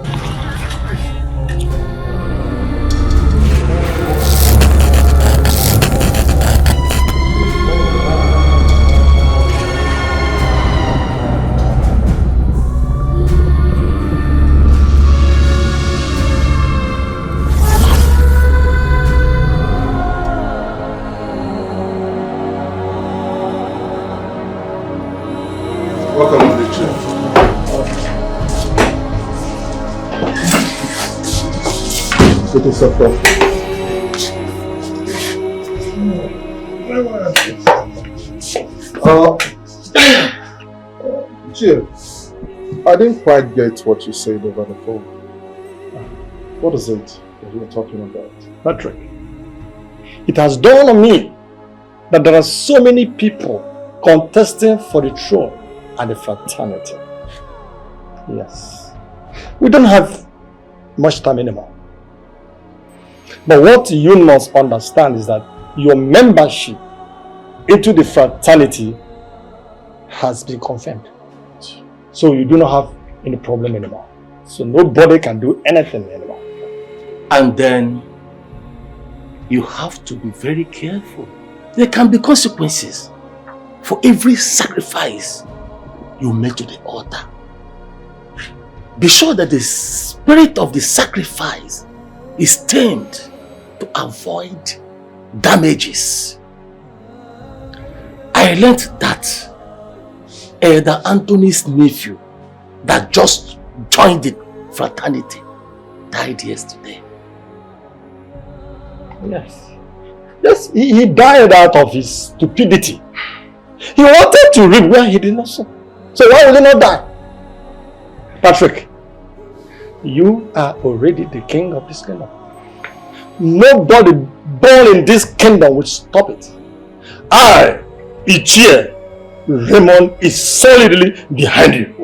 Welcome on the train. Put yourself off. Jill, I didn't quite get what you said over the phone. What is it that you were talking about? Patrick, it has dawned on me that there are so many people contesting for the throne and the fraternity. Yes. We don't have much time anymore. But what you must understand is that your membership into the fraternity has been confirmed. So you do not have any problem anymore. So nobody can do anything anymore. And then you have to be very careful. There can be consequences. for every sacrifice you make to the altar. Be sure that the spirit of the sacrifice is tamed to avoid damages. I learned that Elder Anthony's nephew that just joined the fraternity died yesterday. Yes. Yes, he died out of his stupidity. He wanted to reap where he did not sow. So why would he not die? Patrick, you are already the king of this kingdom. Nobody born in this kingdom will stop it. I, Ichie, Raymond, is solidly behind you.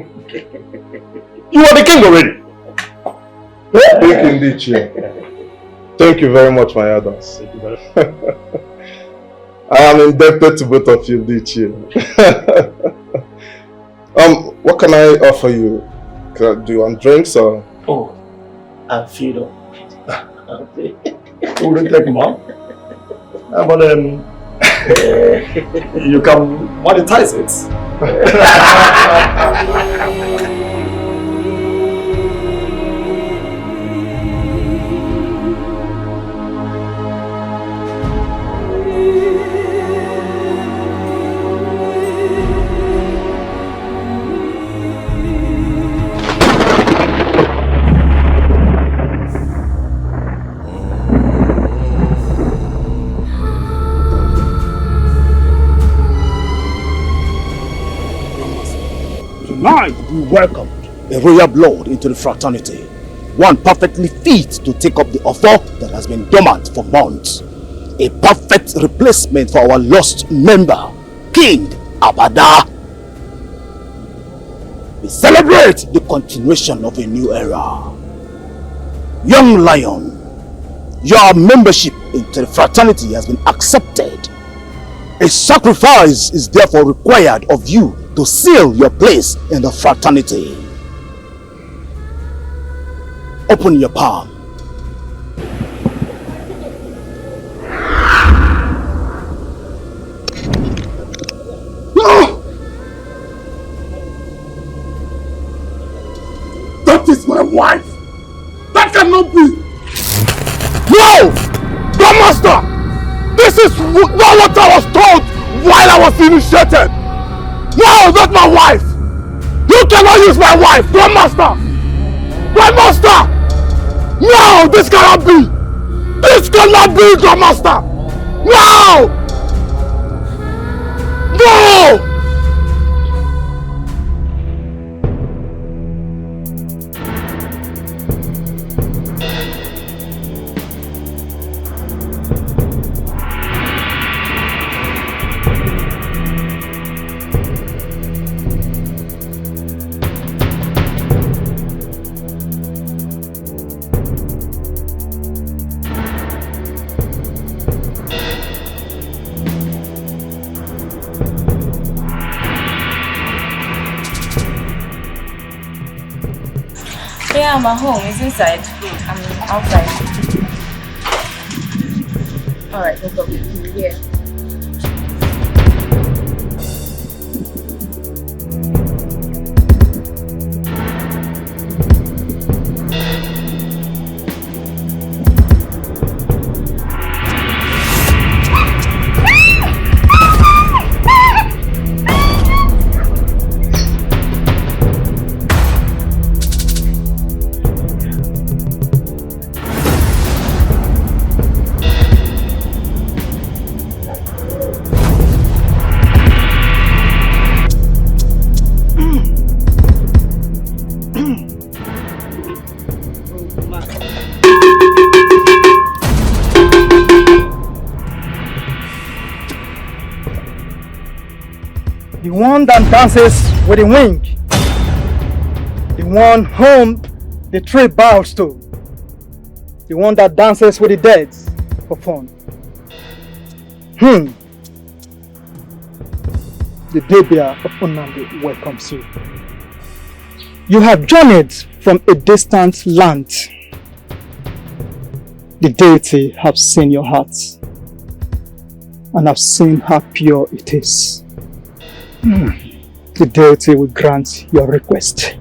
You are the king already. Thank you indeed, Chair. Thank you very much, my elders. I am indebted to both of you, indeed, Chair. What can I offer you? Do you want drinks or? Oh, I'm filled up. You wouldn't take more? But you can monetize it. Tonight we welcomed a royal blood into the fraternity, one perfectly fit to take up the offer that has been dormant for months. A perfect replacement for our lost member, King Abada. We celebrate the continuation of a new era. Young Lion, your membership into the fraternity has been accepted. A sacrifice is therefore required of you to seal your place in the fraternity. Open your palm. No! That is my wife! That cannot be! No! Grandmaster! This is not what I was told while I was initiated! No, not my wife! You cannot use my wife, Grandmaster! Grandmaster! No, this cannot be! This cannot be, Grandmaster! No! No! Yeah, I'm at home. It's inside. I'm outside. Alright, no problem. Yeah. The one that dances with the wing. The one whom the tree bows to. The one that dances with the dead for fun. The Debia of Onambi welcomes you. You have journeyed from a distant land. The deity has seen your heart and have seen how pure it is. The deity will grant your request.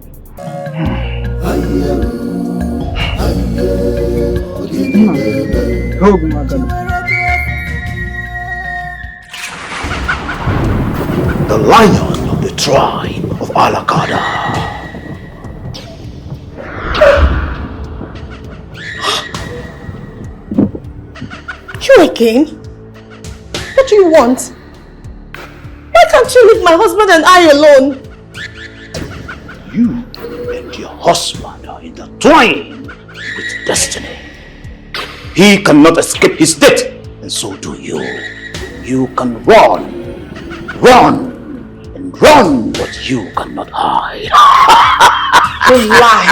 The lion of the tribe of Alakada. You again? What do you want? Why can't you leave my husband and I alone? You and your husband are intertwined with destiny. He cannot escape his death, and so do you. You can run, and run, but you cannot hide. You lie.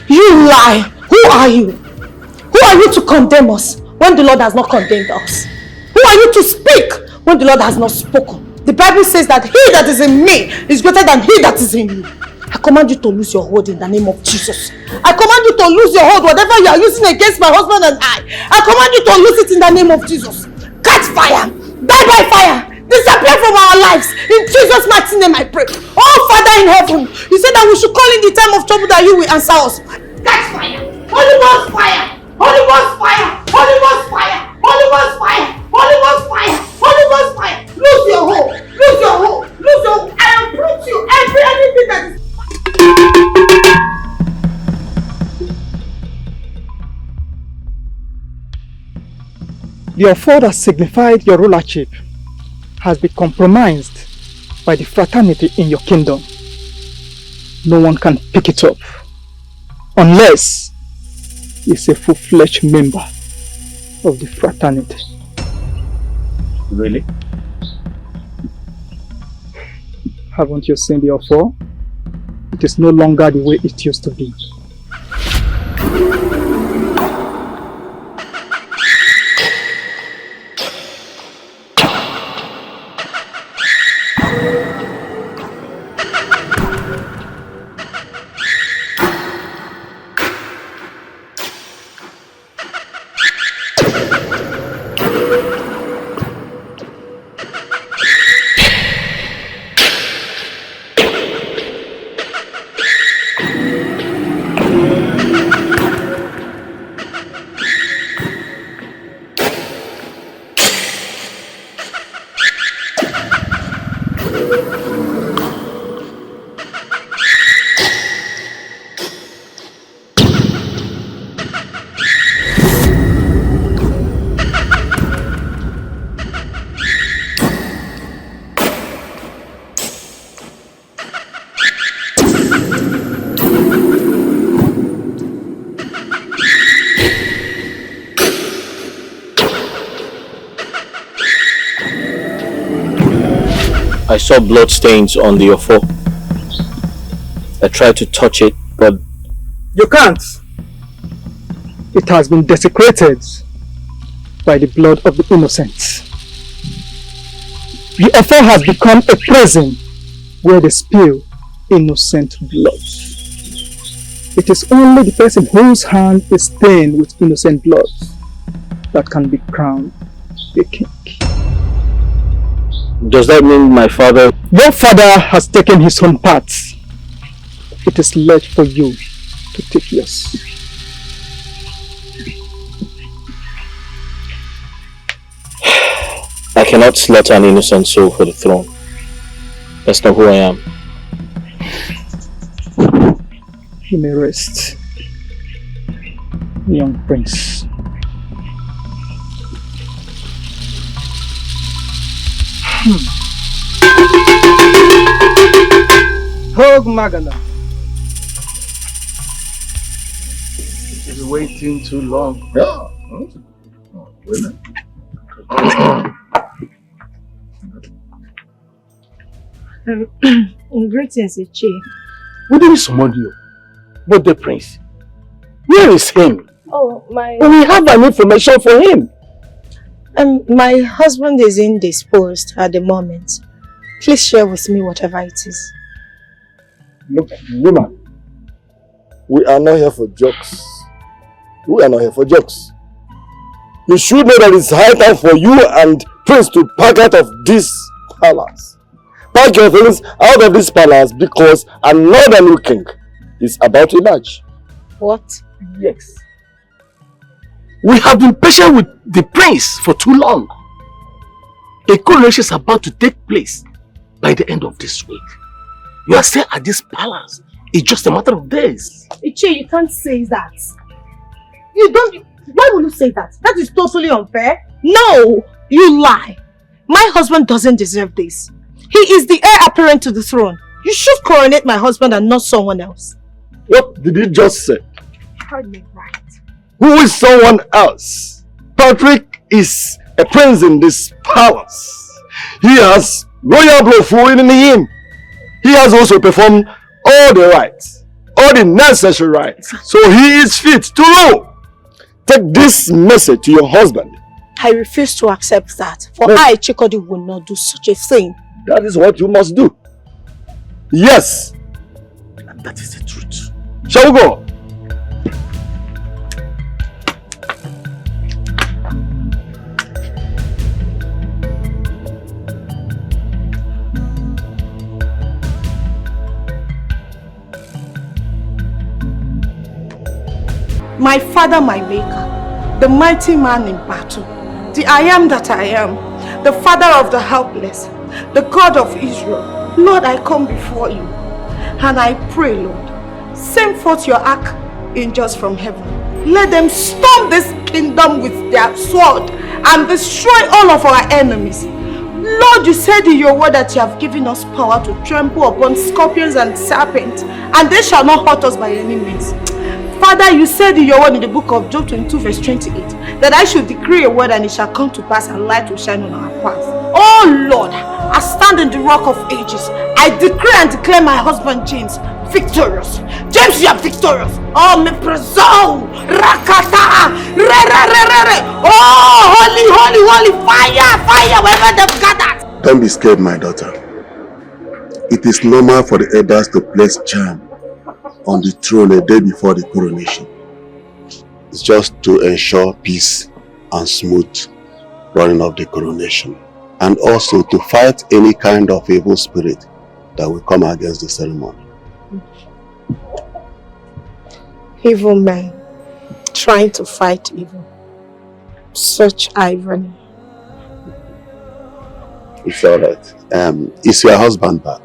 You lie. Who are you? Who are you to condemn us when the Lord has not condemned us? Who are you to speak when the Lord has not spoken? The Bible says that he that is in me is greater than he that is in you. I command you to lose your hold in the name of Jesus. I command you to lose your hold, whatever you are using against my husband and I command you to lose it in the name of Jesus. Catch fire, die by fire, disappear from our lives. In Jesus' mighty name I pray. Oh Father in heaven, you said that we should call in the time of trouble that you will answer us. Catch fire, Holy Ghost fire, Holy Ghost fire, Holy Ghost fire, Holy Ghost fire, Holy Ghost fire, Holy Ghost fire. Lose your hold, lose your hold, lose your hold. I uproot you, anything that is... The offer that signified your rulership has been compromised by the fraternity in your kingdom. No one can pick it up unless he's a full-fledged member of the fraternity. Really? Haven't you seen the offer? It is no longer the way it used to be. I saw blood stains on the offer. I tried to touch it, but... You can't! It has been desecrated by the blood of the innocent. The offer has become a prison where they spill innocent blood. It is only the person whose hand is stained with innocent blood that can be crowned a king. Does that mean my father... Your father has taken his own path. It is left for you to take yours. I cannot slaughter an innocent soul for the throne. That's not who I am. You may rest, young prince. Hog Magana. It's waiting too long. Yeah. Greetings, Ichi. We didn't summon you. But the prince, where is him? Oh, my... We have an information for him. My husband is indisposed at the moment. Please share with me whatever it is. Look, woman, we are not here for jokes. We are not here for jokes. You should know that it's high time for you and Prince to pack out of this palace. pack your things out of this palace because another new king is about to emerge. What? Yes. We have been patient with the prince for too long. A coronation is about to take place by the end of this week. You are still at this palace. It's just a matter of days. Ichi, you can't say that. Why would you say that? That is totally unfair. No, you lie. My husband doesn't deserve this. He is the heir apparent to the throne. You should coronate my husband and not someone else. What did you just say? You heard me right. Who is someone else? Patrick is a prince in this palace. He has royal blood flowing in him. He has also performed all the rites, all the necessary rites. So he is fit to rule. Take this message to your husband. I refuse to accept that. For I, Chikodi, will not do such a thing. That is what you must do. Yes. And that is the truth. Shall we go? My father, my maker, the mighty man in battle, the I am that I am, the father of the helpless, the God of Israel. Lord, I come before you and I pray, Lord, send forth your archangels from heaven. Let them storm this kingdom with their sword and destroy all of our enemies. Lord, you said in your word that you have given us power to trample upon scorpions and serpents, and they shall not hurt us by any means. Father, you said in your word in the book of Job 22 verse 28 that I should decree a word and it shall come to pass and light will shine on our path. Oh Lord, I stand in the rock of ages. I decree and declare my husband James victorious. James, you are victorious. Oh, me preso, rakata, re re re re re. Oh, holy, holy, holy, fire, fire, wherever they've gathered. Don't be scared, my daughter. It is normal for the elders to place charm on the throne a day before the coronation. It's just to ensure peace and smooth running of the coronation, and also to fight any kind of evil spirit that will come against the ceremony. Evil men trying to fight evil. Such irony. It's alright. Is your husband back?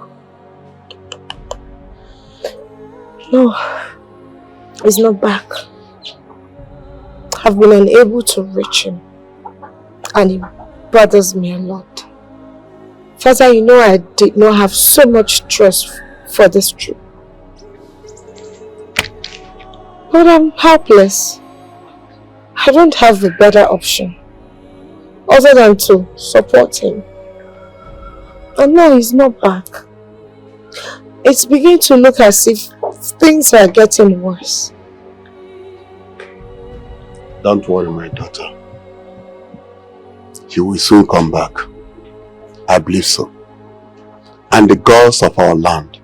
No, he's not back. I've been unable to reach him, and it bothers me a lot. Father, you know I did not have so much trust for this trip. But I'm helpless. I don't have a better option other than to support him. And now he's not back. It's beginning to look as if things are getting worse. Don't worry, my daughter. He will soon come back. I believe so. And the gods of our land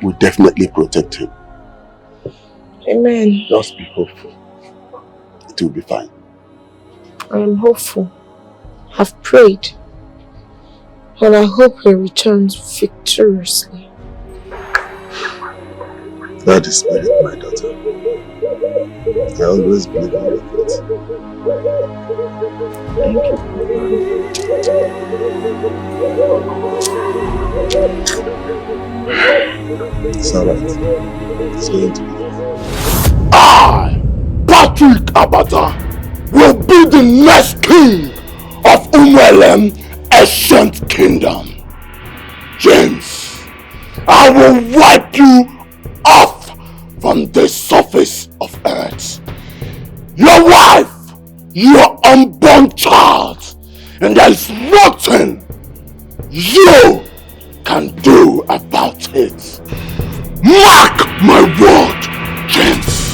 will definitely protect him. Amen. Just be hopeful. It will be fine. I am hopeful. I've prayed. And I hope he returns victoriously. That is spirit, my daughter. I always believe in your faith. Thank you. It's alright. It's going to be. I, Patrick Abata, will be the next king of Umwelem Ancient Kingdom. James, I will wipe you off from the surface of earth. Your wife, your unborn child, and there is nothing you can do about it. Mark my word, James.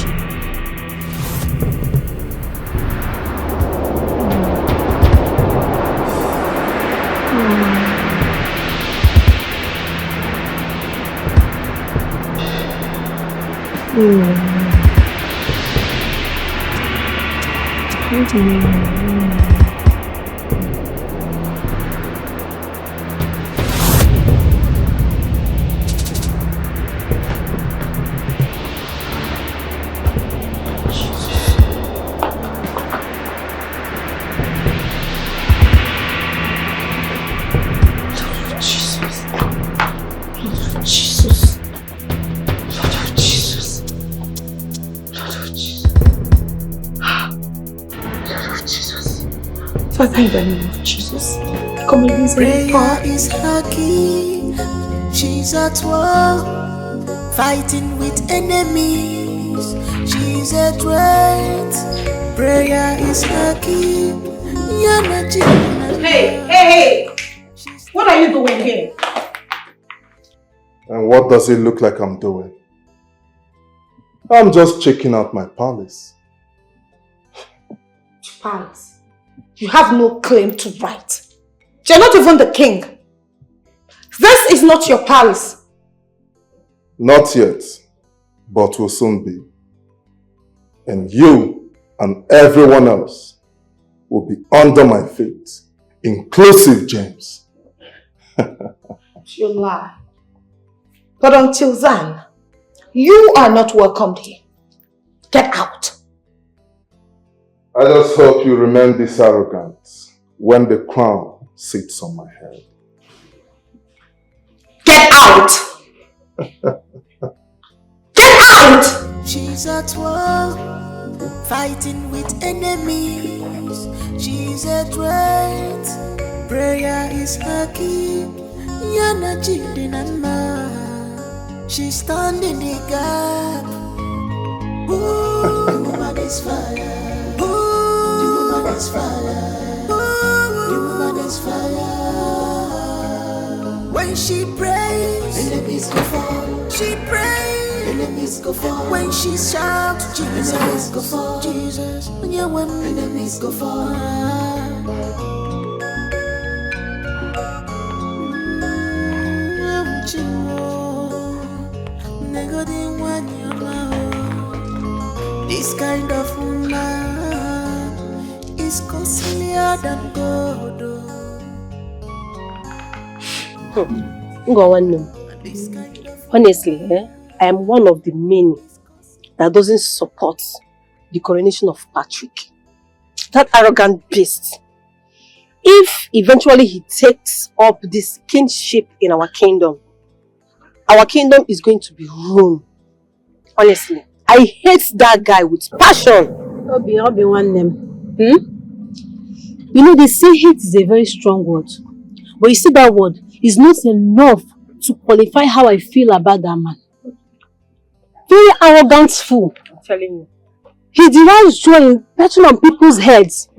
Father, in the name of Jesus, come against any power. Prayer is her key. She's at war, fighting with enemies. She's a threat. Prayer is her key. Hey! What are you doing here? And what does it look like I'm doing? I'm just checking out my palace. Palace? You have no claim to right. You're not even the king. This is not your palace. Not yet, but will soon be. And you and everyone else will be under my feet, inclusive James. You lie. But until then, you are not welcomed here. Get out. I just hope you remain this arrogant when the crown sits on my head. Get out! Get out! She's at war, fighting with enemies. She's a threat. Prayer is her key. Yana Jidinama. She's standing the gap. Ooh, the woman is fire. Ooh, the woman is fire. Ooh, the woman is fire. When she prays, enemies go fall. She prays, enemies go fall. When she shouts, Jesus, enemies go fall. Jesus, when you when enemies go fall. This kind of woman is costlier than gold. Honestly, I am one of the many that doesn't support the coronation of Patrick. That arrogant beast. If eventually he takes up this kingship in our kingdom is going to be ruined. Honestly, I hate that guy with passion. Obi one name. You know, they say hate is a very strong word. But you see, that word is not enough to qualify how I feel about that man. Very arrogant fool. I'm telling you. He derives joy in petting on people's heads.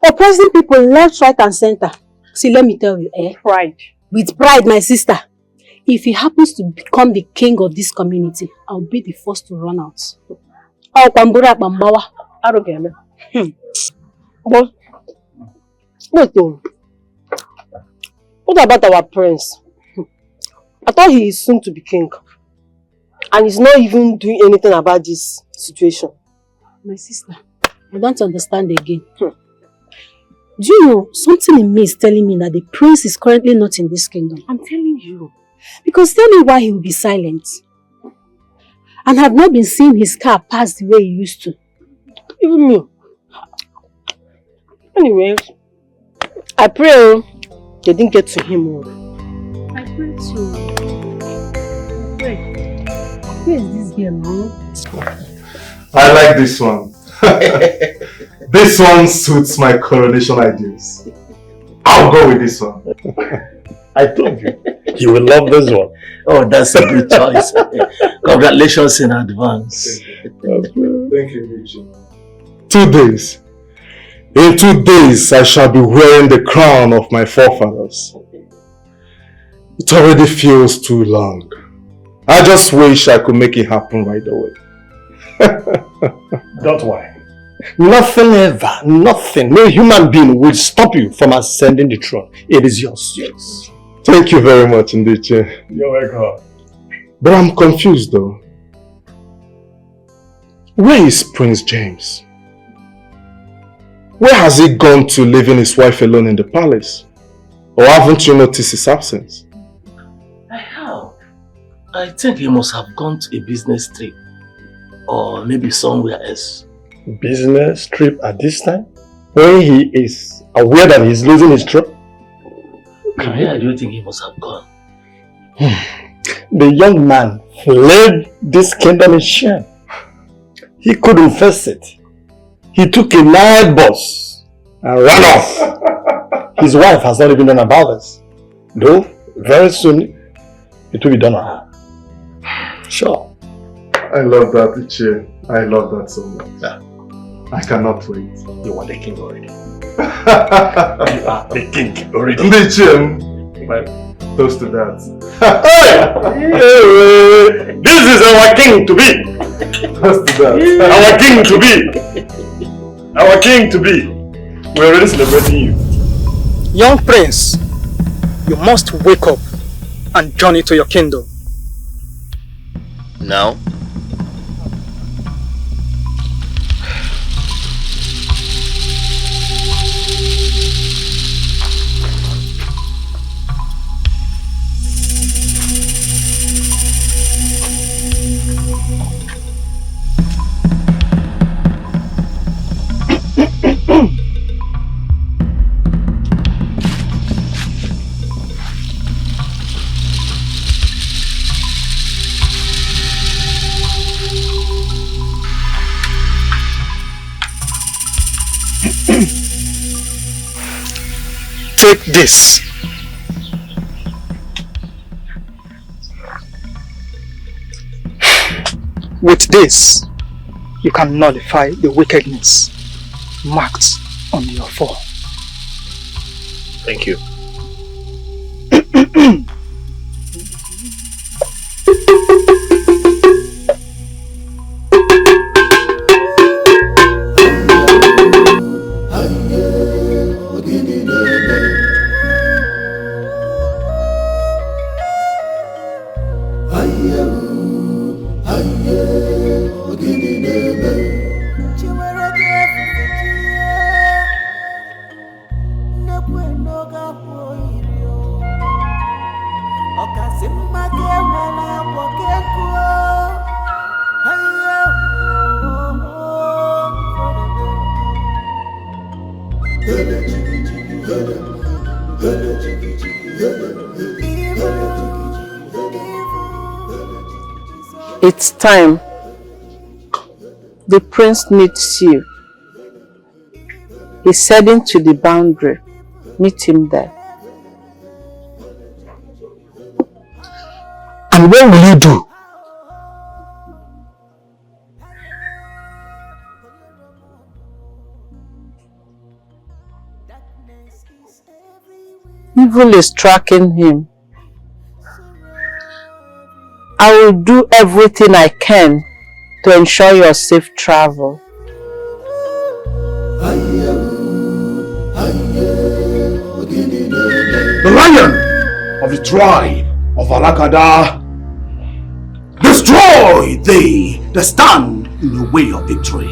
Oppressing people left, right and center. See, let me tell you, Pride. With pride, my sister. If he happens to become the king of this community, I'll be the first to run out. Arrogant. But wait though. What about our prince? I thought he is soon to be king. And he's not even doing anything about this situation. My sister, I don't understand again. Do you know, something in me is telling me that the prince is currently not in this kingdom. I'm telling you. Because tell me why he will be silent. And have not been seeing his car pass the way he used to. Even me. Anyways, I pray they didn't get to him. I pray too. I pray. Where is this girl now? I like this one. This one suits my coronation ideas. I'll go with this one. I told you will love this one. Oh, that's a good choice. Congratulations in advance. Thank you, Richie. 2 days. In 2 days, I shall be wearing the crown of my forefathers. It already feels too long. I just wish I could make it happen right away. Don't worry. Nothing ever, nothing, no human being will stop you from ascending the throne. It is yours. Yes. Thank you very much, Ndiche. You're welcome. But I'm confused though. Where is Prince James? Where has he gone to, leaving his wife alone in the palace? Or haven't you noticed his absence? I have. I think he must have gone to a business trip. Or maybe somewhere else. Business trip at this time? When he is aware that he's losing his trip? Where do you think he must have gone? The young man led this kingdom in shame. He couldn't face it. He took a night bus and ran off. His wife has not even known about this. Though, very soon, it will be done on her. Sure. I love that, Ichie. I love that so much. Yeah. I cannot wait. You are the king already. You are the king already. Ichie, well, toast to that. Hey! This is our king to be. Toast to that. Our king to be. Our king to be. We're already celebrating you. Young prince, you must wake up and journey to your kingdom. Now? Take this. With this, you can nullify the wickedness marked on your fall. Thank you. It's time. The prince needs you. He's heading to the boundary. Meet him there. And what will you do? Evil is tracking him. I will do everything I can to ensure your safe travel. The lion of the tribe of Alakada, destroy they that stand in the way of victory.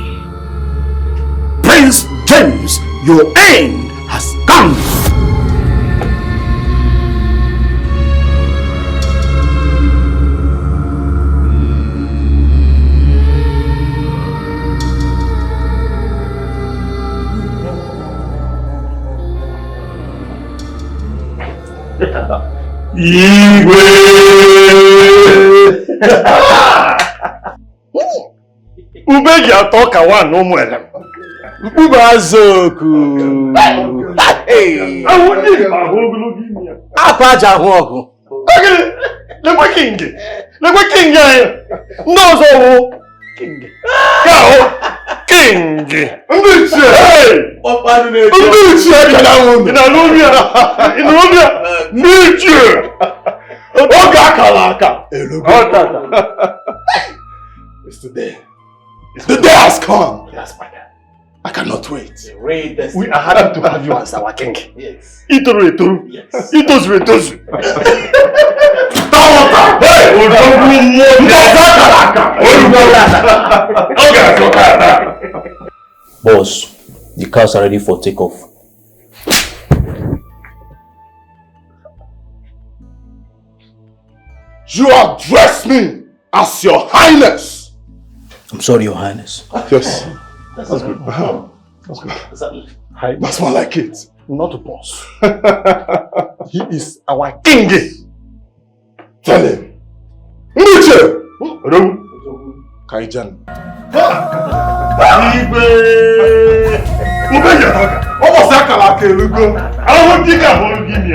Prince James, your end has come. Igwe! Ube ji atọ ka nwa na ụmụ ele. Mkpụrụ azoku. Ahụ ndị ma ahụ ogologo imi ya. Apa aja ahụ ọgụ. Lekwe king. Lekwe king anyị. Ndị ọzọ wụ king. Ka ahụ king. Ndị ichie. Ndị ichie bịara nwụ. Ị na-alụ obi ya. Ị na obi ya. Ndị ichie. Oge akara aka. It's today. The day has come. Yes, my dad. I cannot wait. We are happy to have you as our king. Yes. Itoru etoru. Yes. Itozu etozu. Tawata. Hey, odogwu mmụọ. Boss, the cars are ready for takeoff. You address me as your highness. I'm sorry, Your Highness. Yes. That's good. That's good. That's more like it. Not a boss. He is our king. Tell him. Mbuche! Kaijan. Igwe! Ube ya toka. Almost like a lugo. I won't think I won't give me.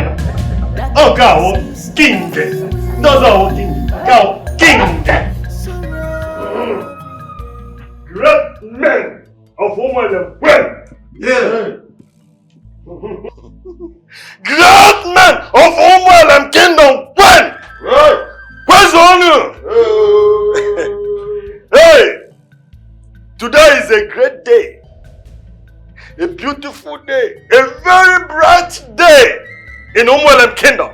Oh, God, king. Those are king. Go, king. Great men of woman when? Yeah. Great men of woman and kingdom when? Right. Where's the honor? Hey, today is a great day. A beautiful day, a very bright day in Umuelem Kingdom.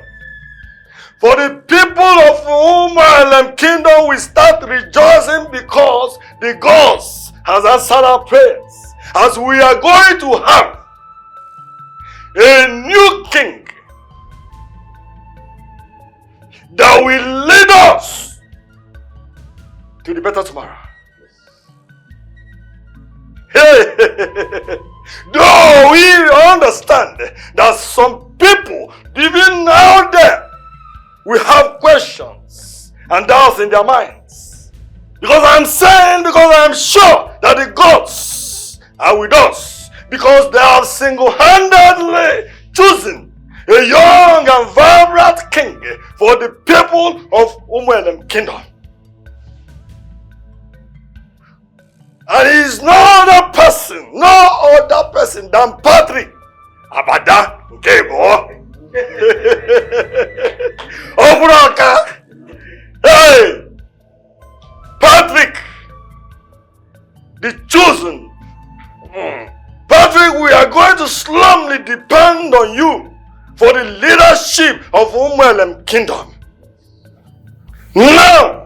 For the people of Umuelem Kingdom, we start rejoicing because the gods has answered our prayers. As we are going to have a new king that will lead us to the better tomorrow. Hey. Though we understand that some people, even now there, we have questions and doubts in their minds. Because I'm sure that the gods are with us. Because they have single-handedly chosen a young and vibrant king for the people of Umuelem Kingdom. And he is no other person than Patrick Abada Nkebo. Obraka. Hey, Patrick, the chosen. Patrick, we are going to solemnly depend on you for the leadership of Umuelem Kingdom. Now,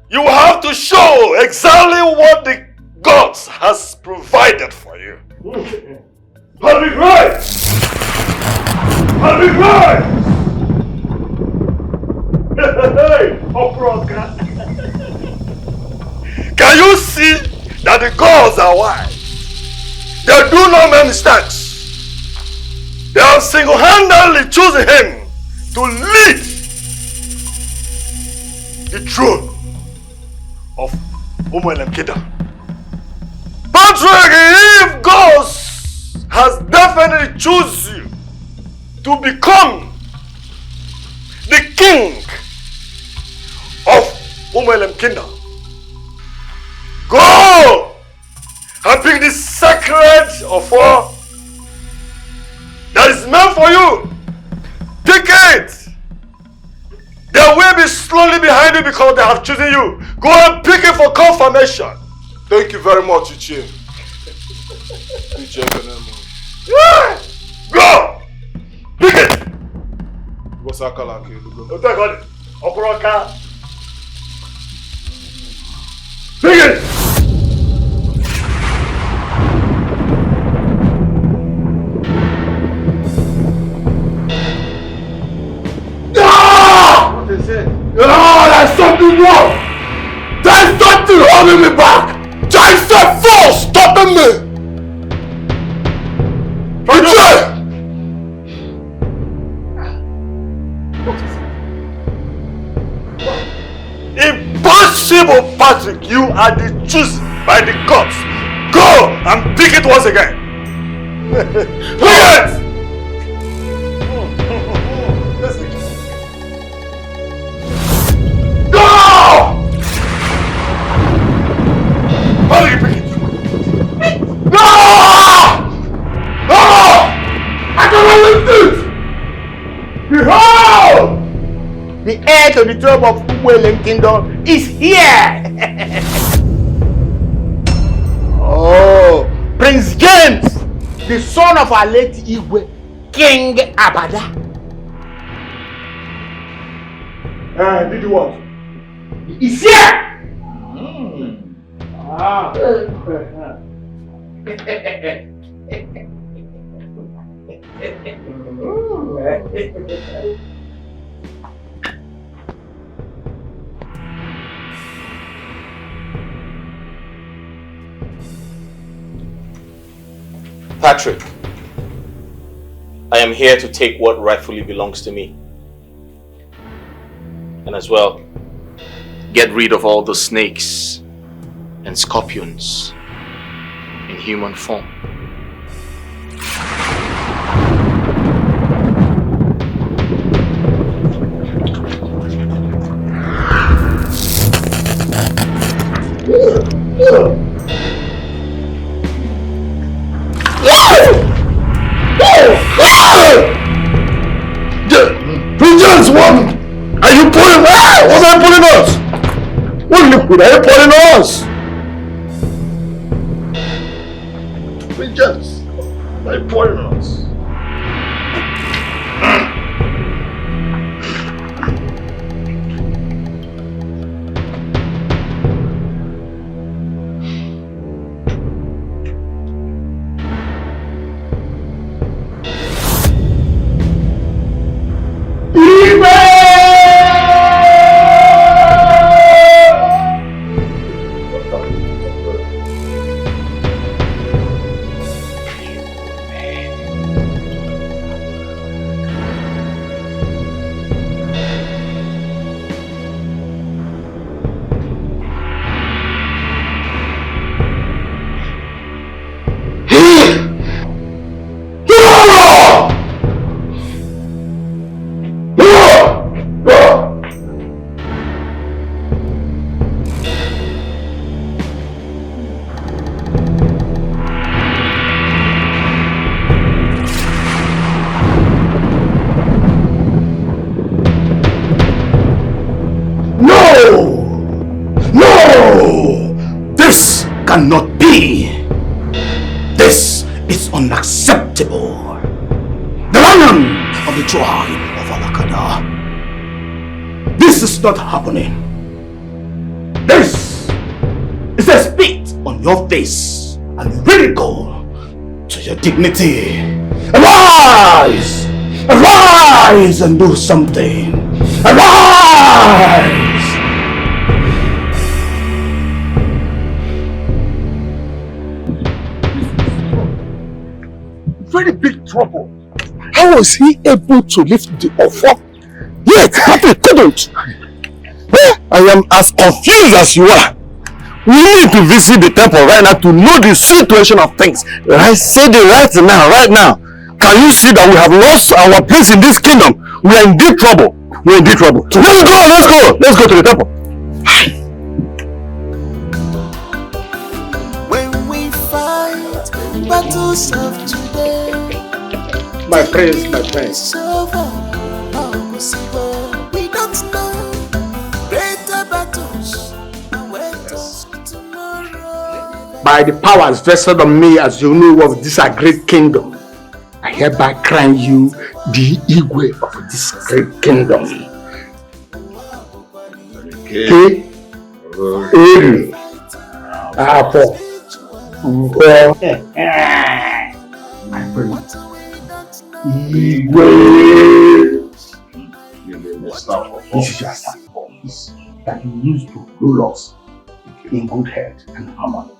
you have to show exactly what the gods has provided for you. Patrick, right! Patrick, right! Hey, Oproka. Can you see that the gods are wise? They do not make mistakes. They have single-handedly chosen him to lead the throne of Umuelem Kingdom. Patrick, if God has definitely chosen you to become the king of Umuelem Kingdom, go and pick the sacred offer that is meant for you. Pick it. They will be slowly behind you because they have chosen you. Go and pick it for confirmation. Thank you very much, Ichie. Go! Pick it! Pick it! There's something wrong! There's something holding me back! There's a force stopping me! Impossible, Patrick! You are the chosen by the gods. Go and pick it once again. Pick it! Go! Patrick, pick it. No! No! I cannot lift it! Behold! The heir to the throne of Umuelem Kingdom is here! Oh, Prince James, the son of our late Igwe, King Abada. Did you what? He's here! Ah. Patrick, I am here to take what rightfully belongs to me. And as well, get rid of all the snakes and scorpions in human form. Regents, what are you pulling? What are you pulling us? What liquid are you pulling us? Regents, are you pulling us? Cannot be. This is unacceptable. The lion of the tribe of Alakada. This is not happening. This is a spit on your face and ridicule to your dignity. Arise! Arise and do something. Arise! Very big trouble. How was he able to lift the offer? Yet, Patrick couldn't. I am as confused as you are. We need to visit the temple right now to know the situation of things. I said it right now. Can you see that we have lost our place in this kingdom? We are in deep trouble. We are in deep trouble. So let's go. Let's go to the temple. Battles of today. My friends. We don't know greater battles await us tomorrow. By the powers vested on me as you know of this great kingdom, I hereby crown you the Igwe of this great kingdom. Okay. My friend, Igwe. This is your staff of office that you use to rule us in good health and harmony.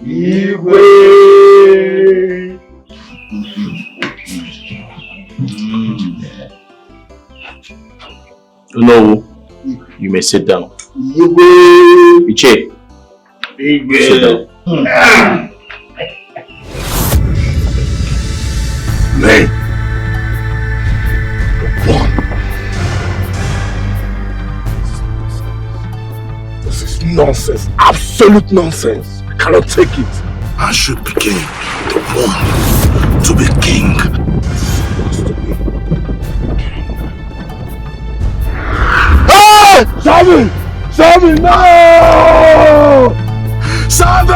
Igwe. No, you may sit down. Iche, sit down. Man, this is nonsense, absolute nonsense. I cannot take it. I should become the one to be king. Sabi, no! Sabi!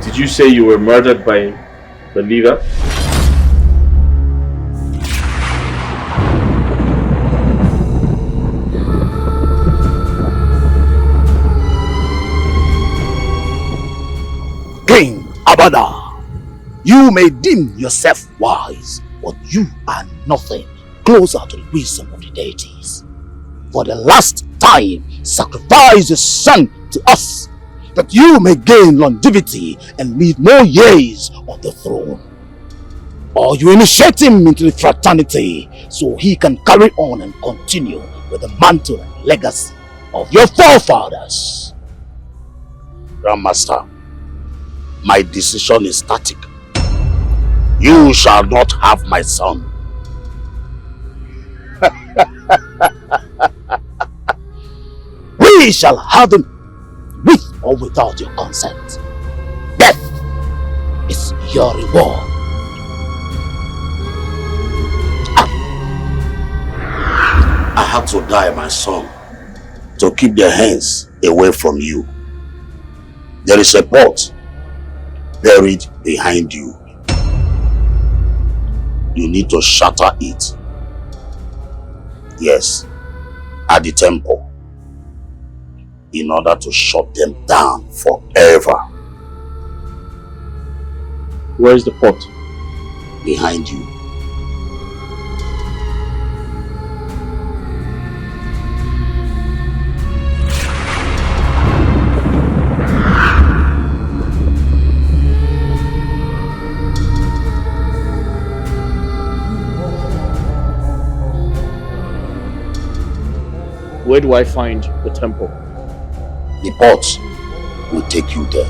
Did you say you were murdered by the leader? King, Abada, you may deem yourself wise, but you are nothing closer to the wisdom of the deities. For the last time, sacrifice your son to us, that you may gain longevity and live more years on the throne. Or you initiate him into the fraternity so he can carry on and continue with the mantle and legacy of your forefathers. Grandmaster, my decision is static. You shall not have my son. We shall have him with or without your consent. Death is your reward. I had to die, my son, to keep their hands away from you. There is a pot buried behind you. You need to shatter it. Yes, at the temple, in order to shut them down forever. Where is the pot? Behind you. Where do I find the temple? The pot will take you there.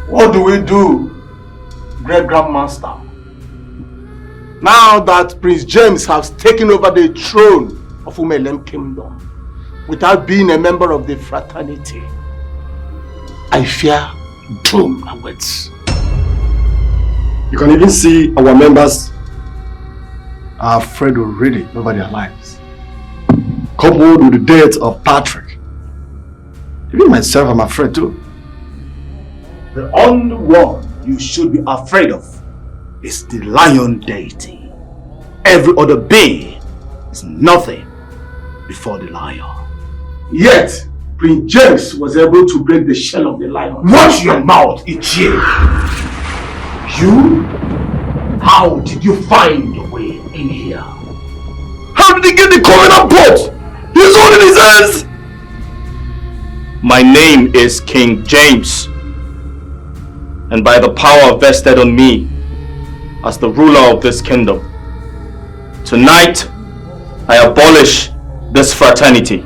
What do we do, Great Grandmaster? Now that Prince James has taken over the throne of Umelem Kingdom without being a member of the fraternity, I fear doom awaits. You can even see our members are afraid already over their lives. Coupled with the death of Patrick. Even myself, I'm afraid too. The only one you should be afraid of is the lion deity. Every other being is nothing before the lion. Yet, Prince James was able to break the shell of the lion. Watch your mouth, Ichie! You? How did you find your way in here? How did he get the covenant pot? He's holding his hands! My name is King James, and by the power vested on me as the ruler of this kingdom, tonight I abolish this fraternity.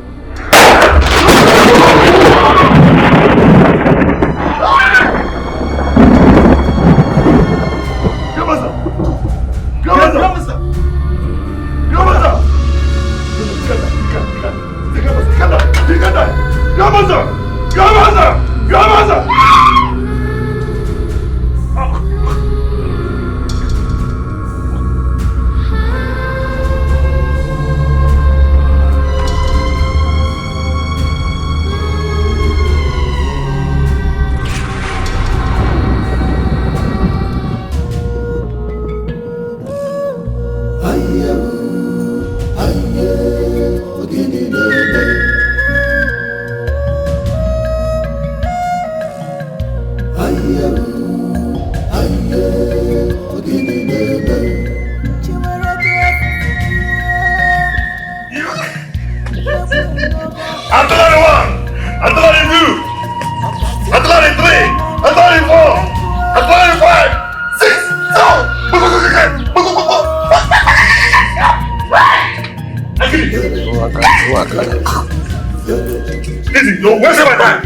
Listen, don't waste my time.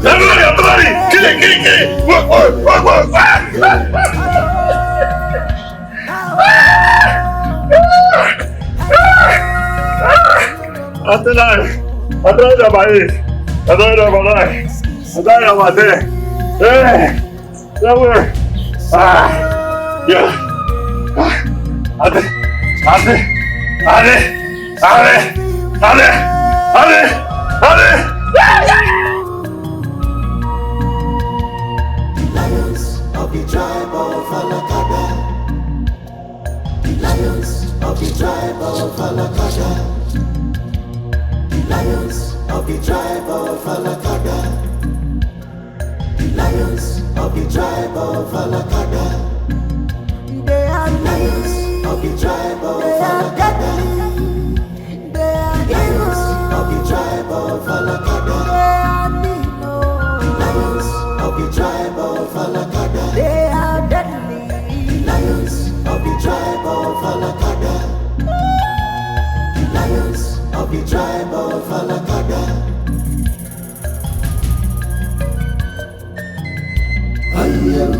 Everybody, kill it. Work. Lions of the tribe of Alakada. Lions of the tribe of Alakada. Lions of the tribe of Alakada. Lions of the tribe of Alakada. They are lions of the tribe of Alakada. Lions of the tribe of Alakada. Lions of the tribe of Alakada. They are deadly. Lions of the tribe of Alakada. Lions of the tribe of Alakada. I am